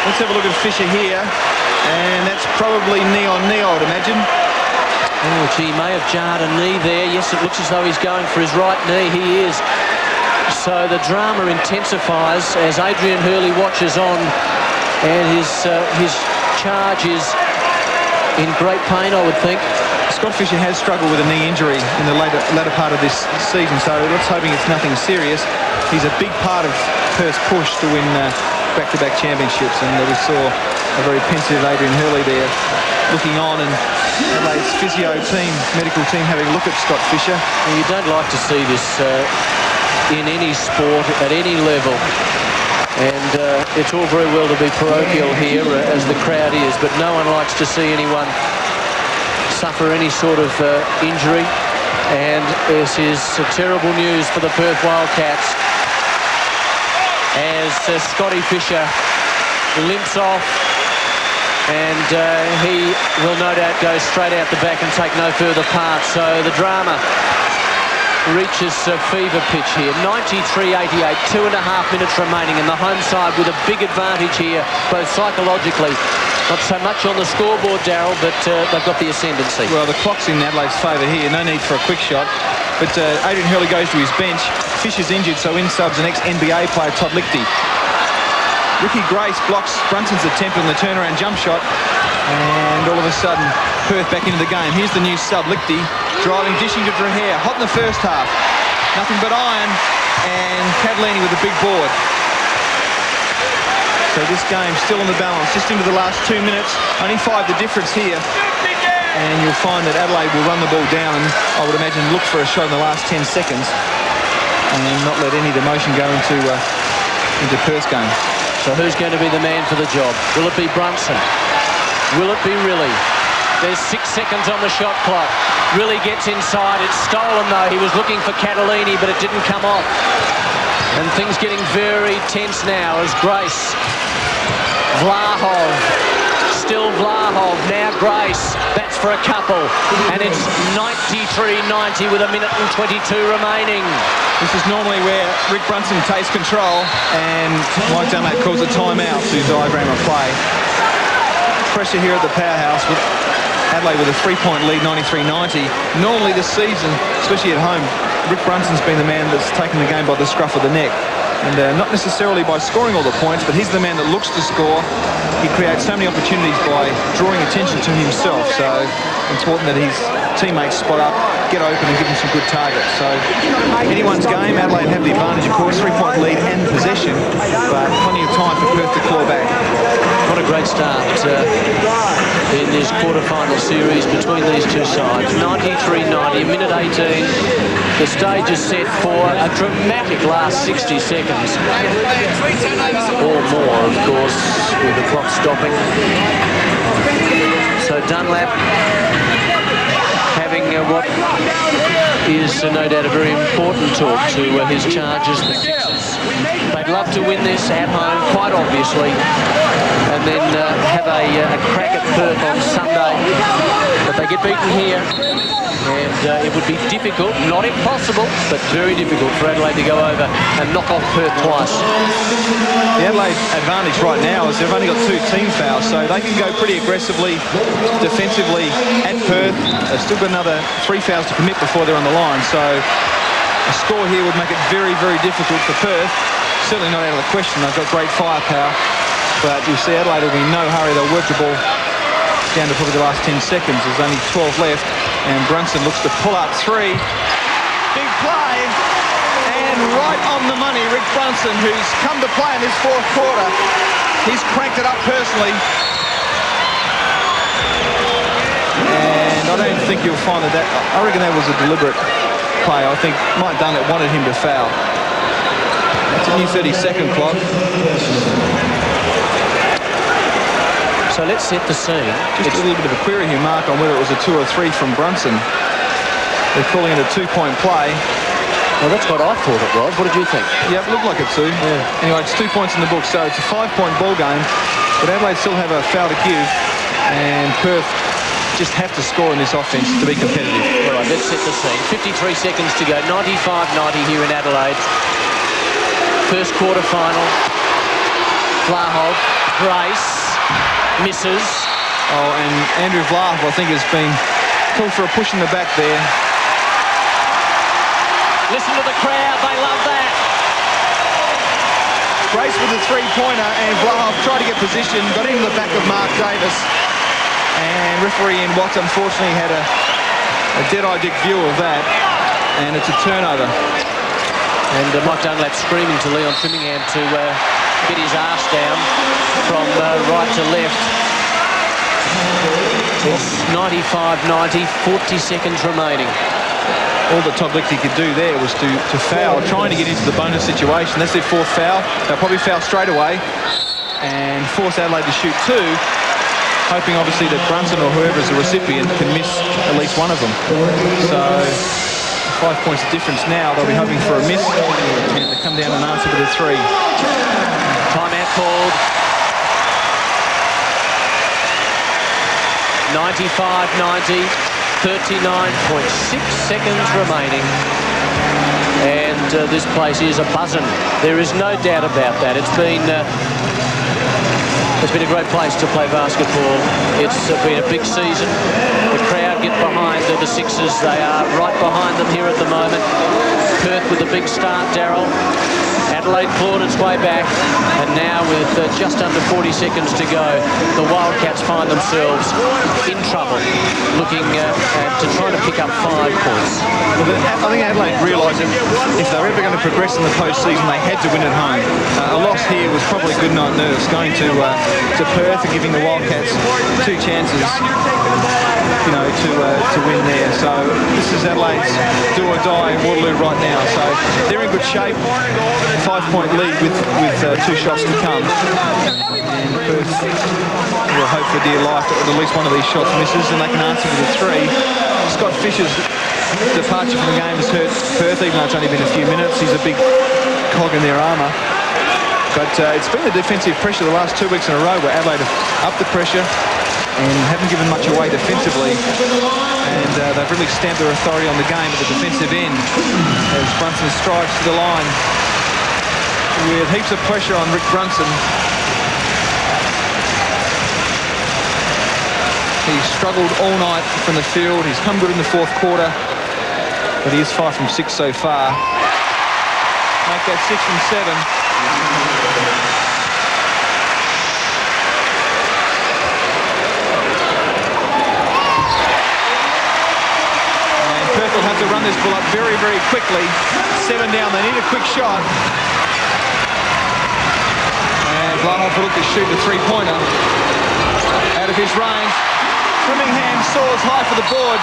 Let's have a look at Fisher here. And that's probably knee on knee, I would imagine. Oh, gee, may have jarred a knee there. Yes, it looks as though he's going for his right knee. He is. So the drama intensifies as Adrian Hurley watches on, and his charge is in great pain, I would think. Scott Fisher has struggled with a knee injury in the latter part of this season, so let's hoping it's nothing serious. He's a big part of Perth's push to win back-to-back championships, and we saw a very pensive Adrian Hurley there looking on, and Adelaide's physio team, medical team, having a look at Scott Fisher. Well, you don't like to see this in any sport at any level, and it's all very well to be parochial here as the crowd is, but no one likes to see anyone suffer any sort of injury, and this is terrible news for the Perth Wildcats as Scotty Fisher limps off, and he will no doubt go straight out the back and take no further part. So the drama reaches fever pitch here. 93-88, 2.5 minutes remaining, and the home side with a big advantage here, both psychologically. Not so much on the scoreboard, Darryl, but they've got the ascendancy. Well, the clock's in Adelaide's favour here. No need for a quick shot. But Adrian Hurley goes to his bench. Fisher's injured, so in subs the next NBA player, Todd Lichty. Ricky Grace blocks Brunson's attempt on the turnaround jump shot. And all of a sudden, Perth back into the game. Here's the new sub, Lichty, driving, dishing to Trahair. Hot in the first half. Nothing but iron. And Catalini with a big board. So this game's still in the balance, just into the last 2 minutes. Only 5 the difference here. And you'll find that Adelaide will run the ball down and I would imagine look for a shot in the last 10 seconds and not let any of the motion go into Perth's game. So who's going to be the man for the job? Will it be Brunson? Will it be Riley? There's 6 seconds on the shot clock. Riley gets inside. It's stolen though. He was looking for Catalini, but it didn't come off. And things getting very tense now as Grace. Vlahov. Still Vlahov. Now Grace. That's for a couple. And it's 93-90 with 1:22 remaining. This is normally where Rick Brunson takes control and Mike Dunlap calls a timeout to diagram a play. Pressure here at the powerhouse with Adelaide with a 3-point lead, 93-90. Normally this season, especially at home, Rick Brunson's been the man that's taken the game by the scruff of the neck. And not necessarily by scoring all the points, but he's the man that looks to score. He creates so many opportunities by drawing attention to himself. So important that his teammates spot up, get open and give him some good targets. So anyone's game, Adelaide have the advantage, of course, 3-point lead and possession, but plenty of time for Perth to claw back. What a great start in this quarter-final series between these two sides. 93-90, 1:18. The stage is set for a dramatic last 60 seconds. Or more, of course, with the clock stopping. So Dunlap having what is no doubt a very important talk to his charges, the Sixers. They'd love to win this at home, quite obviously, and then have a crack at Perth on Sunday. But they get beaten here, and it would be difficult, not impossible, but very difficult for Adelaide to go over and knock off Perth twice. The Adelaide advantage right now is they've only got 2 team fouls, so they can go pretty aggressively defensively at Perth. They've still got another 3 fouls to commit before they're on the line, so a score here would make it very, very difficult for Perth. Certainly not out of the question. They've got great firepower, but you'll see Adelaide will be in no hurry. They'll work the ball down to probably the last 10 seconds. There's only 12 left, and Brunson looks to pull up 3. Big play, and right on the money, Rick Brunson, who's come to play in this 4th quarter. He's cranked it up personally. And I don't think you'll find that I reckon that was a deliberate play. I think Mike Dunlap wanted him to foul. It's a new 30-second clock. So let's set the scene. Just a little bit of a query here, Mark, on whether it was a 2 or 3 from Brunson. They're calling it a 2-point play. Well, that's what I thought it was. What did you think? Yeah, it looked like it too. Yeah. Anyway, it's 2 points in the book, so it's a 5-point ball game. But Adelaide still have a foul to give, and Perth just have to score in this offense to be competitive. All right, let's set the scene. 53 seconds to go. 95-90 here in Adelaide. First quarter final. Vlahov, Grace, misses. Oh, and Andrew Vlahov, I think, has been called for a push in the back there. Listen to the crowd, they love that. Grace with a 3-pointer, and Vlahov tried to get position, got into the back of Mark Davis. And referee Ian Watts unfortunately had a dead-eye Dick view of that, and it's a turnover. And Mike Dunlap screaming to Leon Trimmingham to get his arse down from right to left. It's 95-90, 40 seconds remaining. All that Todd Lichty could do there was to foul, trying to get into the bonus situation. That's their 4th foul. They'll probably foul straight away and force Adelaide to shoot 2. Hoping obviously that Brunson or whoever is the recipient can miss at least one of them. So 5 points of difference now. They'll be hoping for a miss and to come down and answer with a 3. Timeout called. 95-90, 39.6 seconds remaining. And this place is a buzzing. There is no doubt about that. It's been a great place to play basketball. It's been a big season. The crowd get behind the Sixers. They are right behind them here at the moment. Perth with a big start, Darryl. Adelaide clawed its way back, and now with just under 40 seconds to go, the Wildcats find themselves in trouble, looking to try to pick up 5 points. Well, I think Adelaide realised that if they were ever going to progress in the postseason, they had to win at home. A loss here was probably good night nerves. Going to Perth and giving the Wildcats 2 chances, you know, to win there. So this is Adelaide's do or die in Waterloo right now. So they're in good shape. 5-point lead with 2 shots to come. And Perth will hope for dear life that at least one of these shots misses, and they can answer with a 3. Scott Fisher's departure from the game has hurt Perth, even though it's only been a few minutes. He's a big cog in their armour. But it's been the defensive pressure the last 2 weeks in a row where Adelaide have upped the pressure and haven't given much away defensively. And they've really stamped their authority on the game at the defensive end as Brunson strives to the line with heaps of pressure on Rick Brunson. He's struggled all night from the field. He's come good in the 4th quarter, but he is 5 from 6 so far. Make that 6 from 7. And Perth will have to run this ball up very, very quickly. 7 down. They need a quick shot. And Blahoff will look to shoot the 3-pointer. Out of his range. Trimmingham soars high for the board.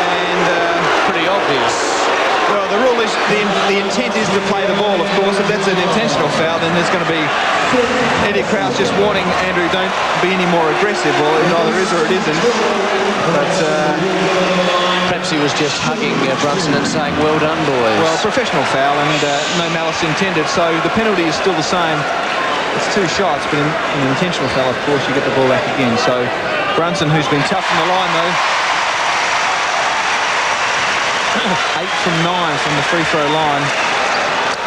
And pretty obvious. Well, the rule is the intent is to play the ball, of course. If that's an intentional foul, then there's going to be Eddie Krause just warning Andrew, don't be any more aggressive. Well, it either is or it isn't. But perhaps he was just hugging Brunson and saying, well done, boys. Well, professional foul and no malice intended. So the penalty is still the same. It's 2 shots, but in an intentional foul, of course, you get the ball back again. So Brunson, who's been tough from the line, though, 8 from 9 from the free throw line,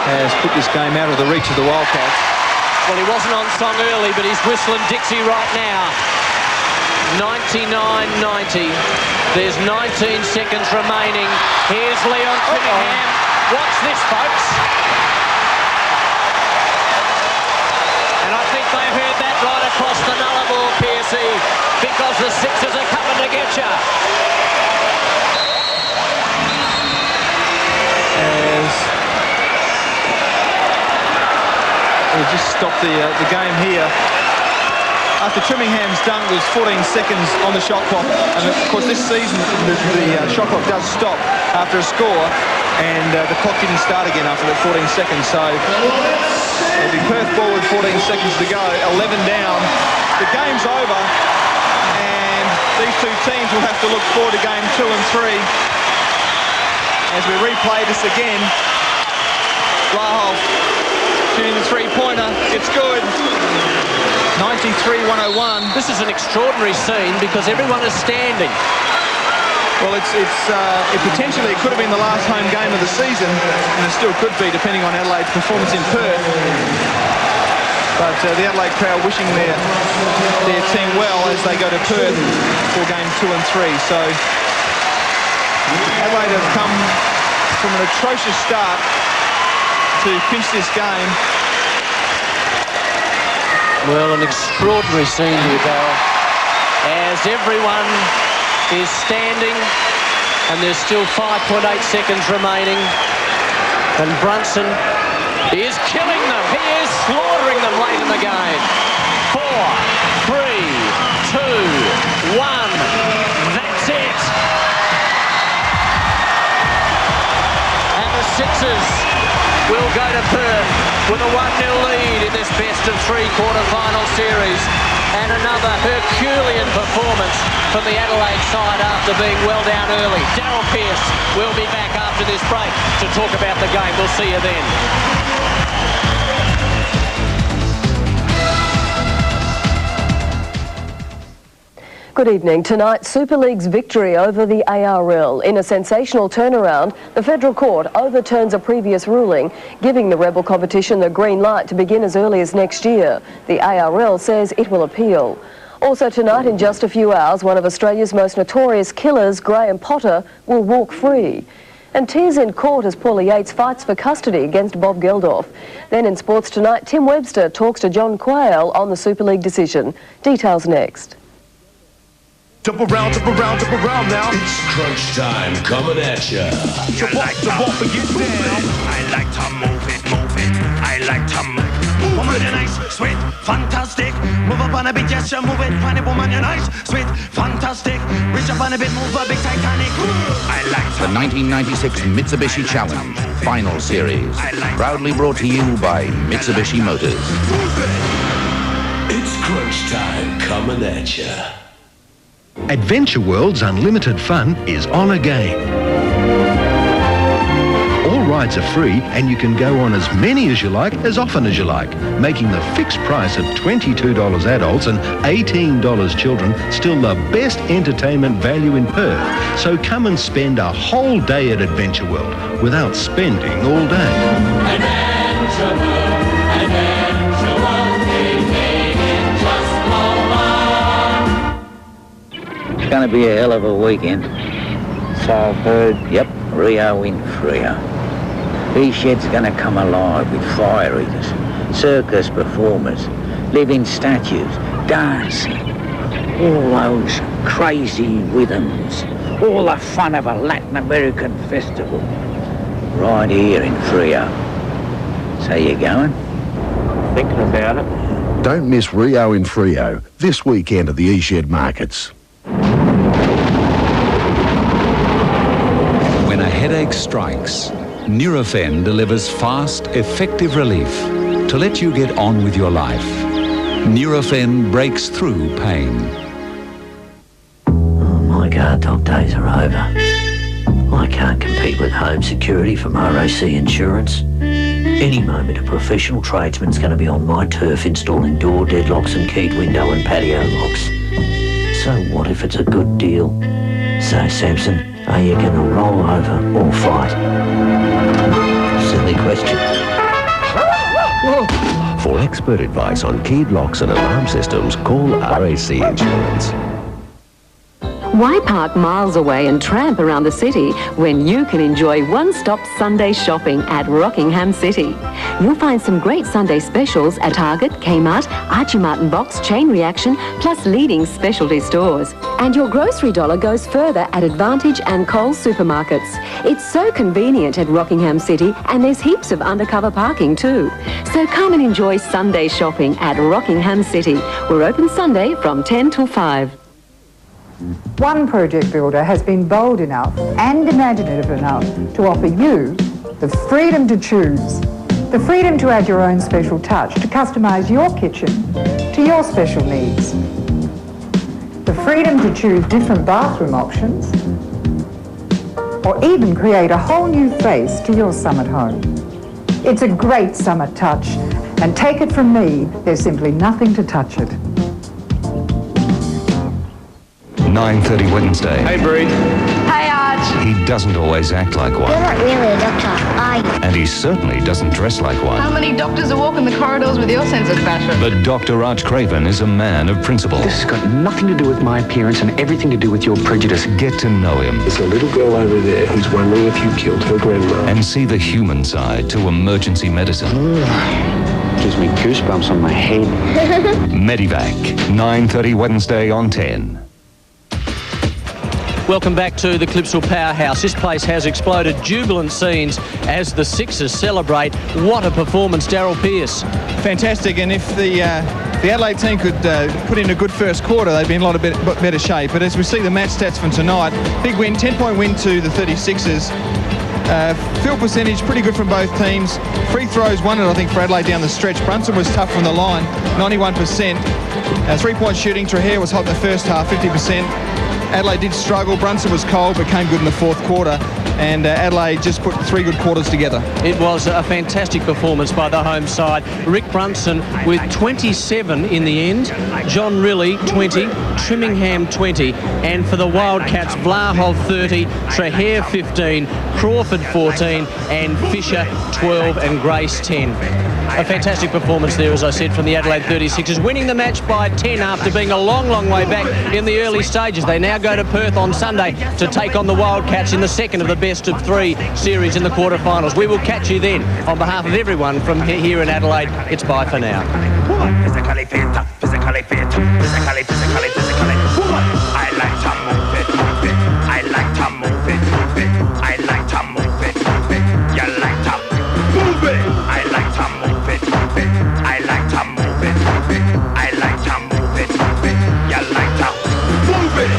has put this game out of the reach of the Wildcats. Well, he wasn't on song early, but he's whistling Dixie right now. 99-90. There's 19 seconds remaining. Here's Leon Trimmingham. Watch this, folks. And I think they heard that right across the Nullarbor, PSE, because the Sixers are coming to get you. As we'll just stop the game here. After Trimmingham's dunk, there was 14 seconds on the shot clock, and of course this season the shot clock does stop after a score, and the clock didn't start again after that 14 seconds. So it'll be Perth ball with 14 seconds to go, 11 down. The game's over, and these 2 teams will have to look forward to game 2 and 3 as we replay this again. Blahoff shooting the 3-pointer. It's good. 93-101. This is an extraordinary scene because everyone is standing. Well, it potentially could have been the last home game of the season, and it still could be, depending on Adelaide's performance in Perth. But the Adelaide crowd wishing their team well as they go to Perth for game 2 and 3. So Adelaide have come from an atrocious start to pinch this game. Well, an extraordinary scene here, Darryl, as everyone is standing and there's still 5.8 seconds remaining, and Brunson is killing them. He is slaughtering them late in the game. 4, 3, 2, 1. That's it. And the Sixers will go to Perth with a 1-0 lead in this best-of-3 quarter-final series. And another Herculean performance from the Adelaide side after being well down early. Darryl Pearce will be back after this break to talk about the game. We'll see you then. Good evening. Tonight, Super League's victory over the ARL. In a sensational turnaround, the Federal Court overturns a previous ruling, giving the rebel competition the green light to begin as early as next year. The ARL says it will appeal. Also tonight, in just a few hours, one of Australia's most notorious killers, Graham Potter, will walk free. And tears in court as Paula Yates fights for custody against Bob Geldof. Then in sports tonight, Tim Webster talks to John Quayle on the Super League decision. Details next. Jump around now. It's crunch time coming at ya. Jump off and get down. I like to move it. I like to move. Woman, you're nice, sweet, fantastic. Move up on a bit, yes, you move it. Funny woman, you're nice, sweet, fantastic. Reach up on a bit, move a big Titanic. I like to. The 1996 Mitsubishi Challenge Final Series, proudly brought to you by Mitsubishi Motors. It's crunch time coming at ya. Adventure World's unlimited fun is on again. All rides are free and you can go on as many as you like, as often as you like, making the fixed price of $22 adults and $18 children still the best entertainment value in Perth. So come and spend a whole day at Adventure World without spending all day. Adventure World, we made it just for one. It's going to be a hell of a weekend. So I've heard, yep, Rio in Freo. E-Shed's going to come alive with fire eaters, circus performers, living statues, dancing, all those crazy rhythms, all the fun of a Latin American festival, right here in Freo. So you going? Thinking about it. Don't miss Rio in Freo this weekend at the E-Shed markets. When a headache strikes, Nurofen delivers fast, effective relief to let you get on with your life. Nurofen breaks through pain. Oh my guard dog days are over. I can't compete with home security from RAC Insurance. Any moment a professional tradesman's going to be on my turf installing door deadlocks and keyed window and patio locks. So what if it's a good deal? So Samson, are you going to roll over or fight? Silly question. For expert advice on keyed locks and alarm systems, call RAC Insurance. Why park miles away and tramp around the city when you can enjoy one-stop Sunday shopping at Rockingham City? You'll find some great Sunday specials at Target, Kmart, Archie Martin Box, Chain Reaction, plus leading specialty stores. And your grocery dollar goes further at Advantage and Coles supermarkets. It's so convenient at Rockingham City, and there's heaps of undercover parking too. So come and enjoy Sunday shopping at Rockingham City. We're open Sunday from 10 till 5. One project builder has been bold enough and imaginative enough to offer you the freedom to choose, the freedom to add your own special touch, to customise your kitchen to your special needs, the freedom to choose different bathroom options, or even create a whole new face to your sum at home. It's a great summer touch, and take it from me, there's simply nothing to touch it. 9:30 Wednesday. Hey, Bree. Hey, Arch. He doesn't always act like one. You're not really a doctor, are you? And he certainly doesn't dress like one. How many doctors are walking the corridors with your sense of fashion? But Dr. Arch Craven is a man of principle. This has got nothing to do with my appearance and everything to do with your prejudice. Get to know him. There's a little girl over there who's wondering if you killed her grandma. And see the human side to emergency medicine. Gives me goosebumps on my head. Medivac, 9:30 Wednesday on 10. Welcome back to the Clipsal Powerhouse. This place has exploded. Jubilant scenes as the Sixers celebrate. What a performance, Daryl Pearce. Fantastic, and if the Adelaide team could put in a good first quarter, they'd be in a lot of better shape. But as we see the match stats from tonight, big win, 10-point win to the 36'ers. Field percentage, pretty good from both teams. Free throws won it, I think, for Adelaide down the stretch. Brunson was tough from the line, 91%. Three-point shooting, Trahair was hot in the first half, 50%. Adelaide did struggle. Brunson was cold, but came good in the fourth quarter. And Adelaide just put 3 good quarters together. It was a fantastic performance by the home side. Rick Brunson with 27 in the end. John Riley, 20. Trimmingham, 20. And for the Wildcats, Vlahov, 30. Trahair, 15. Crawford, 14. And Fisher, 12. And Grace, 10. A fantastic performance there, as I said, from the Adelaide 36'ers, winning the match by 10 after being a long, long way back in the early stages. They now go to Perth on Sunday to take on the Wildcats in the second of the best-of-3 series in the quarterfinals. We will catch you then. On behalf of everyone from here in Adelaide, it's bye for now. Physically fit, physically fit, physically, physically, physically. I like to move it, move it. I like to move it, move it. I like to move it, move it. You like to move it. I like to move it, move it. I like to move it, move it. I like to move it, move it. You like to move it.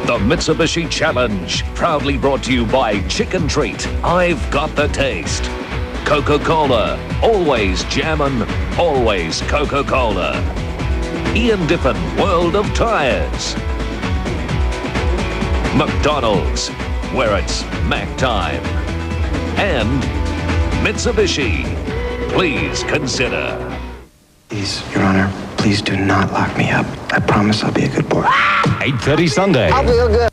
The Mitsubishi Challenge, proudly brought to you by Chicken Treat. I've got the taste. Coca-Cola, always jammin', always Coca-Cola. Ian Diffin, World of Tires. McDonald's, where it's Mac time. And Mitsubishi, please consider. Please, Your Honor, please do not lock me up. I promise I'll be a good boy. 8:30 Sunday. I'll feel good.